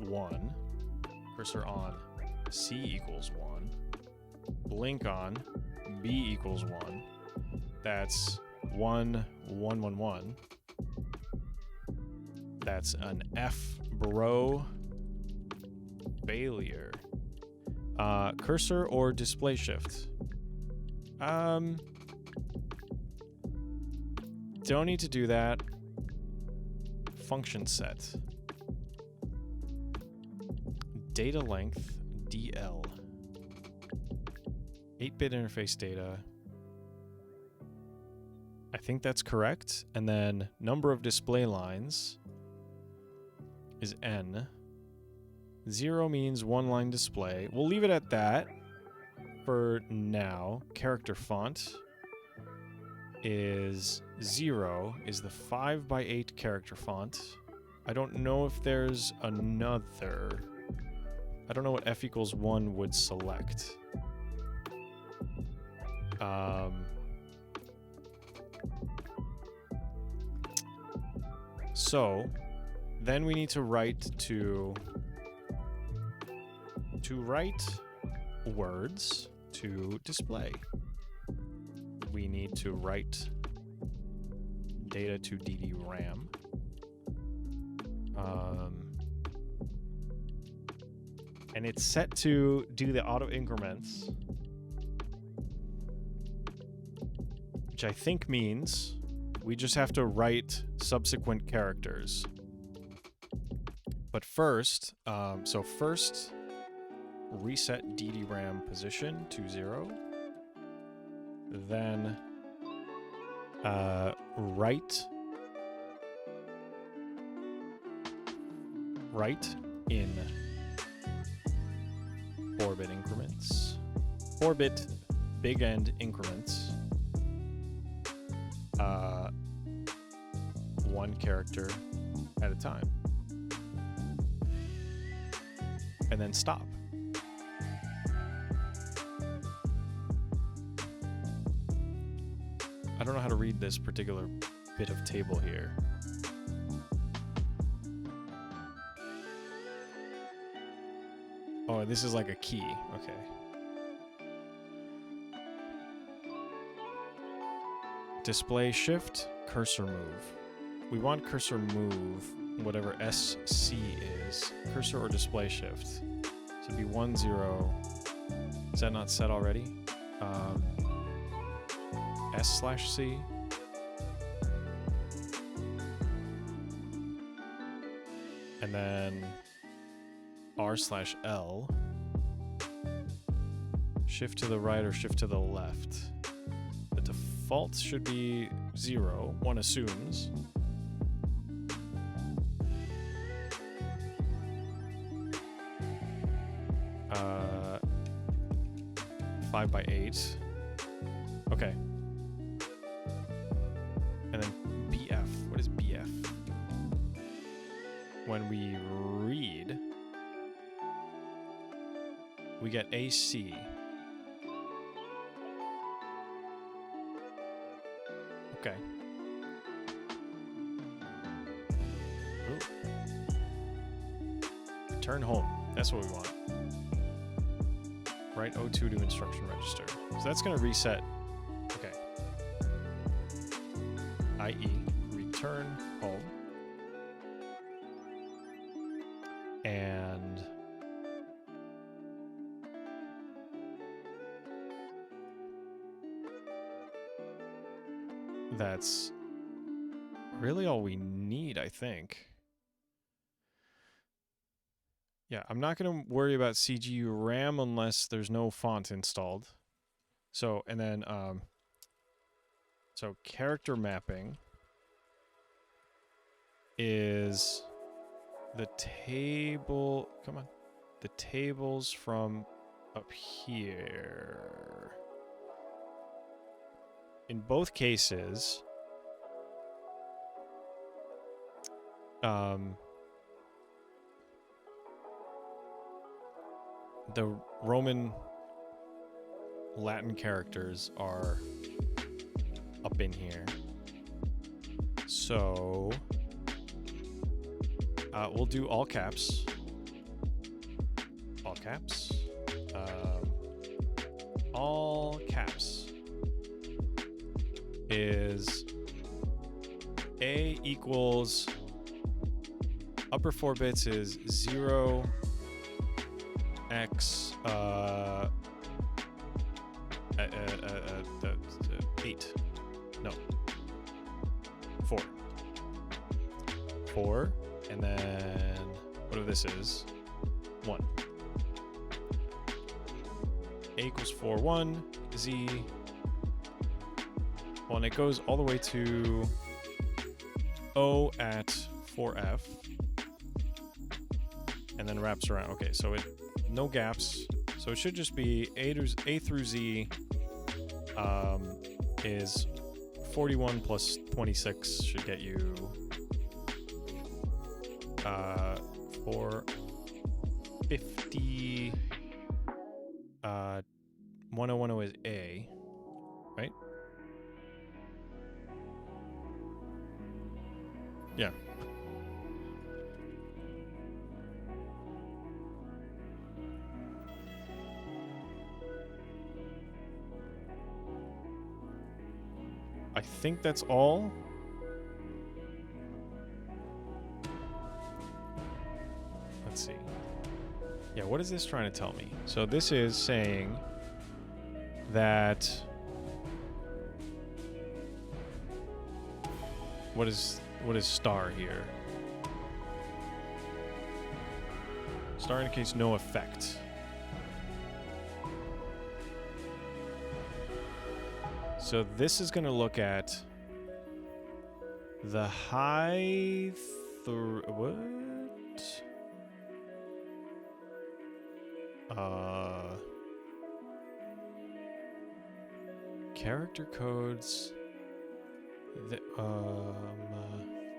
A: 1. Cursor on, C equals 1. Blink on, B equals 1. That's 1, 1, 1, 1. That's an F, bro. Failure. Cursor or display shift? Don't need to do that. Function set. Data length, DL. 8-bit interface data. I think that's correct. And then number of display lines is N. 0 means one line display. We'll leave it at that for now. Character font is 0, is the 5x8 character font. I don't know if there's another. I don't know what F equals 1 would select. So then we need to write to write words to display. We need to write data to DD RAM. And it's set to do the auto increments, which I think means we just have to write subsequent characters. But first, so first reset DD RAM position to 0. Then write in 4-bit increments, 4-bit big end increments, 1 character at a time, and then stop. I don't know how to read this particular bit of table here. Oh, this is like a key. Okay. Display shift, cursor move. We want cursor move, whatever SC is. Cursor or display shift. So it'd be 1, 0. Is that not set already? S/C. And then R/L. Shift to the right or shift to the left. The default should be 0, one assumes. Uh, 5x8. Okay. And then BF. What is BF? When we read, we get AC. Okay. Ooh. Return home. That's what we want. Write O2 to instruction register. So that's going to reset. Okay. i.e. return home. And that's really all we need, I think. Yeah, I'm not going to worry about CG RAM unless there's no font installed. So, and then, so character mapping is the table, come on, the tables from up here. In both cases, the Roman Latin characters are up in here. So we'll do all caps. All caps. All caps is A equals upper 4 bits is 0 x 8. No. 4. 4. And then whatever this is, 1. A equals 4, 1. Z. Well, and it goes all the way to O at 4F. And then wraps around. Okay, so it no gaps. So it should just be A through Z is 41 plus 26 should get you 450. 1010 is A, right? Yeah. I think that's all. Let's see. Yeah, what is this trying to tell me? So this is saying that what is star here? Star indicates no effect. So this is going to look at the high what? Character codes.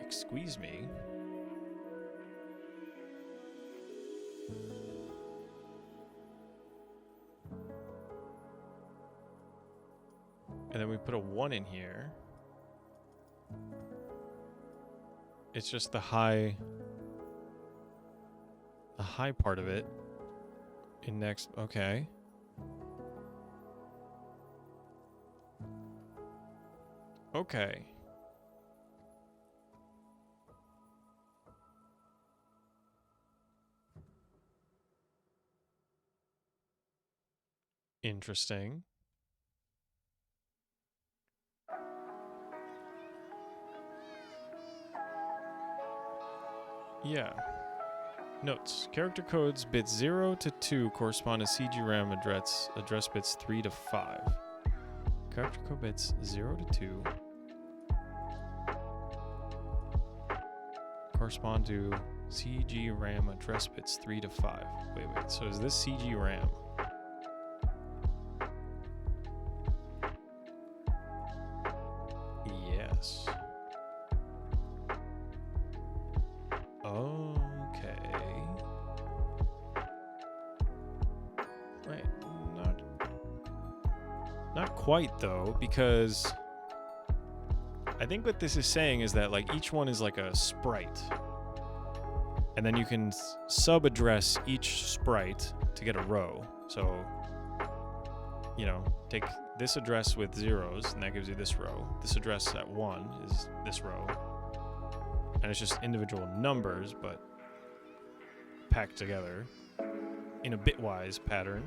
A: Excuse me. And then we put a 1 in here. It's just the high part of it in next. Okay. Okay. Interesting. Yeah. Notes. Character codes bits 0 to 2 correspond to CG RAM address bits 3 to 5. Character code bits 0 to 2 correspond to CG RAM address bits 3 to 5. Wait. So is this CG RAM? Yes. Okay. Wait, not quite though, because I think what this is saying is that like each one is like a sprite. And then you can sub-address each sprite to get a row. So, you know, take this address with zeros, and that gives you this row. This address at 1 is this row. And it's just individual numbers, but packed together in a bitwise pattern.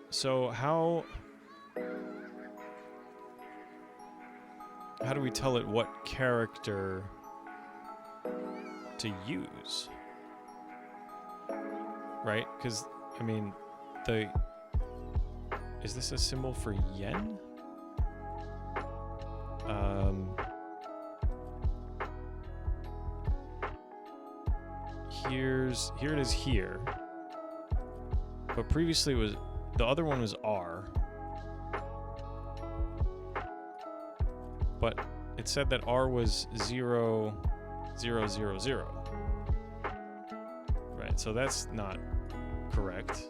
A: So how... how do we tell it what character to use? Right? Because, I mean, is this a symbol for yen? Here it is here. But previously the other one was R. But it said that R was 0, 0, 0, 0. Right, so that's not correct.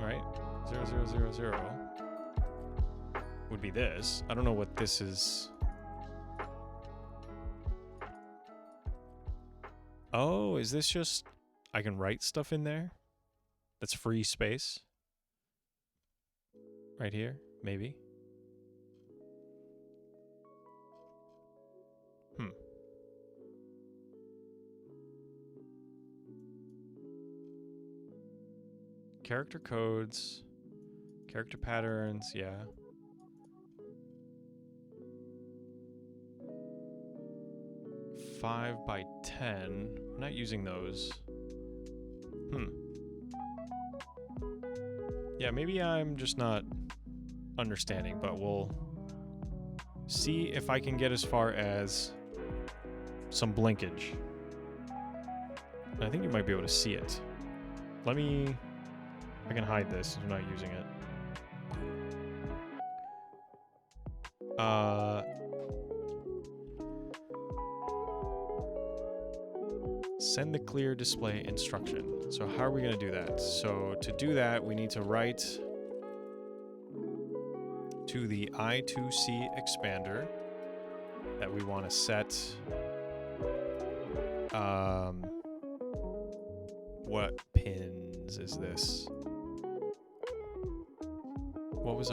A: Right? 0, 0, 0, 0 would be this. I don't know what this is. Oh, is this just... I can write stuff in there? That's free space? Right here? Maybe? Character codes. Character patterns, yeah. Five by 10. I'm not using those. Yeah, maybe I'm just not understanding, but we'll see if I can get as far as some blinkage. I think you might be able to see it. I can hide this if I'm not using it. Send the clear display instruction. So how are we going to do that? So to do that, we need to write to the I2C expander that we want to set what pins is this? What was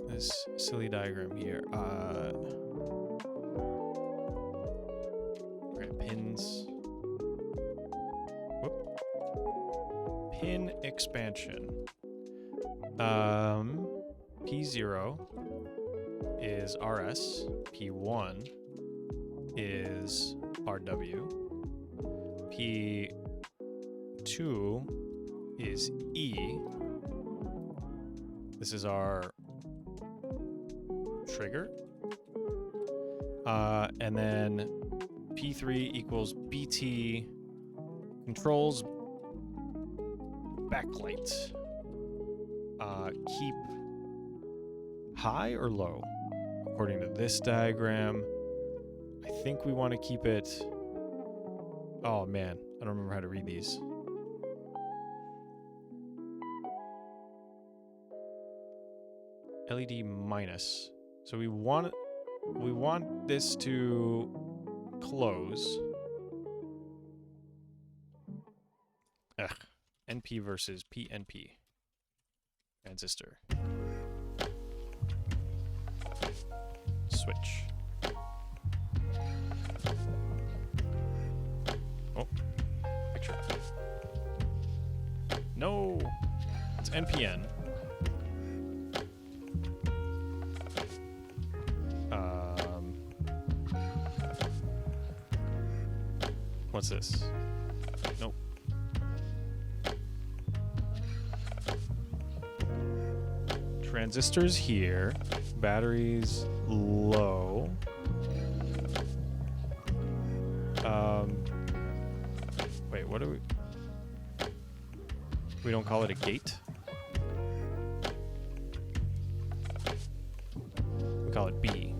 A: this silly diagram here? Okay, pins. Whoop. Pin expansion. P0 is RS. P1 is RW. P2 is E. This is our trigger. And then P3 equals BT controls backlight. Keep high or low? According to this diagram, I think we want to keep it... Oh man, I don't remember how to read these. LED minus. So we want this to close. Ugh. NP versus PNP. Transistor. Switch. Oh. Picture. No! It's NPN. What's this? Nope. Transistors here. Batteries low. Wait, what do we... We don't call it a gate? We call it B.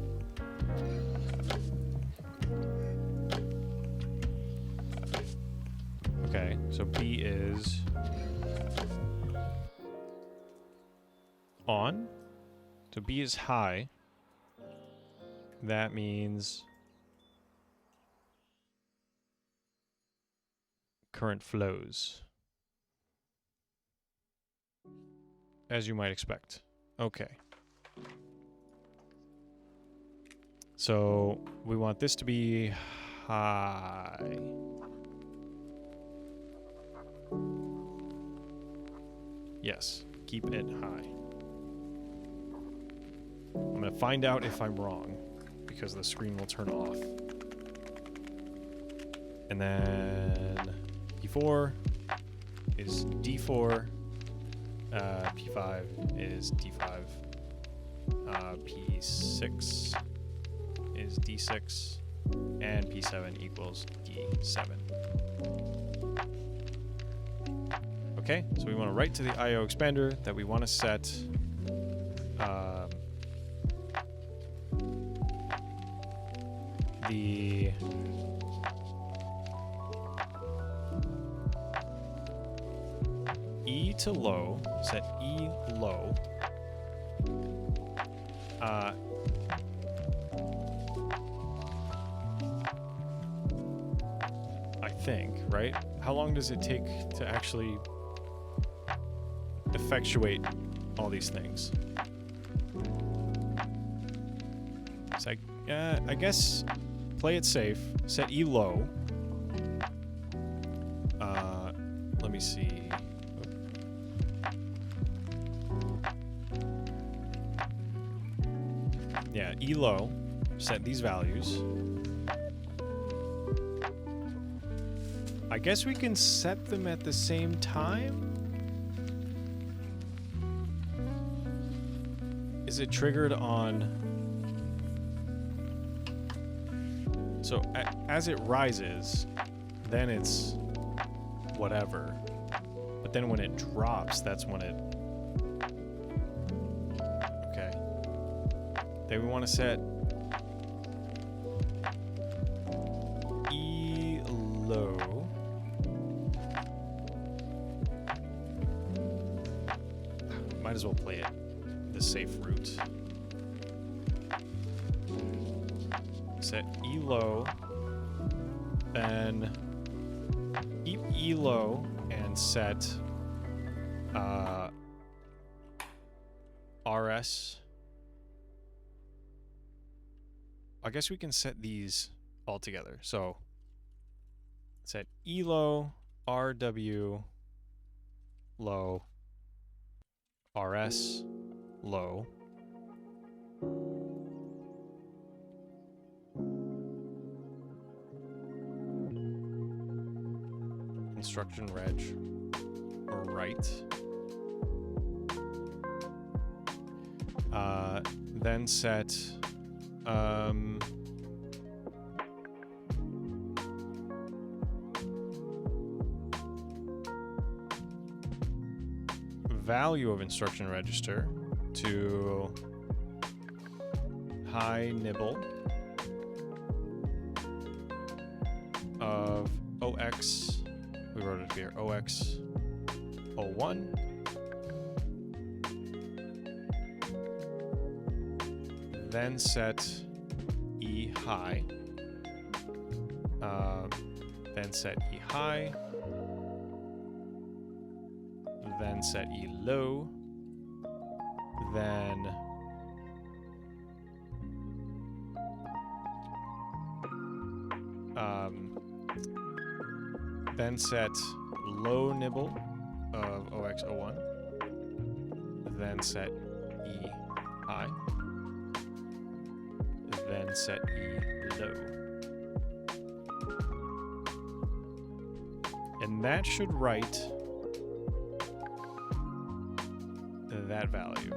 A: Okay, so B is on. So B is high. That means current flows. As you might expect. Okay. So we want this to be high. Yes, keep it high. I'm going to find out if I'm wrong, because the screen will turn off. And then P4 is D4, P5 is D5, P6 is D6, and P7 equals D7. Okay, so we want to write to the IO expander that we want to set the E to low, set E low. I think, right? How long does it take to actually effectuate all these things? So I guess play it safe. Set E low. Let me see. Yeah, E low. Set these values. I guess we can set them at the same time? Is it triggered on... So, as it rises, then it's whatever. But then when it drops, that's when it... Okay. Then we want to set... E low. Might as well play it the safe route. Set E low, then keep E low and set RS. I guess we can set these all together. So set E low, RW low, RS low. Instruction reg or write. Then set value of instruction register to high nibble of OX. We wrote it here, OX 01. Then set E high. Then set E high. Then set E low. Then set low nibble of OX01. Then set E high. Then set E low. And that should write that value.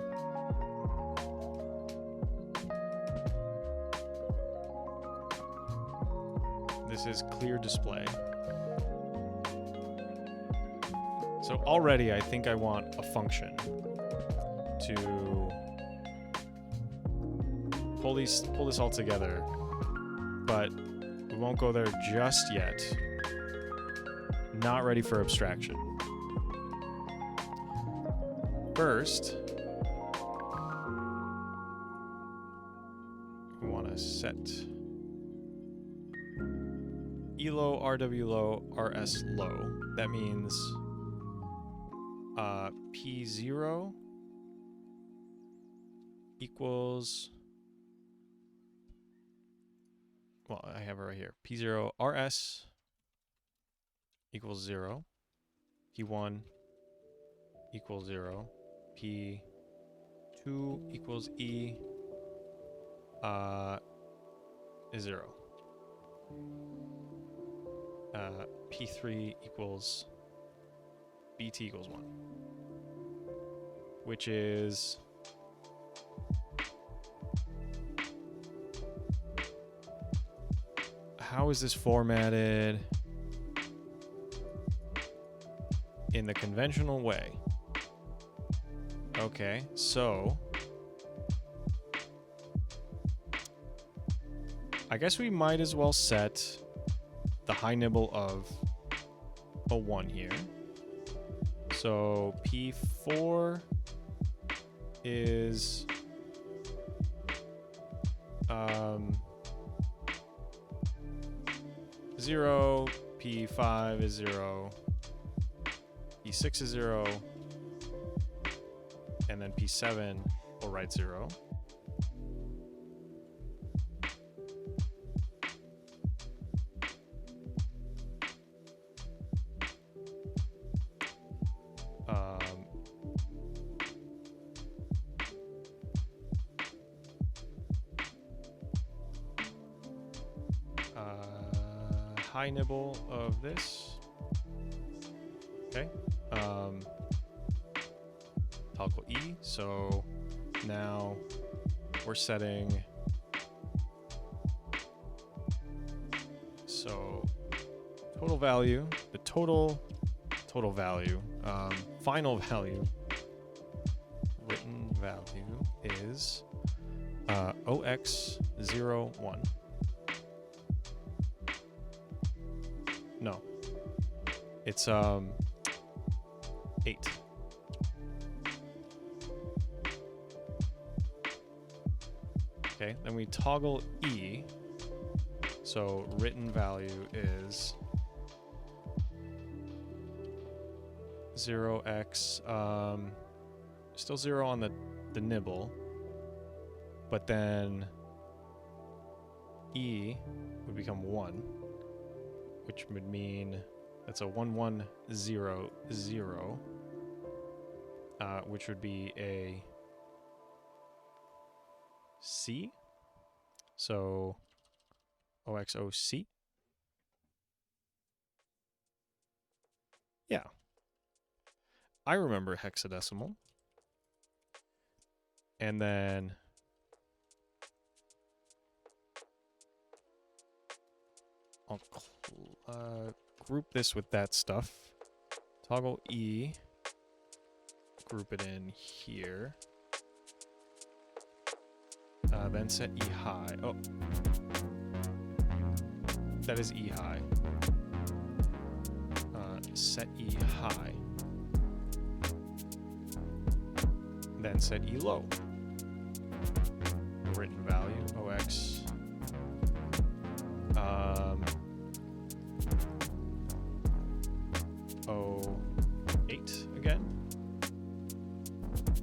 A: This is clear display. So already I think I want a function to pull this all together, but we won't go there just yet. Not ready for abstraction. First, we want to set E low, RW low, RS low. That means P0 equals, well, I have it right here. P0 RS equals 0. P1 equals 0. P2 equals E is 0. P3 equals BT equals 1. Which is... How is this formatted in the conventional way? Okay, so I guess we might as well set the high nibble of a 1 here. So P4 is 0, P5 is 0, P6 is 0, and then P7 will write 0. High nibble of this. Okay. Toggle E. So now we're setting. So total value, the total value, final value, written value is OX01. No, it's 8. Okay, then we toggle E. So written value is 0x, still 0 on the nibble, but then E would become 1. Which would mean that's a 1100, which would be a C. So OXOC. Yeah. I remember hexadecimal. And then I'll group this with that stuff. Toggle E. Group it in here. Then set E high. Oh. That is E high. Set E high. Then set E low. The written value, OX. 08 again.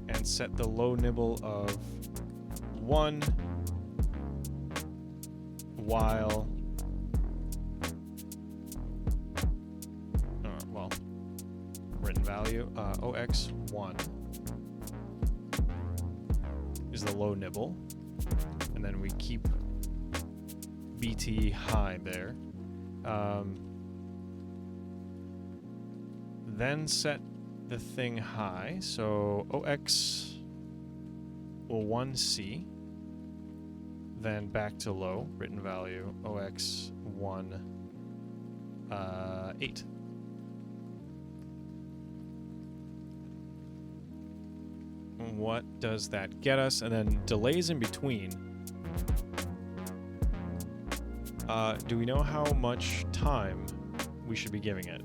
A: And set the low nibble of 1 while written value OX1 is the low nibble, and then we keep BT high there. Then set the thing high, so OX will 1C, then back to low, written value OX1 8. What does that get us? And then delays in between. Do we know how much time we should be giving it?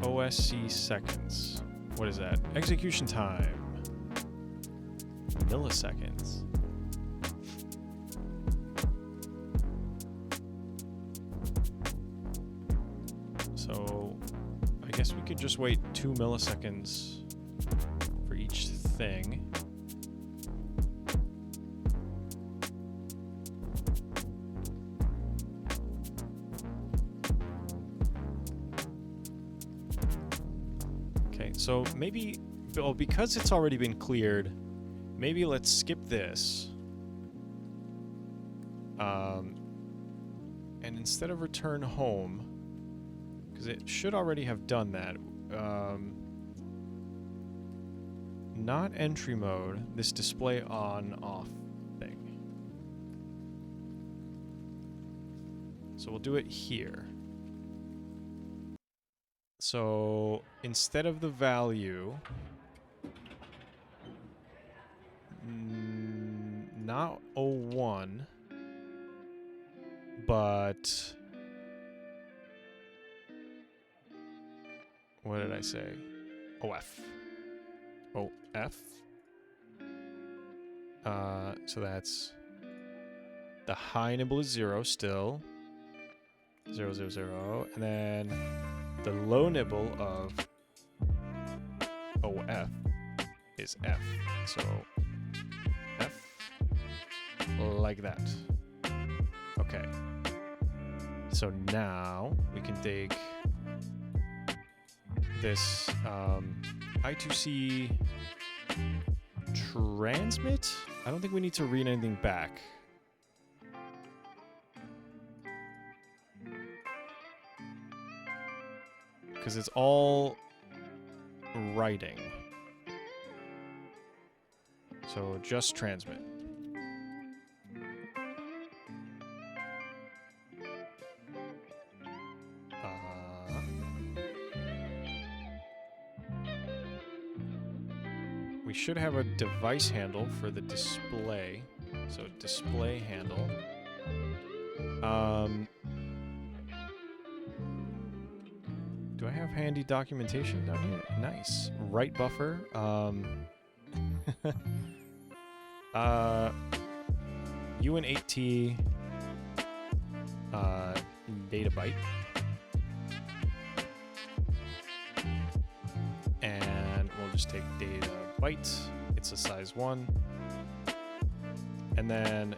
A: FOSC seconds. What is that? Execution time. Milliseconds. So I guess we could just wait 2 milliseconds for each thing. so maybe, well, because it's already been cleared, maybe let's skip this. And instead of return home, because it should already have done that, not entry mode, this display on off thing. So we'll do it here. So instead of the value, not 01, but what did I say? OF. OF. So that's the high nibble is 0 still. 0, 0, 0. And then the low nibble of OF is F. So F like that. Okay. So now we can take this I2C transmit. I don't think we need to read anything back. Because it's all writing. So just transmit. We should have a device handle for the display. So display handle. Do I have handy documentation down here? Nice. Write buffer. UN8T data byte. And we'll just take data byte. It's a size 1. And then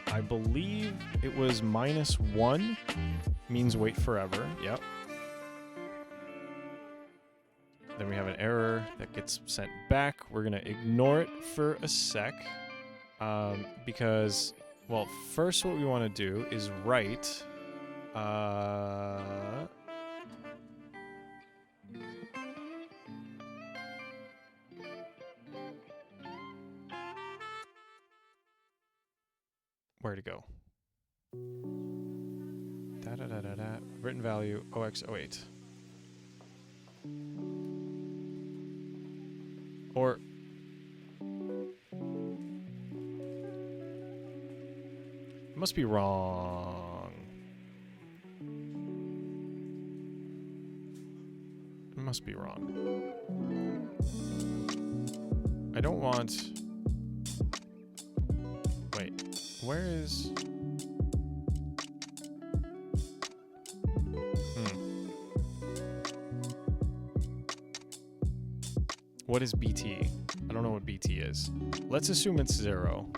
A: I believe it was -1 means wait forever. Yep. Then we have an error that gets sent back. We're going to ignore it for a sec. Because, well, first what we want to do is write... where to go? Da-da-da-da-da. Written value, OX08. Or... it must be wrong. It must be wrong. I don't want... wait, where is... What is BT? I don't know what BT is. Let's assume it's 0.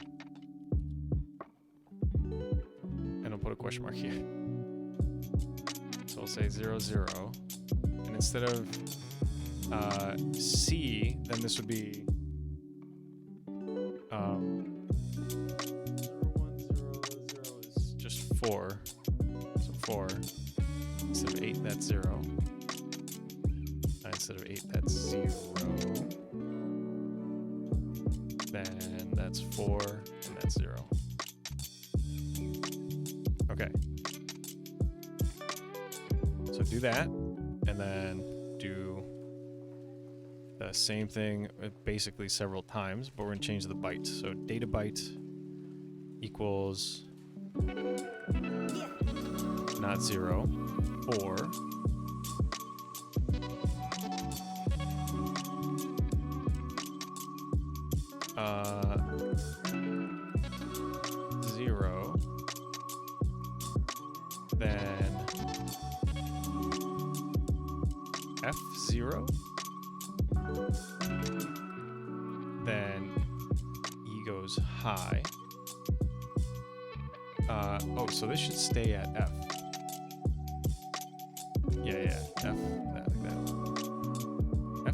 A: And I'll put a question mark here. So I'll say 0, 0. And instead of C, then this would be 0, 1, 0, 0 is just 4. So 4. Instead of 8, that's 0. Instead of 8, that's 0. Then that's 4, and that's 0. Okay. So do that, and then do the same thing basically several times, but we're going to change the byte. So data byte equals not 0, or zero, then F0, then E goes high. Oh, so this should stay at F. Yeah, F, like that.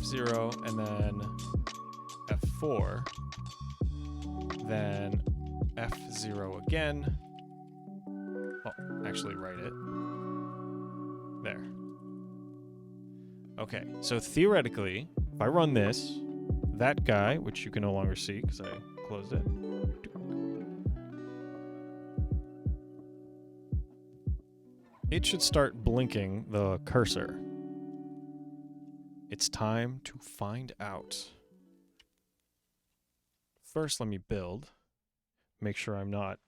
A: F0, and then F4, then F0 again. Well, actually write it. There. Okay, so theoretically, if I run this, that guy, which you can no longer see because I closed it, it should start blinking the cursor. It's time to find out. First, let me build. Make sure I'm not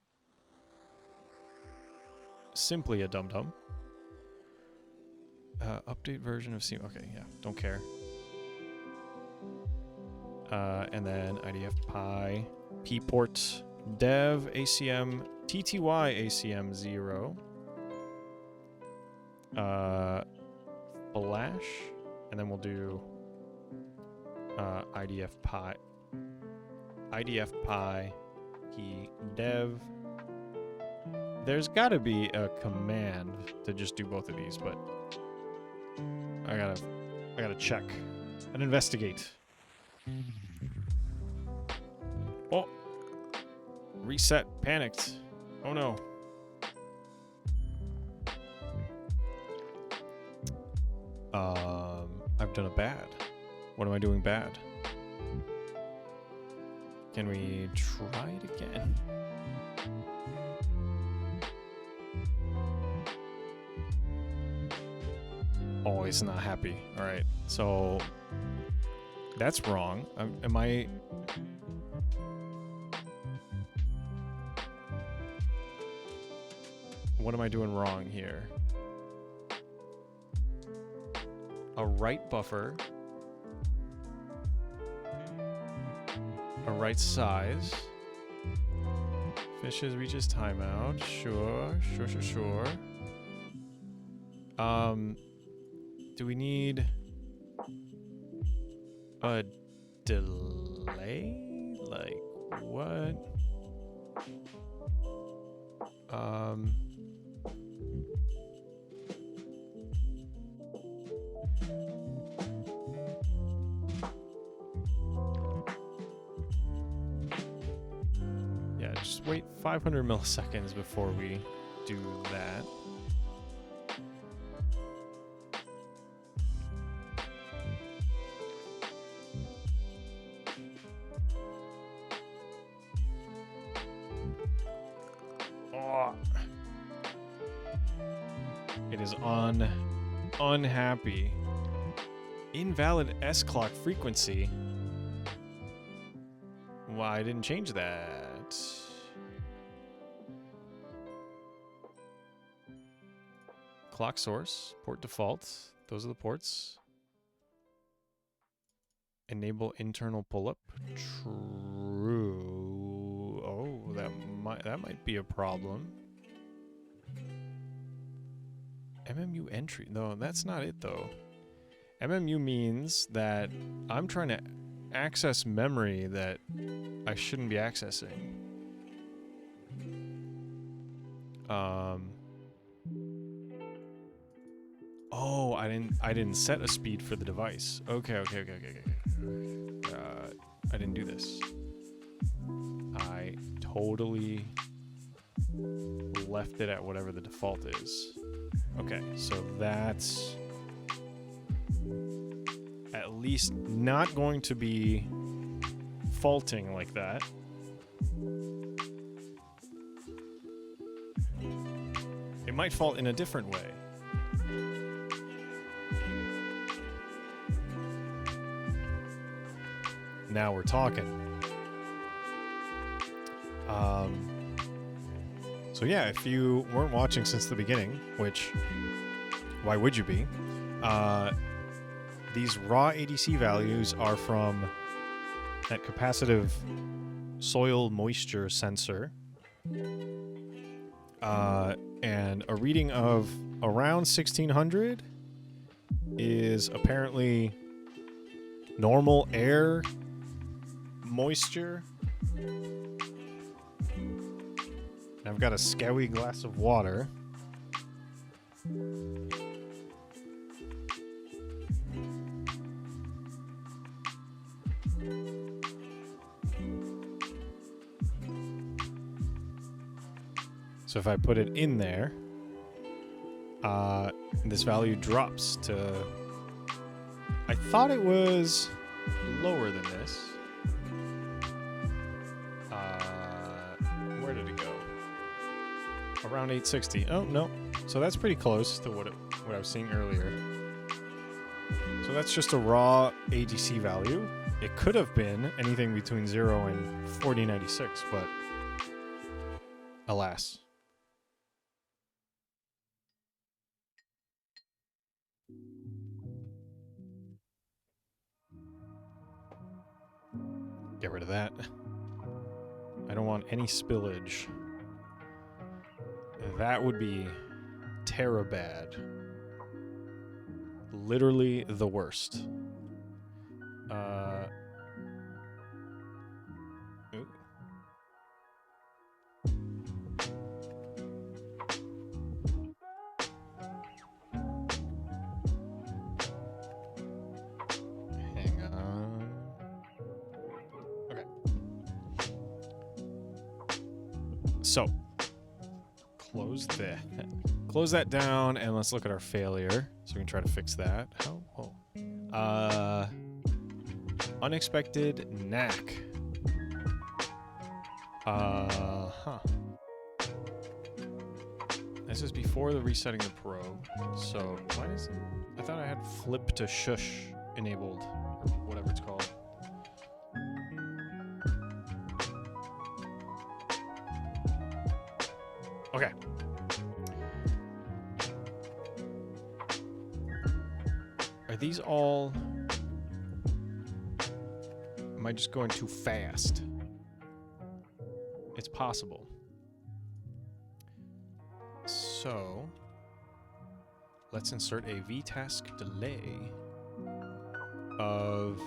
A: simply a dum-dum. Update version of C. Okay, yeah, don't care. And then IDF Pi, P-port, dev, ACM, TTY, ACM 0. Flash, and then we'll do IDF Pi, P dev. There's got to be a command to just do both of these, but I gotta check and investigate. Oh, reset, panicked. Oh no. I've done a bad. What am I doing bad? Can we try it again? Oh, he's not happy. All right, so that's wrong. Am I? What am I doing wrong here? A right buffer, a right size. Fishes reaches timeout. Sure. Do we need a delay? Like what? Yeah, just wait 500 milliseconds before we do that. It is on unhappy. Invalid S clock frequency. Why I didn't change that? Clock source, port default. Those are the ports. Enable internal pull-up. True. Oh, that might be a problem. MMU entry. No, that's not it though. MMU means that I'm trying to access memory that I shouldn't be accessing. Oh, I didn't set a speed for the device. Okay. I didn't do this. I totally left it at whatever the default is. Okay, so that's at least not going to be faulting like that. It might fault in a different way. Now we're talking. So yeah, if you weren't watching since the beginning, which, why would you be? These raw ADC values are from that capacitive soil moisture sensor. And a reading of around 1600 is apparently normal air moisture. I've got a scowy glass of water. So if I put it in there, this value drops to... I thought it was lower than this. Where did it go? Around 860. Oh, no. So that's pretty close to what I was seeing earlier. So that's just a raw ADC value. It could have been anything between 0 and 4096, but alas. Get rid of that. I don't want any spillage. That would be terabad. Literally the worst. Ooh. Hang on. Okay. So, close that down, and let's look at our failure. So we can try to fix that. Unexpected knack. This is before the resetting the probe. So why isn't... I thought I had flip to shush enabled, or whatever it's called. Okay. Are these all... Am I just going too fast? It's possible. So, let's insert a VTask delay of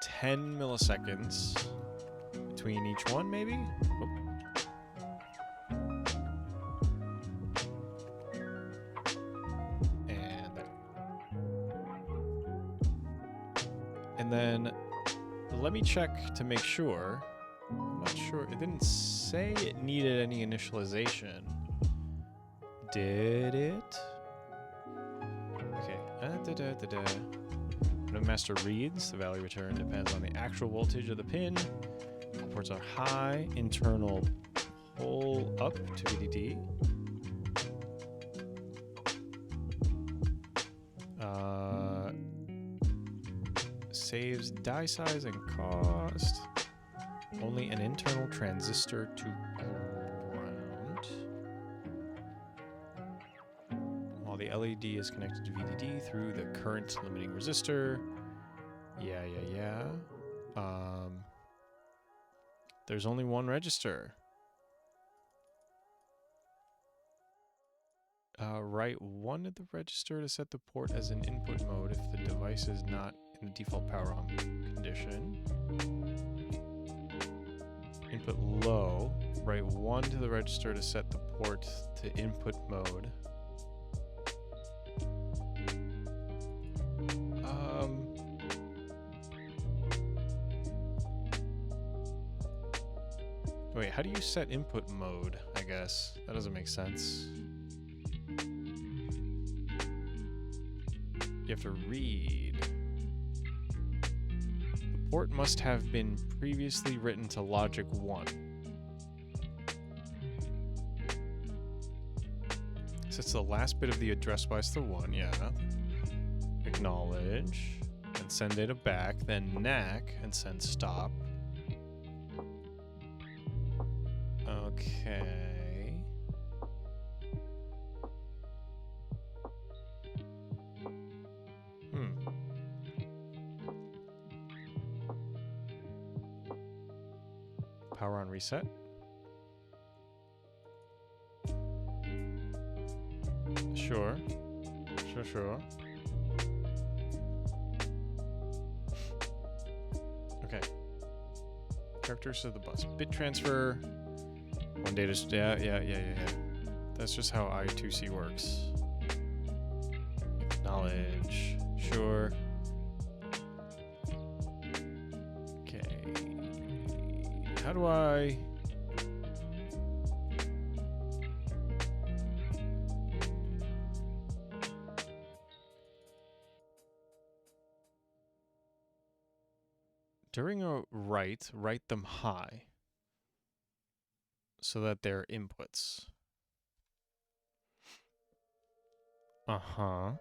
A: 10 milliseconds between each one, maybe? Oh. And then let me check to make sure. I'm not sure. It didn't say it needed any initialization. Did it? Okay. When a master reads, the value returned depends on the actual voltage of the pin. All ports are high. Internal pull up to VDD. Saves die size and cost. Only an internal transistor to ground. While the LED is connected to VDD through the current limiting resistor. Yeah. There's only one register. Write one of the register to set the port as an input mode if the device is not in the default power on condition. Input low. Write 1 to the register to set the port to input mode. Wait, how do you set input mode, I guess? That doesn't make sense. You have to read. The port must have been previously written to logic 1. So it's the last bit of the address by the 1, yeah. Acknowledge, and send data back, then knack, and send stop. Okay. Power on reset. Sure. Okay. Characteristics of the bus. Bit transfer. One data. Yeah. That's just how I2C works. Acknowledge. Sure. Okay. How do I... During a write, write them high so that they're inputs. Uh-huh.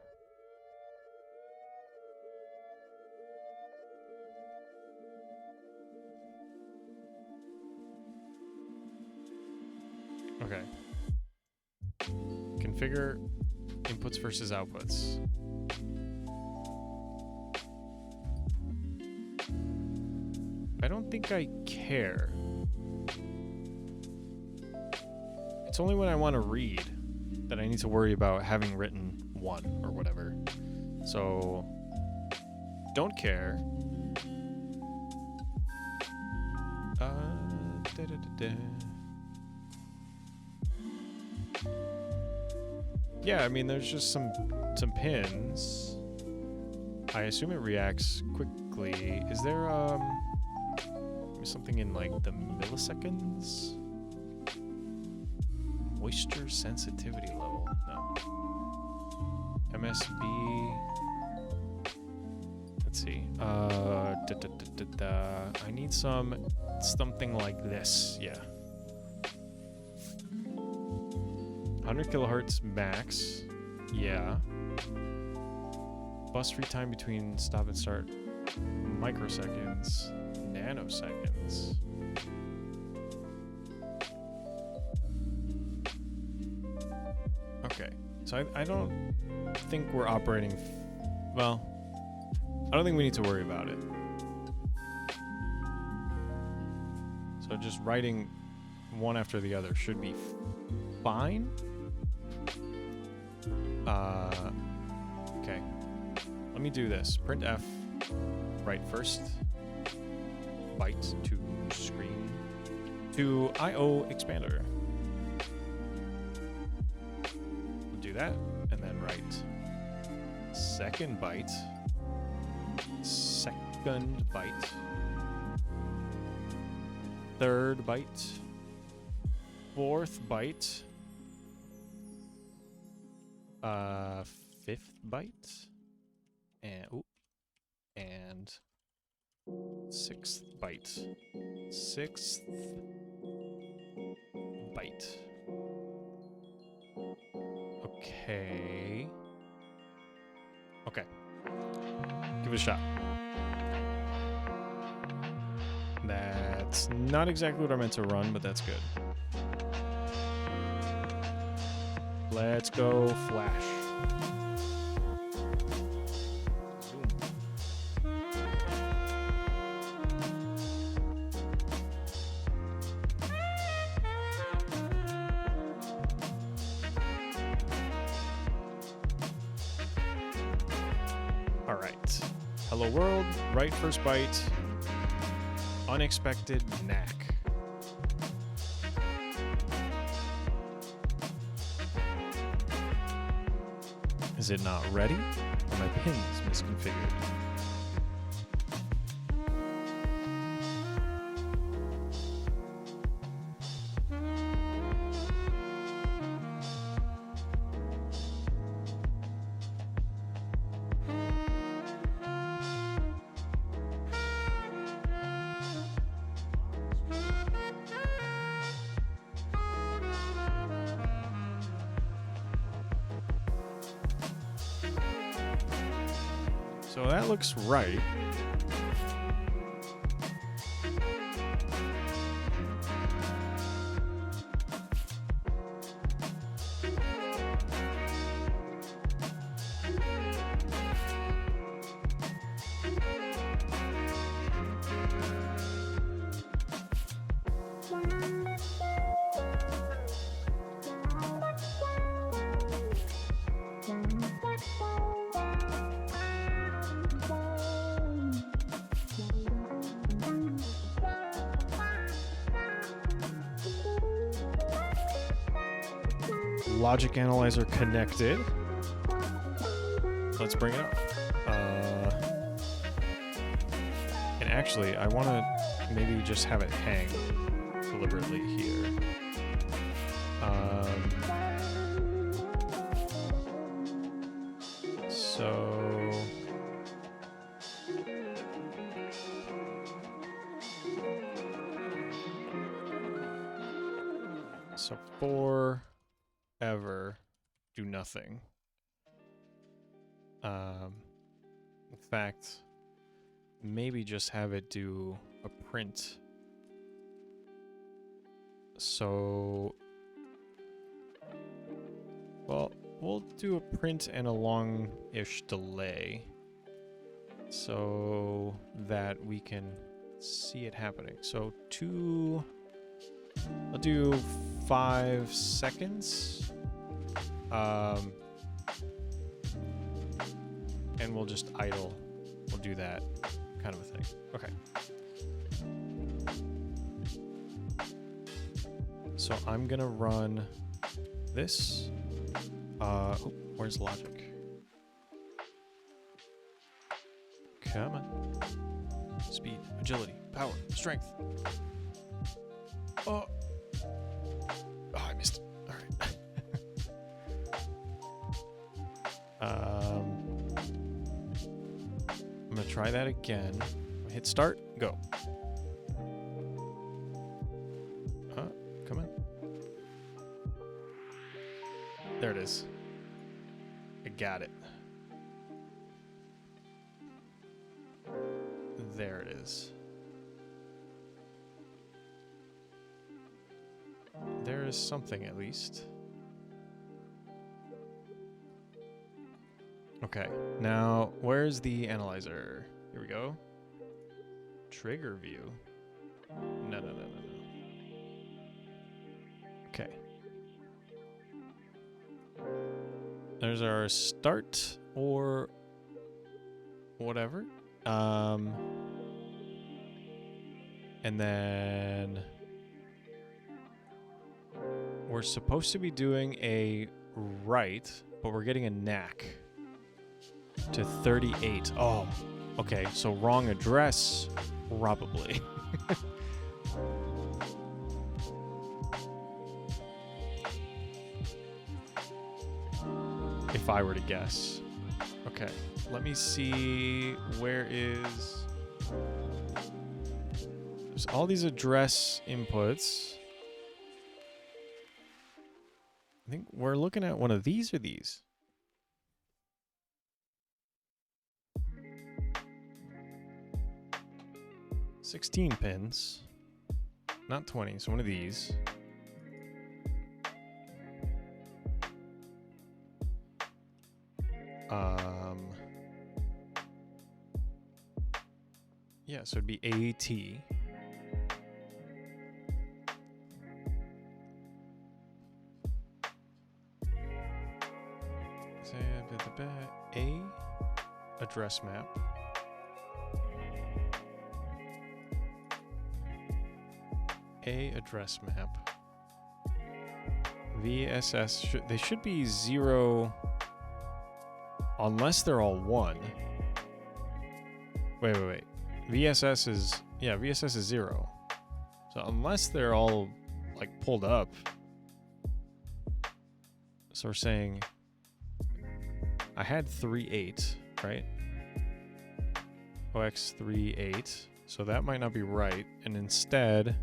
A: Okay. Configure inputs versus outputs. I don't think I care. It's only when I want to read that I need to worry about having written 1 or whatever. So, don't care. Yeah, I mean, there's just some pins. I assume it reacts quickly. Is there something in like the milliseconds? Moisture sensitivity level. No. MSB. Let's see. I need something like this. Yeah. 100 kilohertz max. Yeah. Bus free time between stop and start. Microseconds. Nanoseconds. Okay. So I don't think we're operating... well, I don't think we need to worry about it. So just writing one after the other should be fine. Okay. Let me do this. Print F. Write first byte to screen to IO expander. We'll do that, and then write second byte. Second byte. Third byte. Fourth byte. Fifth byte. And sixth byte. Sixth byte. Okay. Okay. Give it a shot. That's not exactly what I meant to run, but that's good. Let's go flash. All right. Hello world, write first byte. Unexpected knack. Is it not ready? Are my pins misconfigured? So that looks right. Logic analyzer connected. Let's bring it up. And actually, I want to maybe just have it hang deliberately here. So So forever do nothing. In fact, maybe just have it do a print. So, well, we'll do a print and a long-ish delay so that we can see it happening. So I'll do 5 seconds. And we'll just idle. We'll do that kind of a thing. Okay. So I'm gonna run this. Oh, where's logic? Come on. Speed, agility, power, strength. Oh, I missed it. All right. I'm gonna try that again. Hit start, go. Come on. There it is. I got it. There it is. There is something at least. Okay, now where's the analyzer? Here we go. Trigger view. No. Okay. There's our start or whatever. And then we're supposed to be doing a write, but we're getting a knack to 38. Oh, okay. So wrong address, probably. If I were to guess. Okay, let me see. Where is... There's all these address inputs. I think we're looking at one of these or these. $16 pins. Not 20, so one of these. Yeah, so it'd be AT. A address map. A address map. VSS, they should be 0 unless they're all 1. Wait. VSS is, yeah, VSS is 0. So unless they're all like pulled up. So we're saying I had 3.8, right? OX 3.8. So that might not be right. And instead,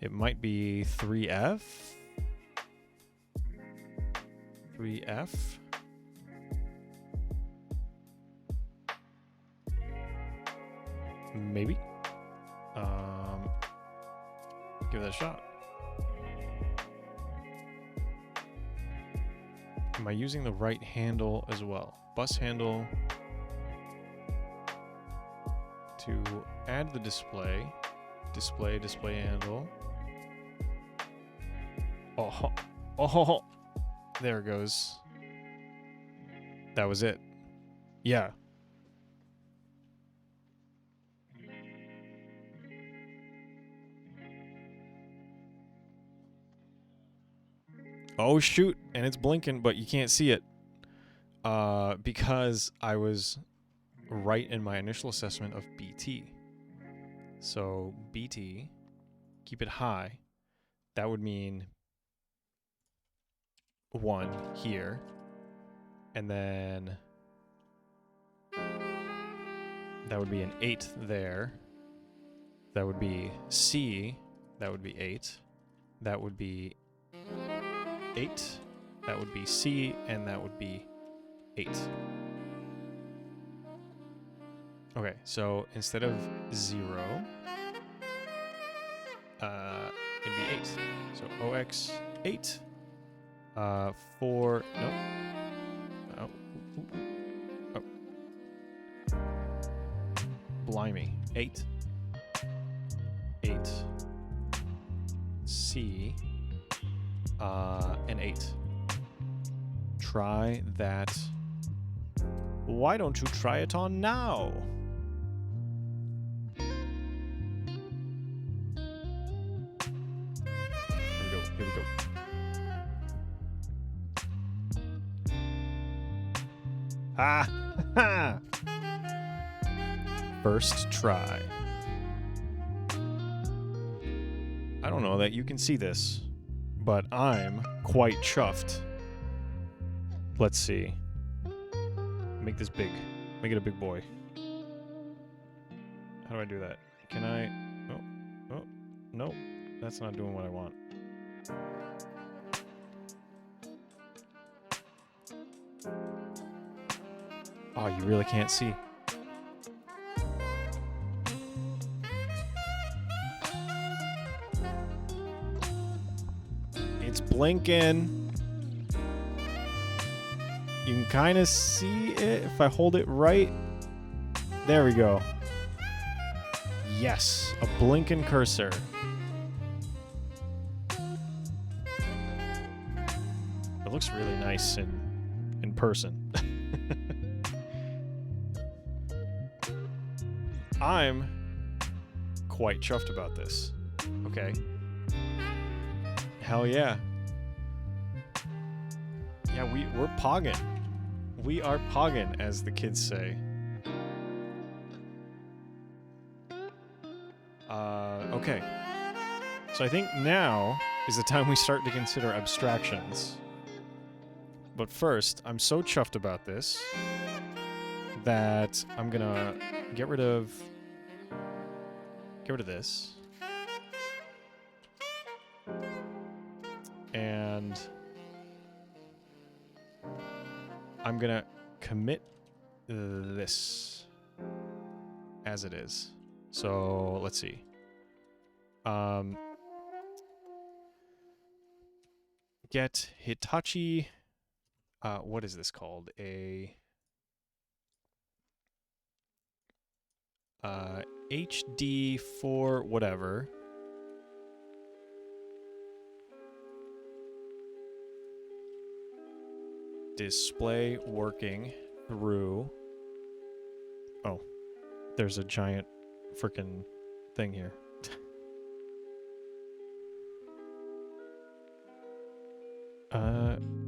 A: it might be 3F. 3F. Maybe. Give that a shot. Am I using the right handle as well? Bus handle to add the display. Display handle. Oh, there it goes. That was it. Yeah. Oh shoot, and it's blinking, but you can't see it. Because I was right in my initial assessment of BT. So BT, keep it high. That would mean 1 here. And then that would be an 8 there. That would be C. That would be 8. That would be 8. That would be C, and that would be 8. Okay, so instead of 0, it'd be 8. So OX 8. 4. No. Oh. Oh. Blimey. 8. 8. C. And 8. Try that. Why don't you try it on now? Here we go. Ah! Ha! First try. I don't know that you can see this, but I'm quite chuffed. Let's see. Make this big. Make it a big boy. How do I do that? Can I... Oh. Oh. No. That's not doing what I want. Oh, you really can't see. It's blinking. You can kind of see it if I hold it right. There we go. Yes, a blinking cursor. It looks really nice in person. I'm quite chuffed about this. Okay. Hell yeah. Yeah, we're pogging. We are pogging, as the kids say. Okay. So I think now is the time we start to consider abstractions. But first, I'm so chuffed about this that I'm gonna get rid of this. And I'm gonna commit this as it is. So let's see. Get Hitachi. What is this called? A HD for whatever. Display working through. Oh, there's a giant frickin' thing here.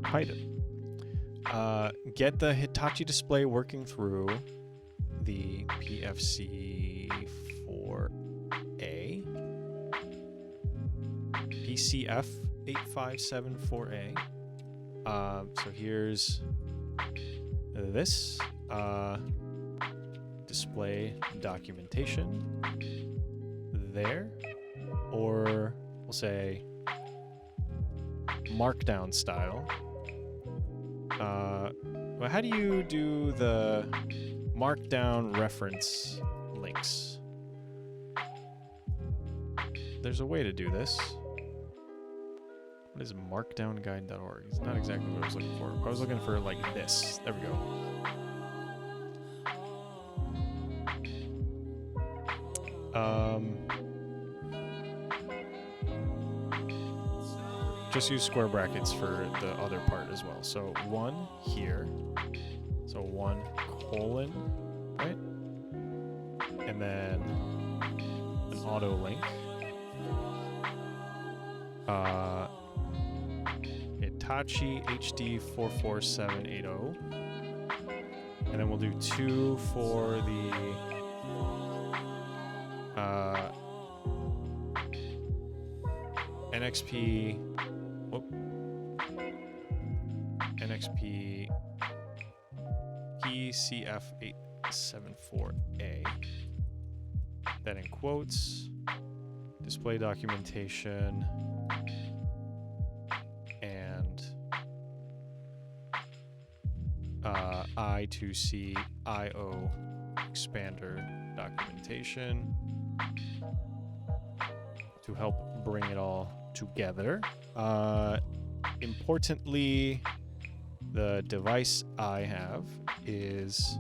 A: Hide it. Get the Hitachi display working through the PFC4A. PCF 8574A. So here's this display documentation there, or we'll say markdown style. Well, how do you do the markdown reference links? There's a way to do this. What is markdownguide.org? It's not exactly what I was looking for. I was looking for like this. There we go. Just use square brackets for the other part as well. So 1 here. So 1 colon, right? And then an auto link. Hitachi HD 44780. And then we'll do 2 for the NXP. Whoop. NXP PCF 874A. Then in quotes, display documentation. I2C IO expander documentation to help bring it all together. Importantly, the device I have is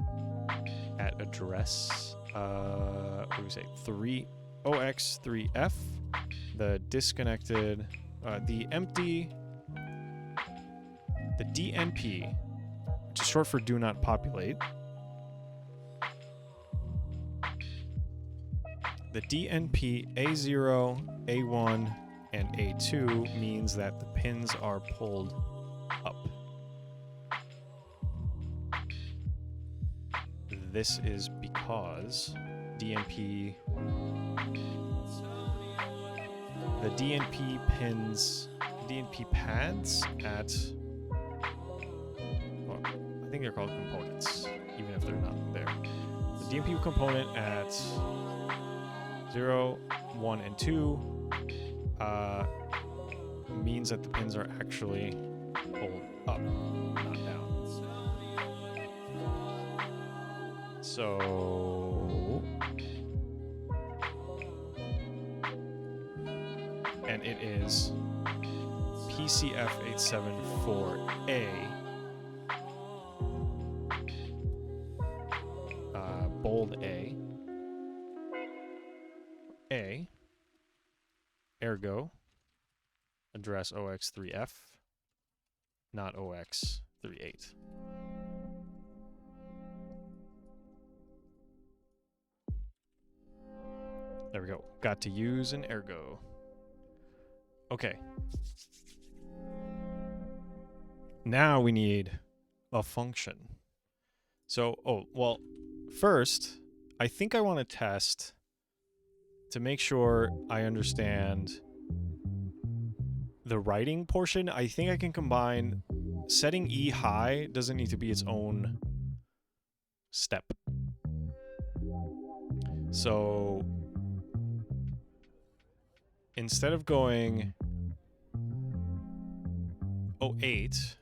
A: at address, what do we say, 3OX3F. The disconnected, the empty, the DNP, which is short for do not populate. The DNP A0, A1, and A2 means that the pins are pulled up. This is because DNP, the DNP pins, DNP pads at, well, I think they're called components, even if they're not there. The DNP component at 0, 1, and 2 means that the pins are actually pulled up, not down. So, and it is PCF874A, bold A, ergo, address OX3F, not OX38. There we go. Got to use an ergo. Okay. Now we need a function. So, well, first, I think I want to test to make sure I understand the writing portion. I think I can combine setting E high doesn't need to be its own step. So instead of going 08,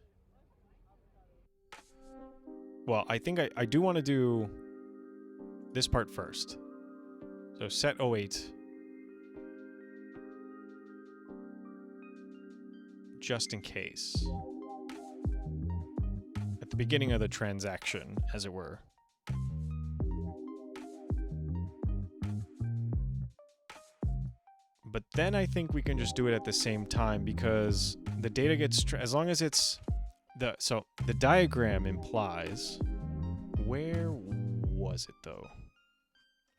A: well, I think I do want to do this part first. So set 08 just in case. At the beginning of the transaction, as it were. But then I think we can just do it at the same time because the data gets, as long as it's, so the diagram implies, where was it though?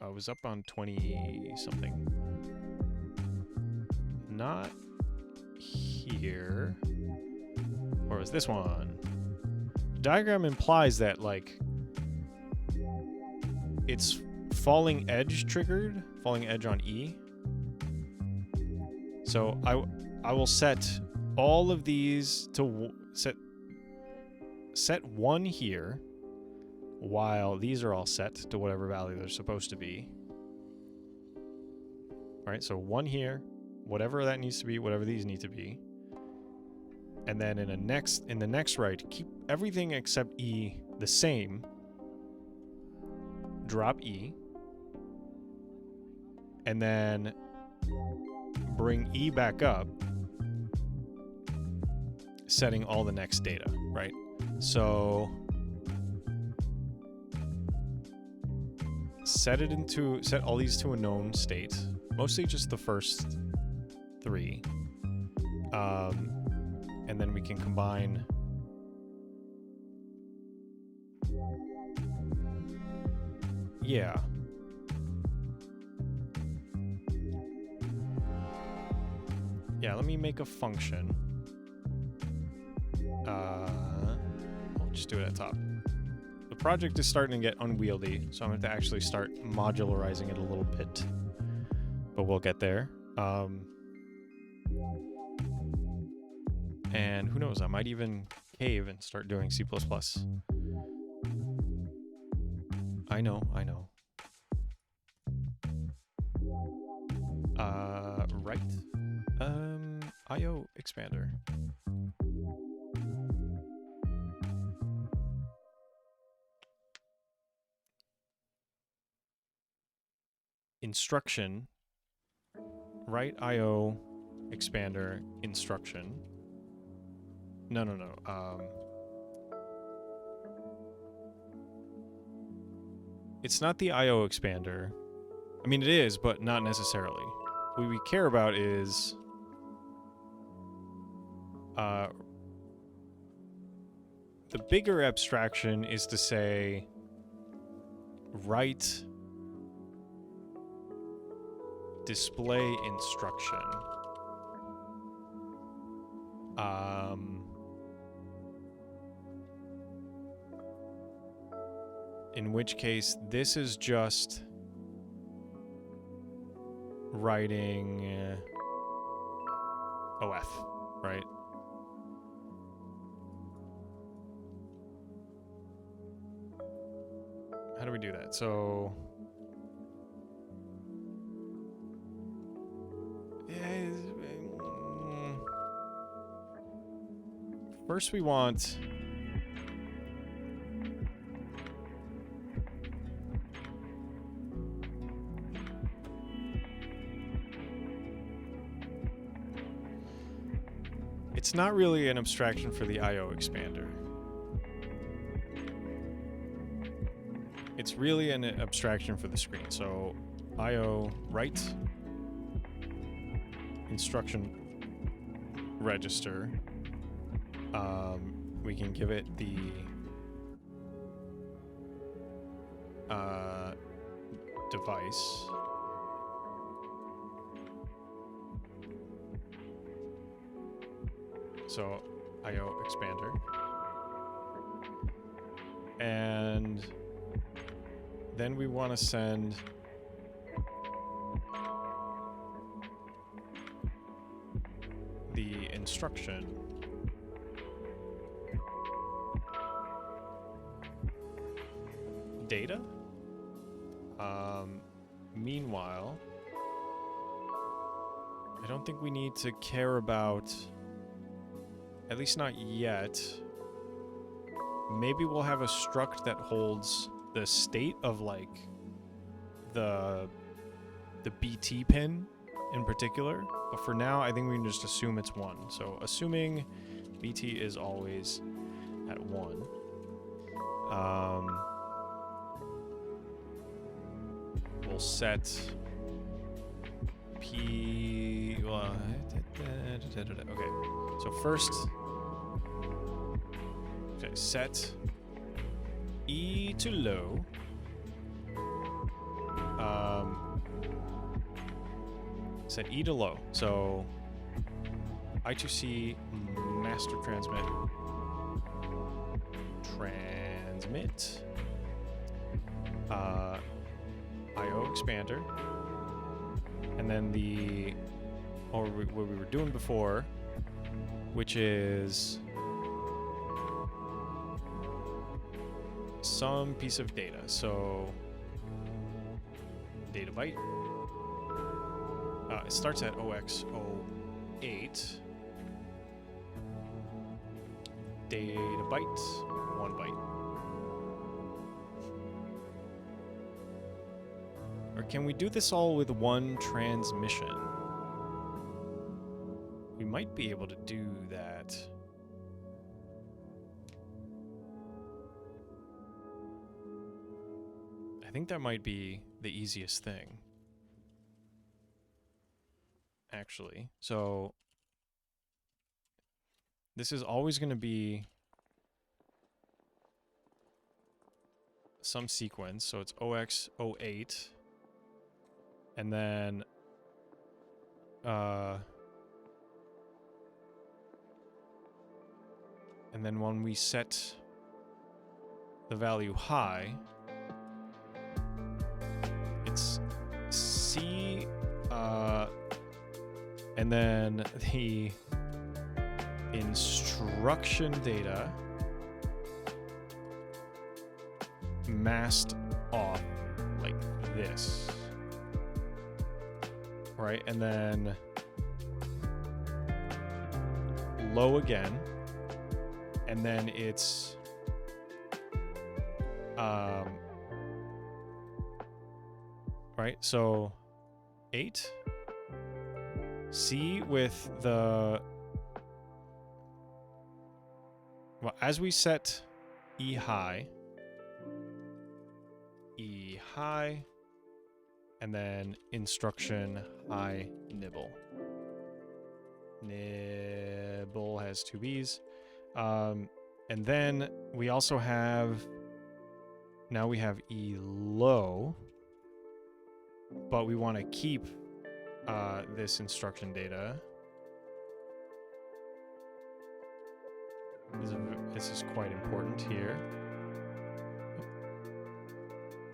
A: I was up on 20 something. Not here. Or is this one? The diagram implies that like it's falling edge triggered, falling edge on E. So I will set all of these to set 1 here while these are all set to whatever value they're supposed to be. All right, so 1 here, whatever that needs to be, whatever these need to be. And then in the next write, keep everything except E the same. Drop E. And then bring E back up, setting all the next data, right? So set all these to a known state, mostly just the first 3. And then we can combine yeah. Yeah, let me make a function. I'll just do it at top. The project is starting to get unwieldy, so I'm going to actually start modularizing it a little bit. But we'll get there. And who knows, I might even cave and start doing C++. I know. Right. IO expander. instruction, write IO expander instruction. No. It's not the IO expander. I mean, it is, but not necessarily. What we care about is the bigger abstraction is to say write display instruction. In which case, this is just writing OF, right? How do we do that? So first we want it's not really an abstraction for the IO expander. It's really an abstraction for the screen. So IO write instruction register. We can give it the device. So IO expander. And then we want to send the instruction data. Meanwhile, I don't think we need to care about, at least not yet. Maybe we'll have a struct that holds the state of like the BT pin in particular, but for now I think we can just assume it's 1. So assuming BT is always at 1, we'll set P. Well, okay. So first, okay, set E to low. Set E to low. So I2C master transmit. Transmit. IO expander. And then what we were doing before, which is some piece of data. So data byte. It starts at 0x08. Data byte, 1 byte. Or can we do this all with one transmission? We might be able to do that. I think that might be the easiest thing, actually. So this is always going to be some sequence. So it's 0x08. And then when we set the value high, it's C, and then the instruction data masked off like this. Right, and then low again, and then it's right? So 8. C with the... Well, as we set E high, and then instruction high nibble. Nibble has 2 B's. And then we also have... Now we have E low, but we want to keep this instruction data. This is quite important here.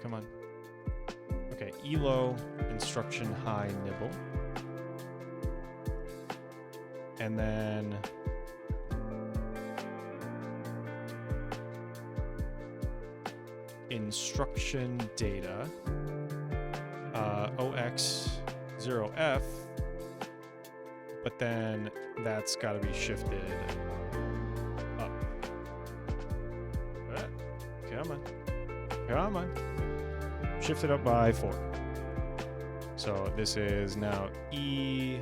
A: Come on. Okay, E low, instruction high nibble. And then instruction data, OX0F, but then that's got to be shifted up. Come on. Come on. Shifted up by 4. So this is now E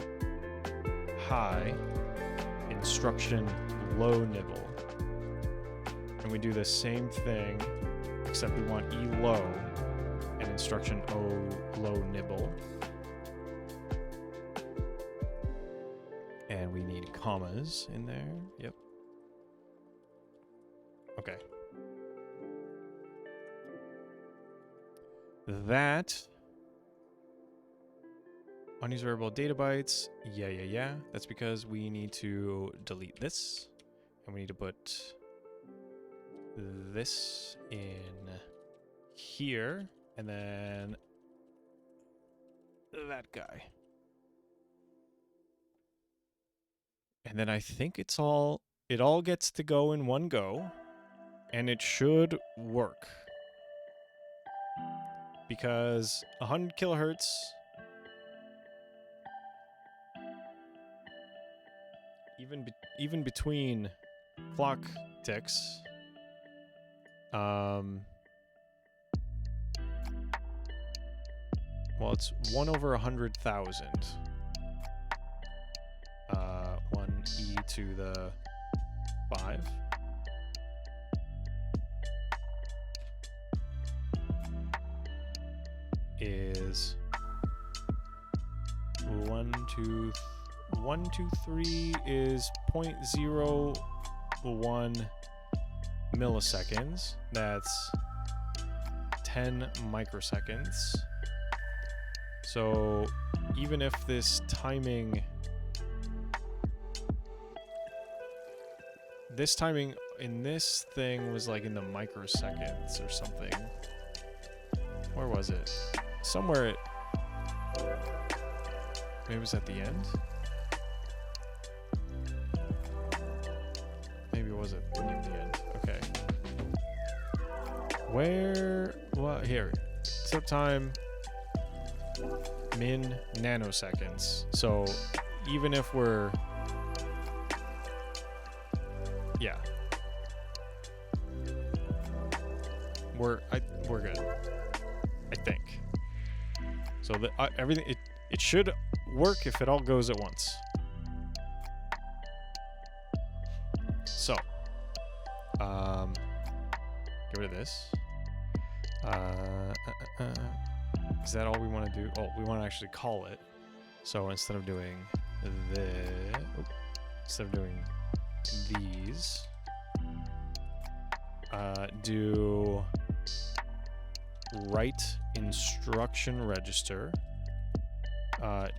A: high, instruction low nibble. And we do the same thing, except we want E low and instruction O low nibble. And we need commas in there. Yep. Okay. That unused variable data bytes. Yeah. That's because we need to delete this. And we need to put this in here. And then that guy. And then I think it all gets to go in one go. And it should work. Because 100 kilohertz even between clock ticks, well, it's 1 over 100,000. 1e to the 5. Is 123 is 0.01 milliseconds. That's 10 microseconds. So even if this timing in this thing was like in the microseconds or something. Where was it? Somewhere maybe it was at the end? Maybe it was at the end. Okay. Where? What? Here. Setup time. Min nanoseconds. So even if we're... Yeah. We're good. I think. So everything it should work if it all goes at once. So, get rid of this. Is that all we want to do? Oh, we want to actually call it. So instead of doing these, do write instruction register,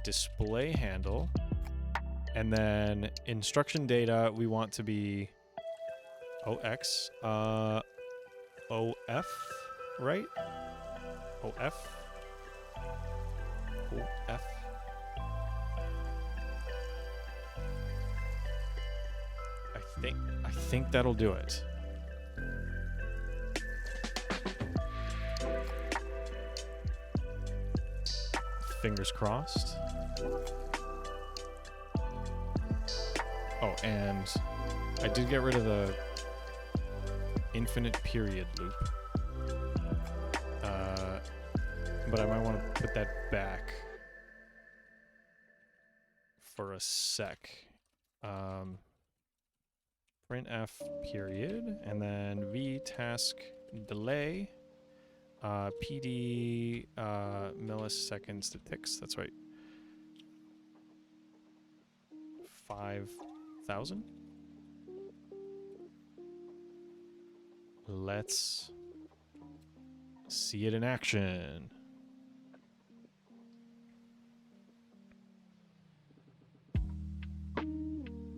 A: display handle, and then instruction data we want to be OX, OF, right? OF. OF. I think that'll do it. Fingers crossed. Oh, and I did get rid of the infinite period loop. but I might want to put that back for a sec. Printf period, and then v task delay, PD milliseconds to ticks. That's right. 5,000. Let's see it in action.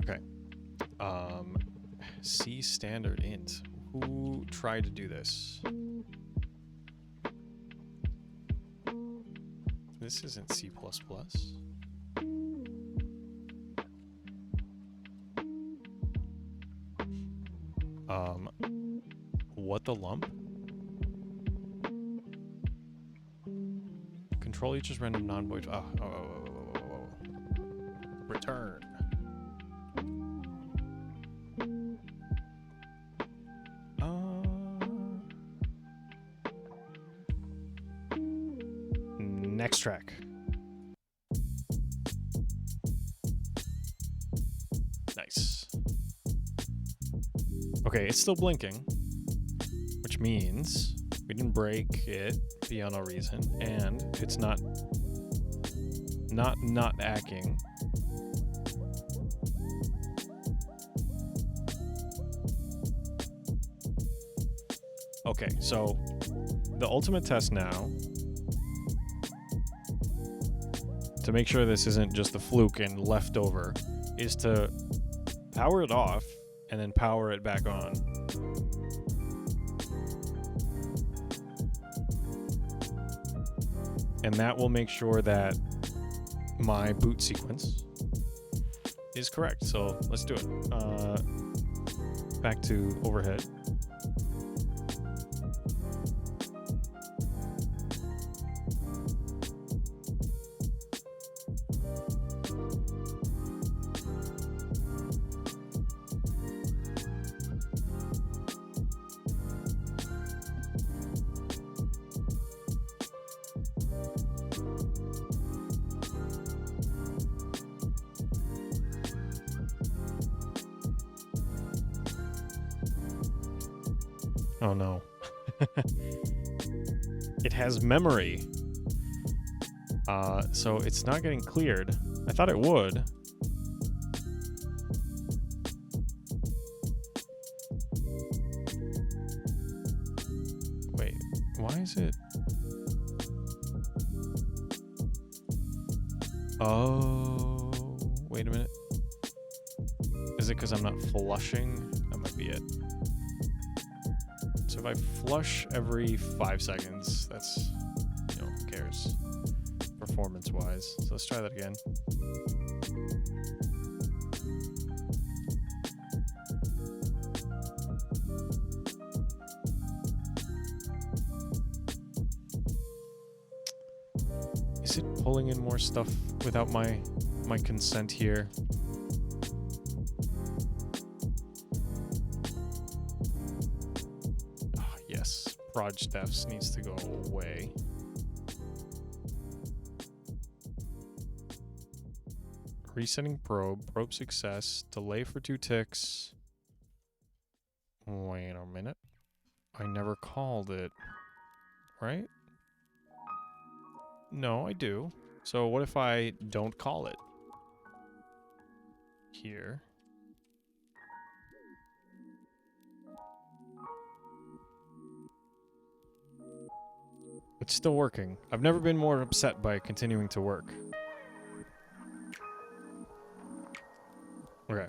A: Okay. C standard int. Who tried to do this? This isn't C++. What the lump? Control each is random non-void. Return. Next track. Nice. Okay, it's still blinking, which means we didn't break it beyond a reason, and it's not acting. Okay, so the ultimate test now, to make sure this isn't just a fluke and left over, is to power it off and then power it back on. And that will make sure that my boot sequence is correct. So let's do it. Back to overhead. Oh no. It has memory. So it's not getting cleared. I thought it would. Wait, why is it? Oh, wait a minute. Is it because I'm not flushing? That might be it. So if I flush every 5 seconds, that's, who cares, performance-wise. So let's try that again. Is it pulling in more stuff without my consent here? Proj defs needs to go away. Resetting probe success, delay for 2 ticks. Wait a minute. I never called it, right? No, I do. So what if I don't call it? Here. It's still working. I've never been more upset by continuing to work. Okay.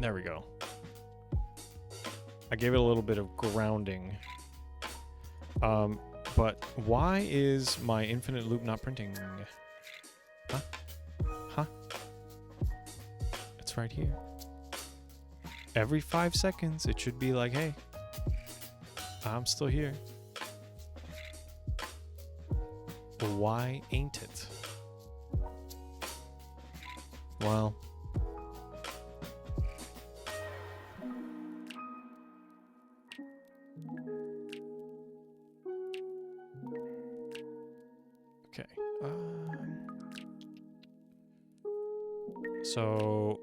A: There we go. I gave it a little bit of grounding. But why is my infinite loop not printing? Huh? Huh? It's right here. Every 5 seconds, it should be like, hey, I'm still here. Why ain't it? Well, okay. So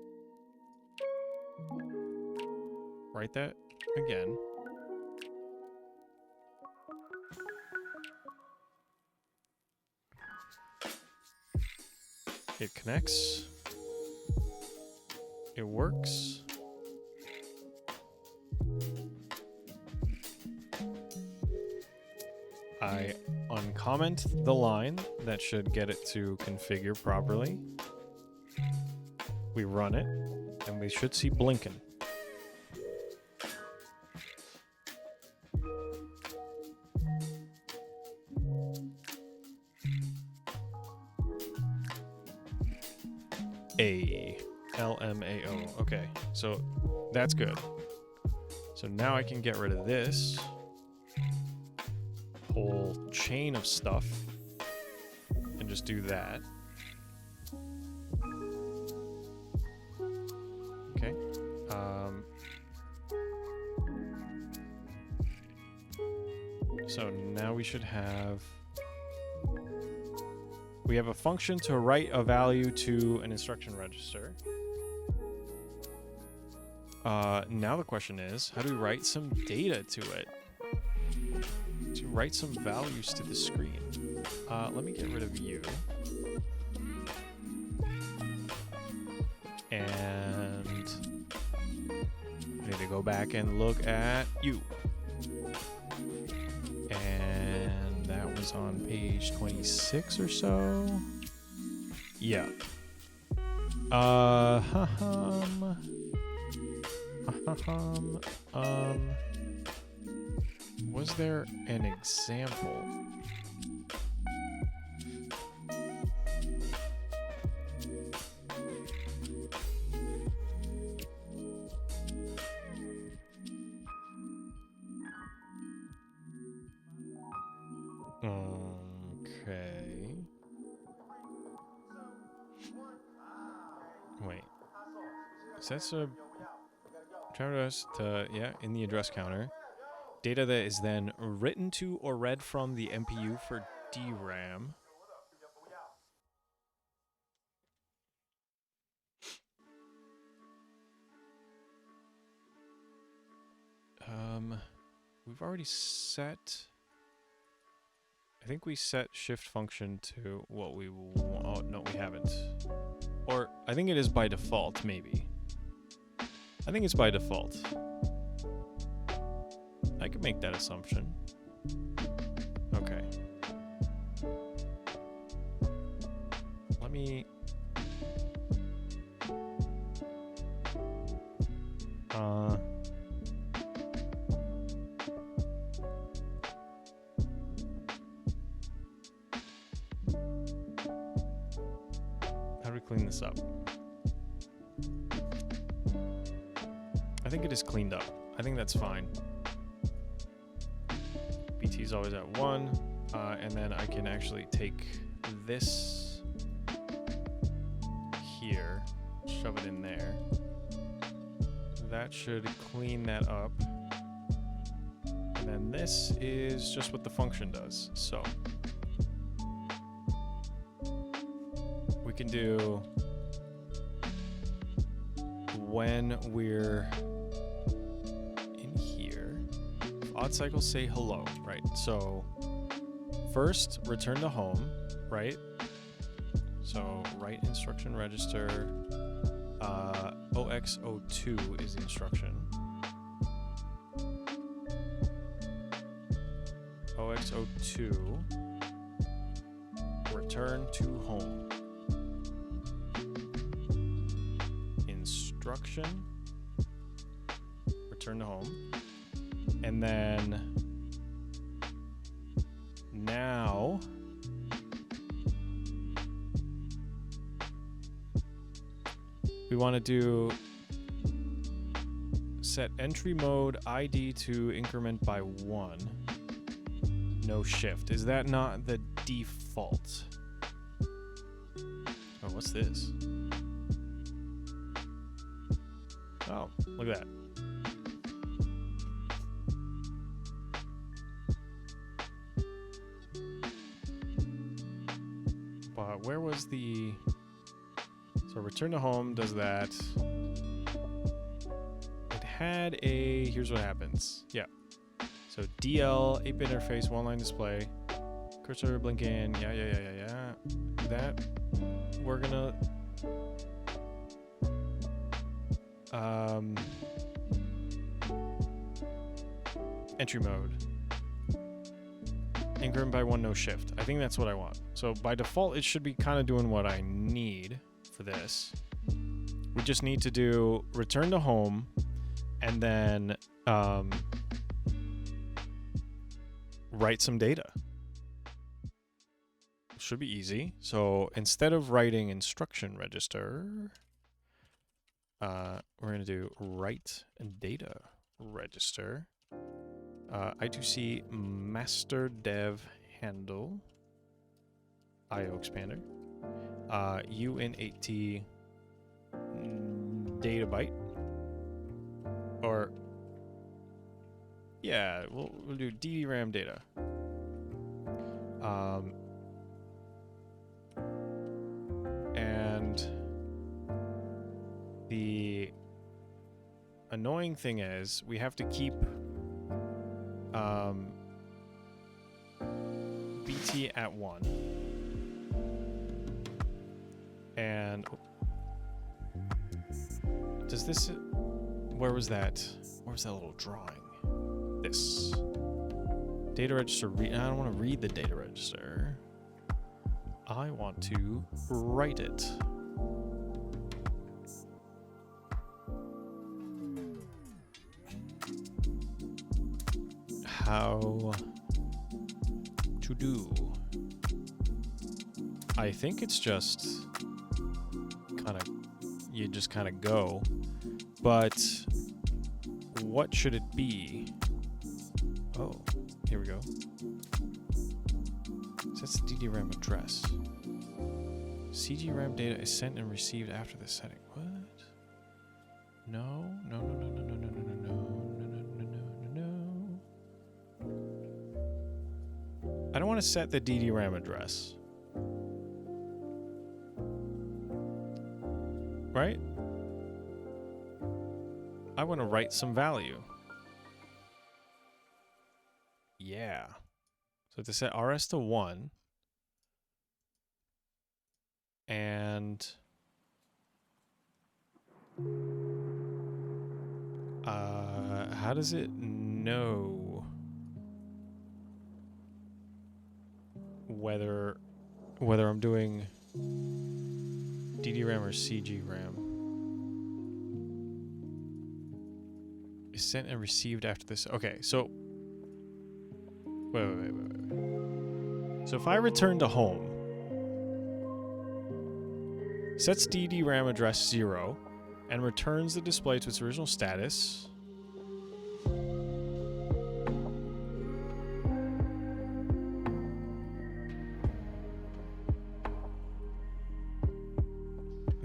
A: write that again. It connects. It works. I uncomment the line that should get it to configure properly. We run it, and we should see blinking. LMAO. Okay, so that's good. So now I can get rid of this whole chain of stuff and just do that. Okay. So now we should have... We have a function to write a value to an instruction register. Now the question is, how do we write some data to it? To write some values to the screen. Let me get rid of you. And I need to go back and look at you. And that was on page 26 or so. Yeah. Was there an example? Okay. Wait. Sets a address to, yeah, in the address counter. Data that is then written to or read from the MPU for DRAM. We've already set... I think we set shift function to what we want. Oh, no, we haven't. Or I think it is by default, maybe. I think it's by default. I could make that assumption. Okay. Let me... How do we clean this up? I think it is cleaned up. I think that's fine. BT is always at 1, and then I can actually take this here, shove it in there. That should clean that up. And then this is just what the function does. So we can do when we're in here, odd cycles say hello, right? So first return to home, right? So write instruction register, OX02 is the instruction. OX02, return to home. Instruction, return to home. And then Now, we want to do set entry mode ID to increment by 1. No shift. Is that not the default? Oh, what's this? Oh, look at that. But where was the... So return to home does that. It had a... Here's what happens. Yeah. So DL, 8-bit interface, one-line display. Cursor blinking. Yeah. That we're gonna... Entry mode. Increment by 1, no shift. I think that's what I want. So by default, it should be kind of doing what I need for this. We just need to do return to home and then write some data. Should be easy. So instead of writing instruction register, we're going to do write data register. I2C master dev handle IO expander. UN8T data byte. Or yeah, we'll do DDRAM data. And the annoying thing is we have to keep BT at 1. And does this... Where was that? Where was that little drawing? This. Data register... I don't want to read the data register. I want to write it. How to do? I think it's just kind of, you just kind of go, but what should it be? Oh, here we go. That's the DDRAM address. CGRAM data is sent and received after the setting. What? No. I don't want to set the DDRAM address. Right? I want to write some value. Yeah. So to set RS to 1. And how does it know whether I'm doing DDRAM or CGRAM? Is sent and received after this. Okay, so wait. So if I return to home, sets DDRAM address 0 and returns the display to its original status.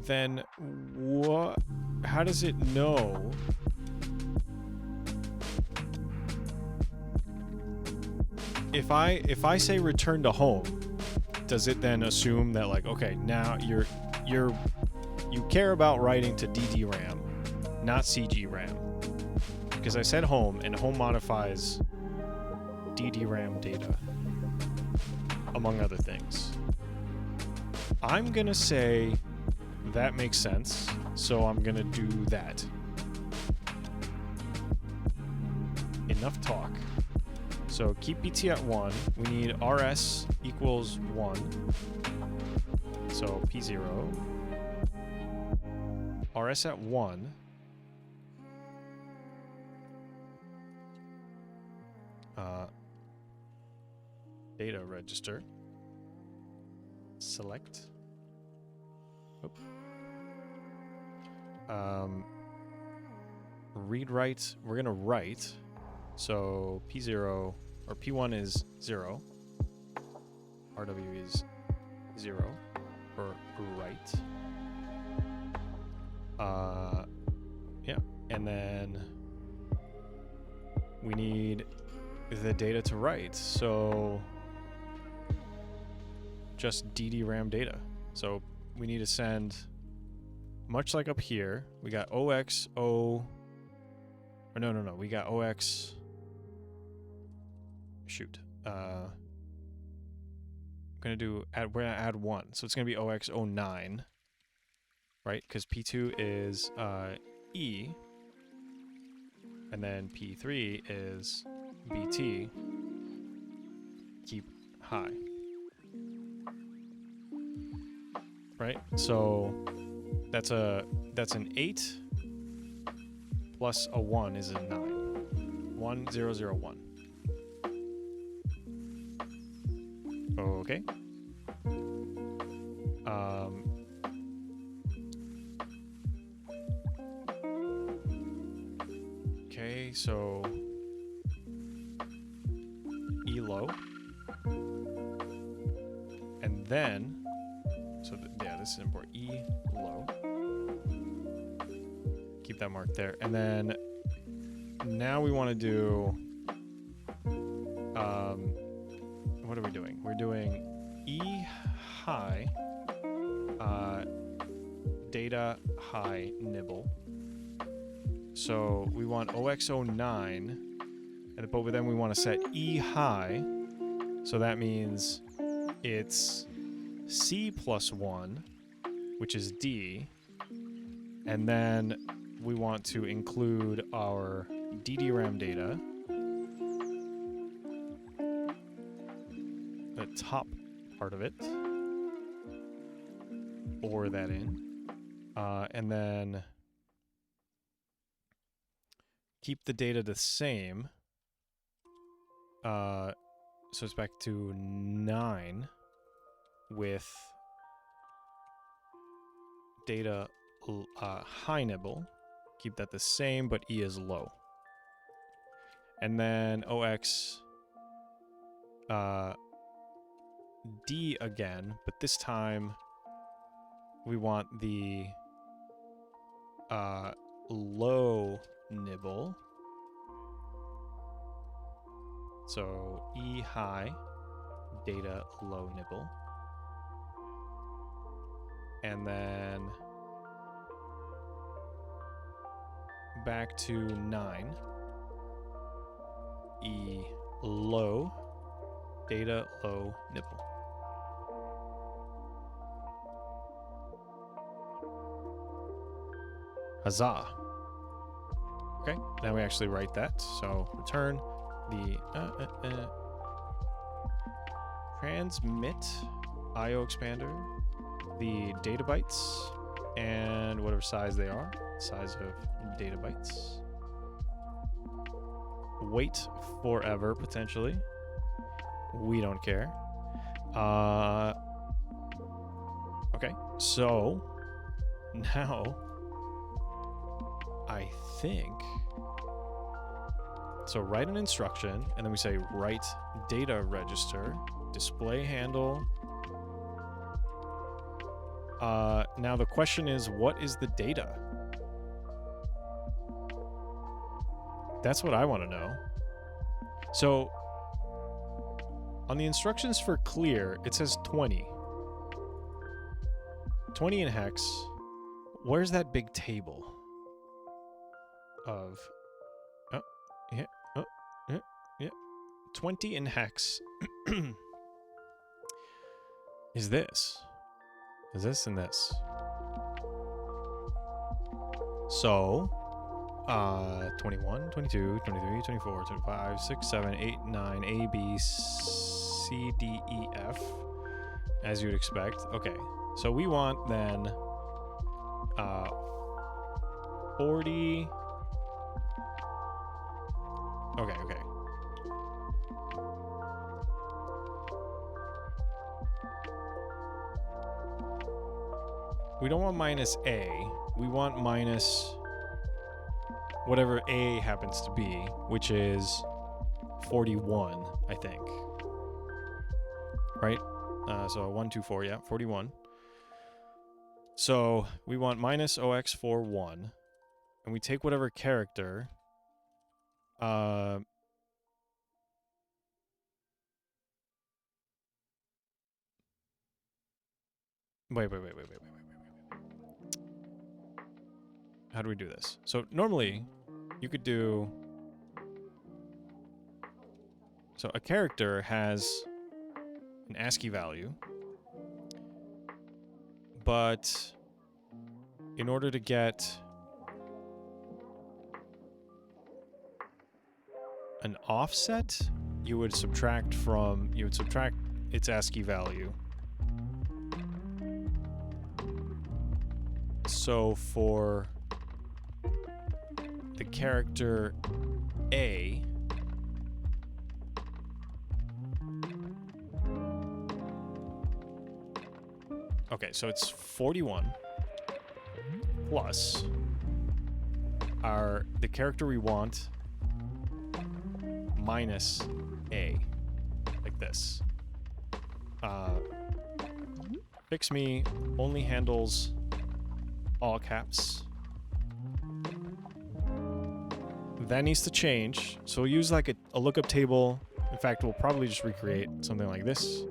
A: Then what? How does it know? If I say return to home, does it then assume that, like, okay, now you care about writing to DDRAM, not CGRAM? Because I said home, and home modifies DDRAM data, among other things. I'm gonna say that makes sense, so I'm gonna do that. Enough talk. So keep BT at 1. We need RS equals 1. So P0. RS at 1. data register. Select. Oop. Read write. We're gonna write. So P0 or P1 is 0. RW is 0 for write. Yeah, and then we need the data to write. So just DDRAM data. So we need to send, much like up here, we got OXO. Or no. We got OX. Shoot. We're gonna add 1. So it's gonna be OX09. Right? Because P2 is E. And then P3 is BT. Keep high. Right? So that's an 8 plus a 1 is a 9. 1 0 0 1. Okay. Okay, so E low. And then, so yeah, this is important. E low. Keep that mark there. And then now we want to do, what are we doing? We're doing E high, data high nibble. So we want OX09, but then we want to set E high. So that means it's C plus 1, which is D. And then we want to include our DDRAM data. The top part of it. Or that in. And then keep the data the same. So it's back to 9 with data high nibble. Keep that the same, but E is low. And then OX D again, but this time we want the low nibble. So E high, data low nibble. And then back to 9. E low, data low nibble. Huzzah. Okay, now we actually write that. So return the transmit IO expander, the data bytes, and whatever size they are, size of data bytes. Wait forever, potentially. We don't care. Okay, so now I think, so write an instruction, and then we say write data register, display handle. Now the question is, what is the data? That's what I want to know. So on the instructions for clear, it says 20. 20 in hex. Where's that big table of 20 in hex is this and this. So 21, 22, 23, 24, 25, 6, 7, 8, 9, A, B, C, D, E, F, as you'd expect. Okay, so we want then 40. Okay. We don't want minus A. We want minus whatever A happens to be, which is 41, I think. Right? So 1, 2, 4, yeah, 41. So we want minus OX41, and we take whatever character. Wait. How do we do this? So normally, you could do... So a character has an ASCII value, but in order to get an offset, you would subtract its ASCII value. So for the character A, okay, so it's 41 plus the character we want minus A, like this. Fix Me only handles all caps. That needs to change. So we'll use like a lookup table. In fact, we'll probably just recreate something like this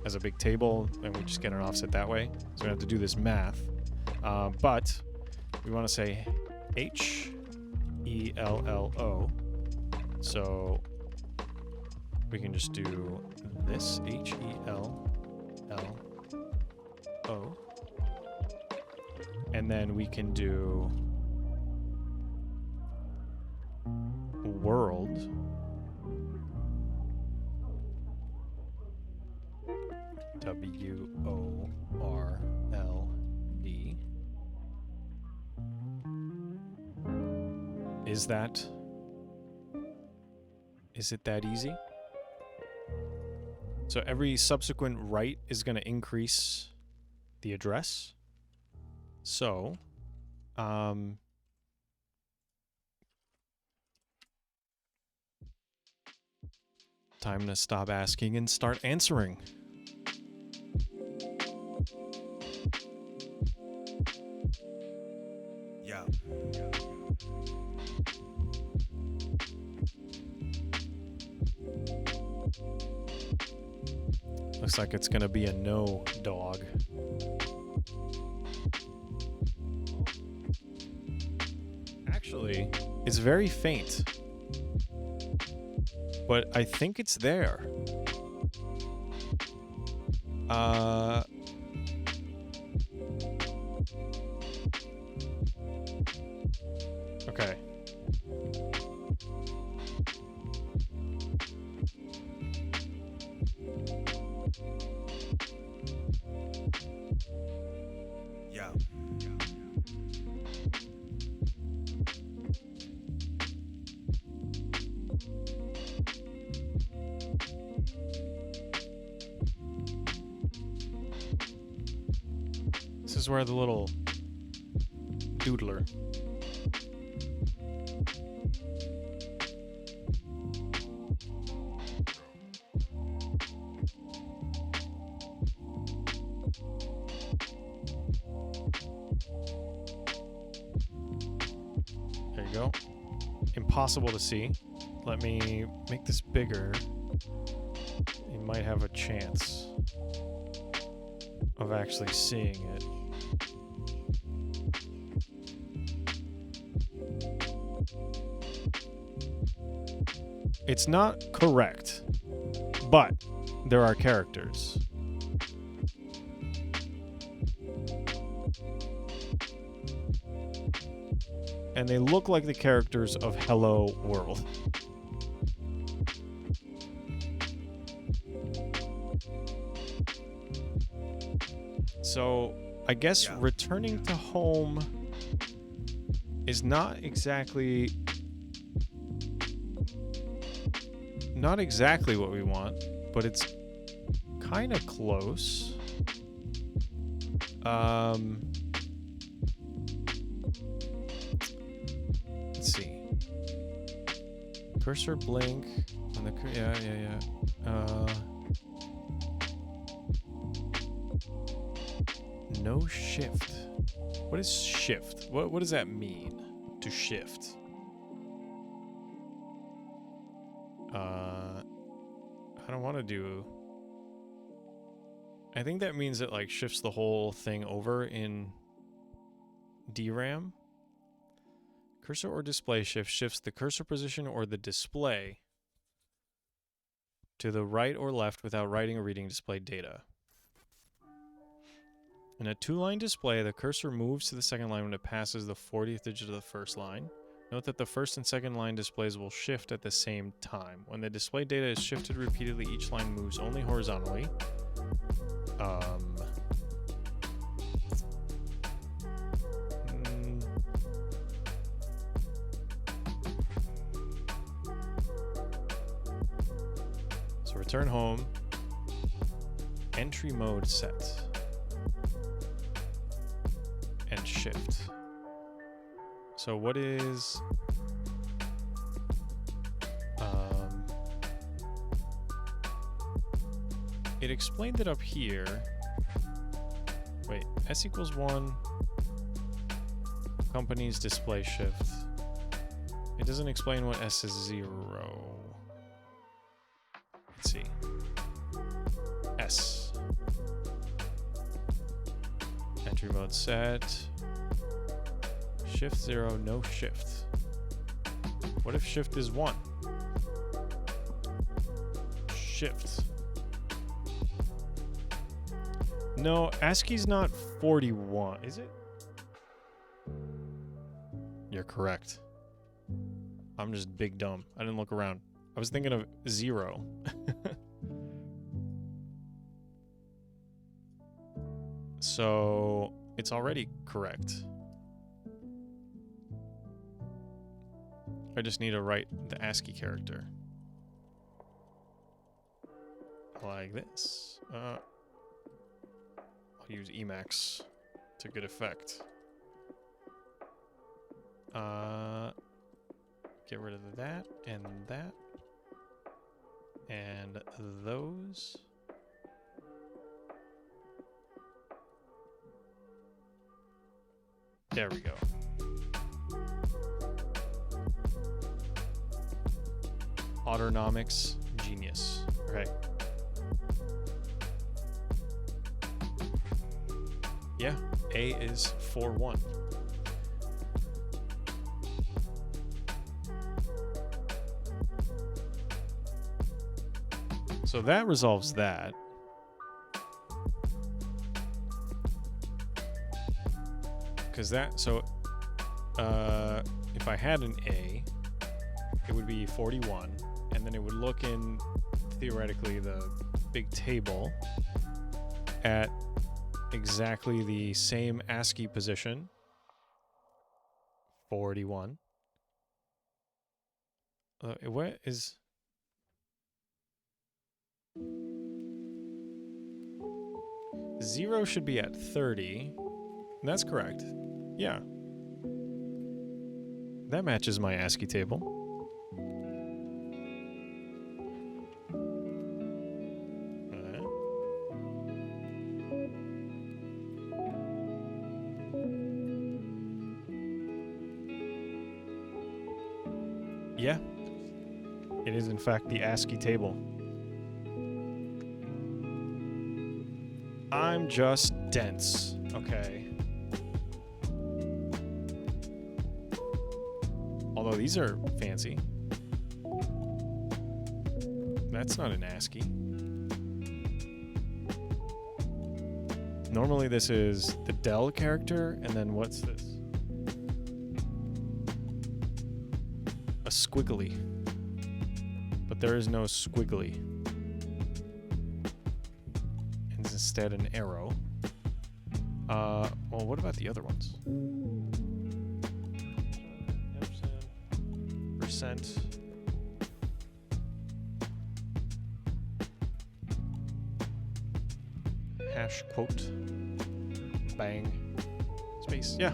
A: as a big table, and we just get an offset that way. So we have to do this math. But we want to say HELLO. So we can just do this HELLO. And then we can do world WORLD. Is it that easy? So every subsequent write is going to increase the address. So, time to stop asking and start answering. Yeah. Looks like it's gonna be a no, dog. Actually, it's very faint. But I think it's there. Okay. Yeah. This is where the little doodler. There you go. Impossible to see. Let me make this bigger. You might have a chance of actually seeing it. It's not correct, but there are characters. And they look like the characters of Hello World. So, I guess returning to home is not exactly what we want, but it's kind of close. Let's see. Cursor blink on the yeah. No shift. What is shift? What does that mean? To shift? I don't want to do. I think that means it like shifts the whole thing over in DRAM. Cursor or display shift shifts the cursor position or the display to the right or left without writing or reading displayed data. In a two-line display, the cursor moves to the second line when it passes the 40th digit of the first line. Note that the first and second line displays will shift at the same time. When the display data is shifted repeatedly, each line moves only horizontally. So return home. Entry mode set. And shift. So what is... it explained it up here. Wait, S equals 1. Company's display shift. It doesn't explain what S is 0. Let's see. S. Entry mode set. Shift 0, no shift. What if shift is 1? Shift. No, ASCII's not 41, is it? You're correct. I'm just big dumb. I didn't look around. I was thinking of 0. So it's already correct. I just need to write the ASCII character. Like this. I'll use Emacs to good effect. Get rid of that and that. And those. There we go. Autonomics genius. Okay. Yeah, A is 4-1. So that resolves that. Because that, so if I had an A, it would be 41, and then it would look in, theoretically, the big table at exactly the same ASCII position, 41. What is... Zero should be at 30. That's correct. Yeah. That matches my ASCII table. Yeah. It is, in fact, the ASCII table. I'm just dense. Okay. Although these are fancy. That's not an ASCII. Normally this is the Del character, and then what's this? A squiggly. But there is no squiggly. It's instead an arrow. Well, what about the other ones? Percent. Hash quote. bang. Space. Yeah.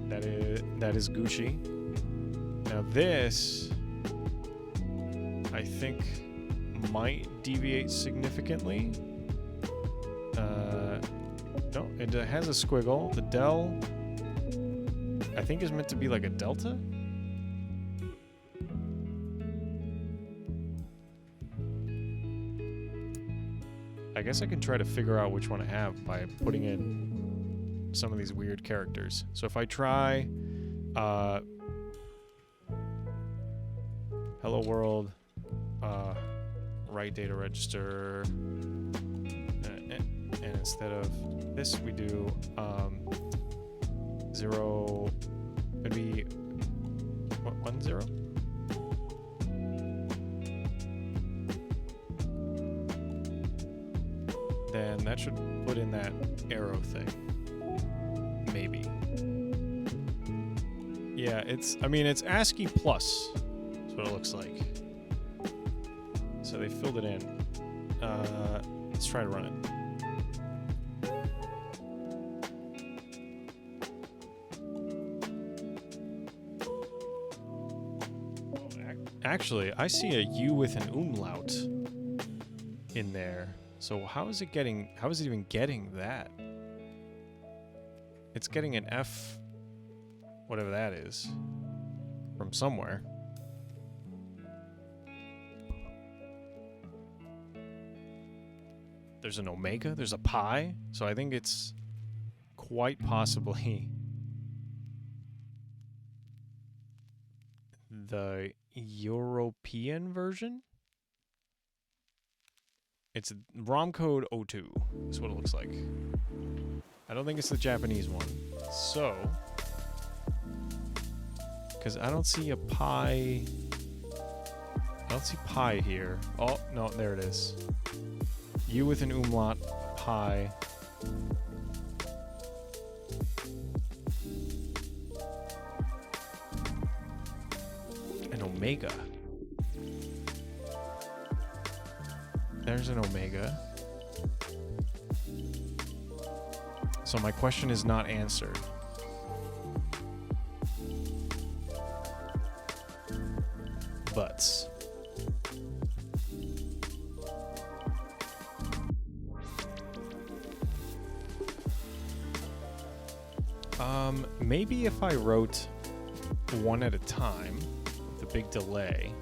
A: That is Gucci. Now this, I think, might deviate significantly. No, it has a squiggle. The del, I think, is meant to be like a delta. I guess I can try to figure out which one I have by putting in some of these weird characters. So if I try, hello world, write data register, and instead of this we do 0, it'd be what, 1 0. Then that should put in that arrow thing. Maybe. Yeah, I mean, it's ASCII plus. That's what it looks like. So they filled it in. Let's try to run it. Actually, I see a U with an umlaut in there. So how is it even getting that? It's getting an F, whatever that is, from somewhere. There's an omega, there's a pi, so I think it's quite possibly the European version. It's ROM code 02 is what it looks like. I don't think it's the Japanese one. So, because I don't see a pi. I don't see pi here. Oh, no, there it is. U with an umlaut, pi. An omega. There's an omega. So my question is not answered. But maybe if I wrote one at a time with a big delay.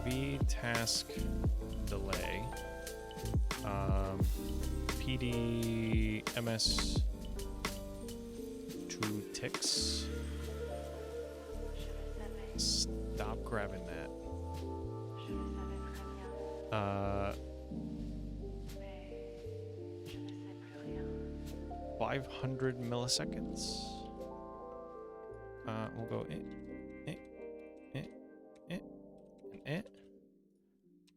A: V task delay. PD MS 2 ticks. Stop grabbing that. 500 milliseconds. We'll go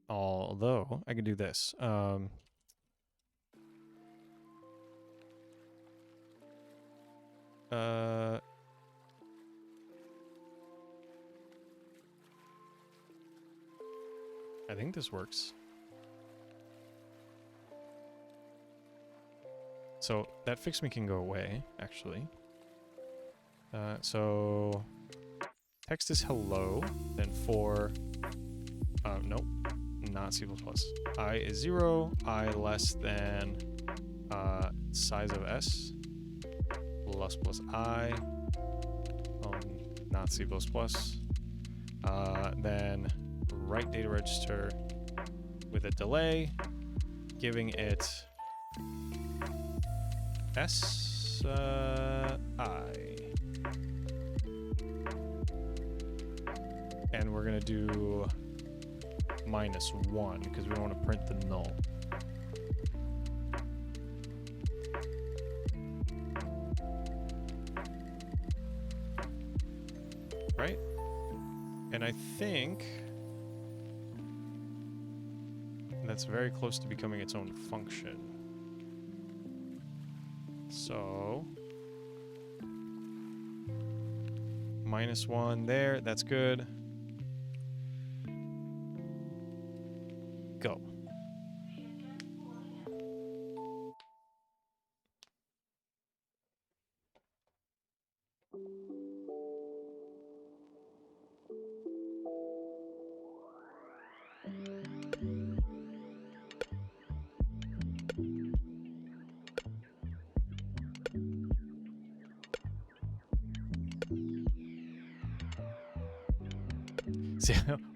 A: Although I could do this. I think this works. So that fix me can go away, actually. So text is hello, then for nope, not C++. I is 0, I less than size of S plus plus I, not C++. Then write data register with a delay, giving it S I. And we're gonna do -1 because we don't want to print the null. Right? And I think that's very close to becoming its own function. So -1 there, that's good.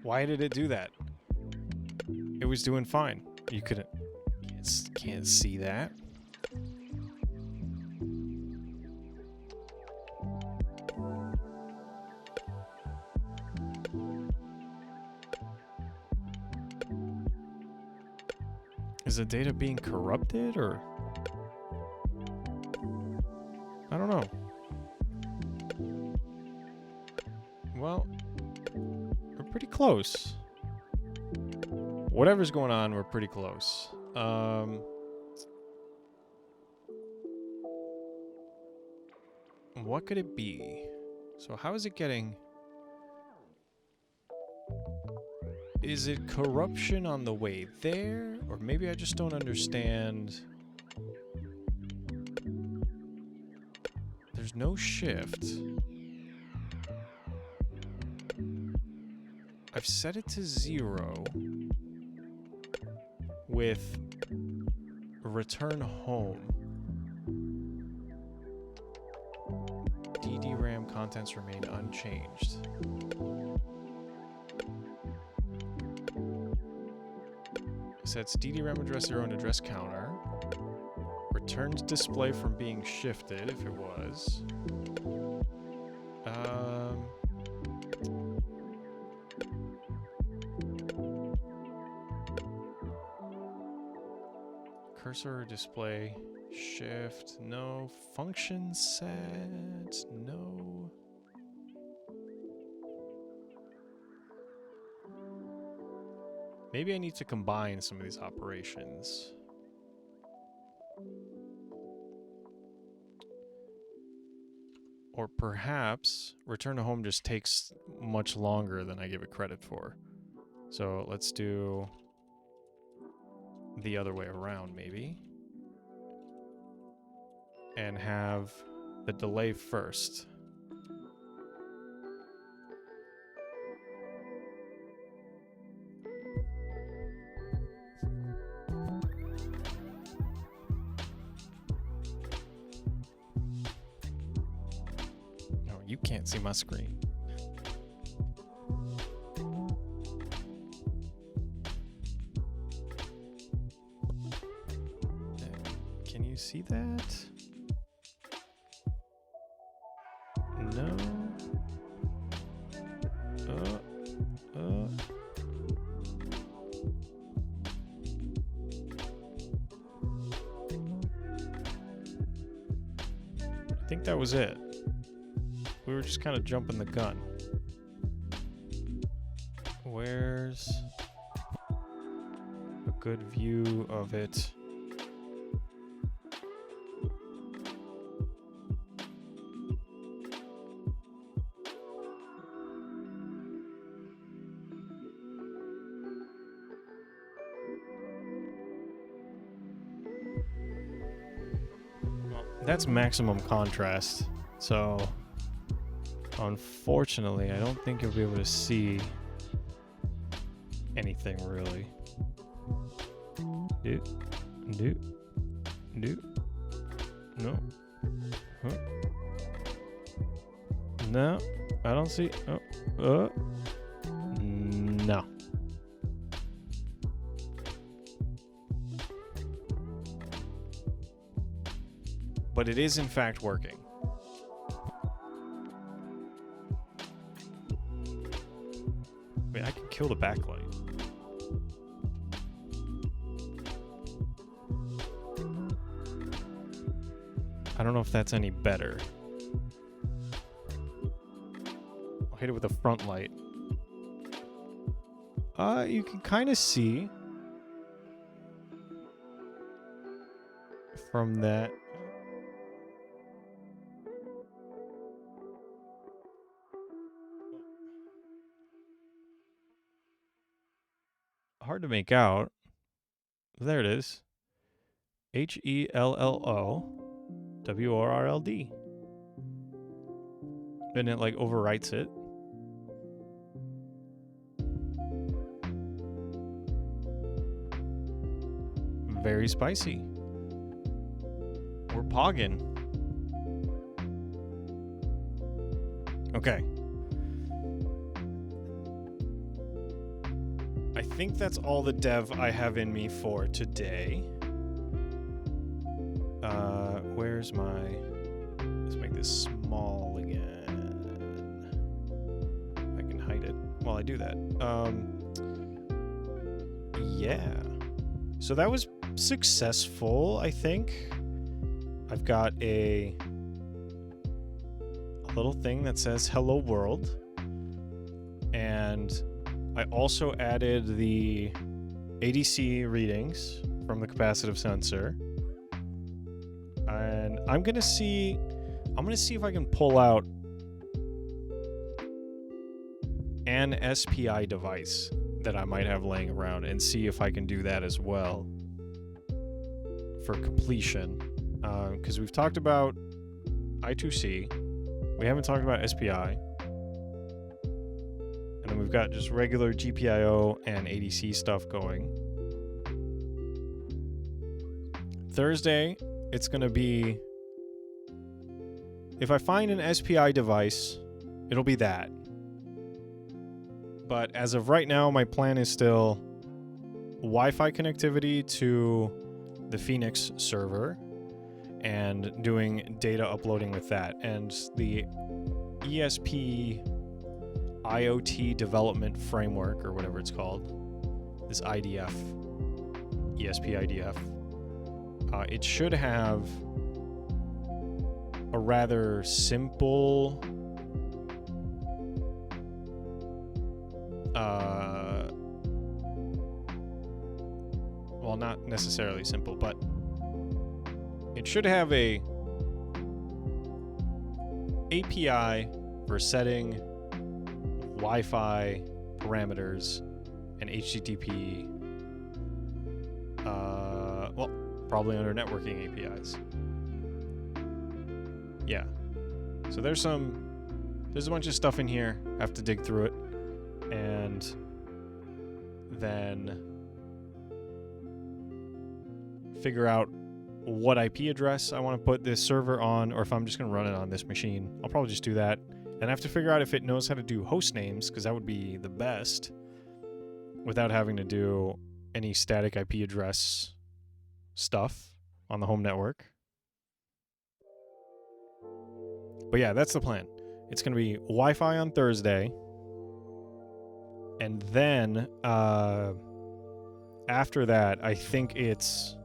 A: Why did it do that? It was doing fine. You can't see that. Is the data being corrupted, or? I don't know. Well, we're pretty close. Whatever's going on, we're pretty close. What could it be? So how is it getting... Is it corruption on the way there? Or maybe I just don't understand. There's no shift. I've set it to 0 with return home. DD-RAM contents remain unchanged. Sets DD-RAM address 0 and address counter. Returns display from being shifted if it was. Cursor display shift, no. Function set, no. Maybe I need to combine some of these operations. Or perhaps return to home just takes much longer than I give it credit for. So let's do the other way around, maybe. And have the delay first. You can't see my screen. Can you see that? No. I think that was it. We were just kind of jumping the gun. Where's a good view of it? Well, that's maximum contrast, so unfortunately, I don't think you'll be able to see anything really. No. Huh. No, I don't see. Oh. No. But it is in fact working. I can kill the backlight. I don't know if that's any better. I'll hit it with a front light. You can kind of see from that. Hard to make out. There it is. HELLOWORLD. And it like overwrites it. Very spicy. We're pogging. Okay. think that's all the dev I have in me for today. Where's my... Let's make this small again. I can hide it while I do that. Yeah. So that was successful, I think. I've got a little thing that says hello world. And I also added the ADC readings from the capacitive sensor. And I'm gonna see if I can pull out an SPI device that I might have laying around and see if I can do that as well for completion. Because we've talked about I2C, we haven't talked about SPI, and then we've got just regular GPIO and ADC stuff going. Thursday, it's going to be, if I find an SPI device, it'll be that. But as of right now, my plan is still Wi-Fi connectivity to the Phoenix server and doing data uploading with that. And the ESP IoT development framework, or whatever it's called, this IDF, ESP IDF, it should have a rather simple well, not necessarily simple, but it should have a API for setting Wi-Fi parameters and HTTP, well, probably under networking APIs. Yeah. So there's a bunch of stuff in here. I have to dig through it. And then figure out what IP address I want to put this server on, or if I'm just going to run it on this machine. I'll probably just do that. And I have to figure out if it knows how to do host names, because that would be the best, without having to do any static IP address stuff on the home network. But yeah, that's the plan. It's going to be Wi-Fi on Thursday. And then after that, I think it's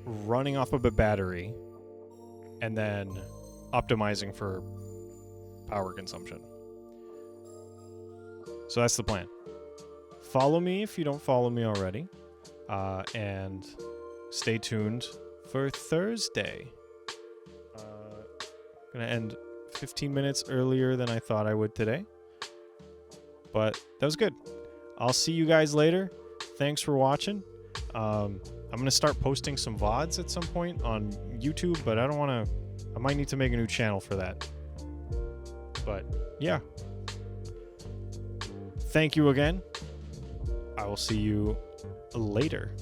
A: running off of a battery and then optimizing for power consumption. So that's the plan. Follow me if you don't follow me already. And stay tuned for Thursday. Gonna end 15 minutes earlier than I thought I would today. But that was good. I'll see you guys later. Thanks for watching. I'm going to start posting some VODs at some point on YouTube, but I might need to make a new channel for that. But yeah. Thank you again. I will see you later.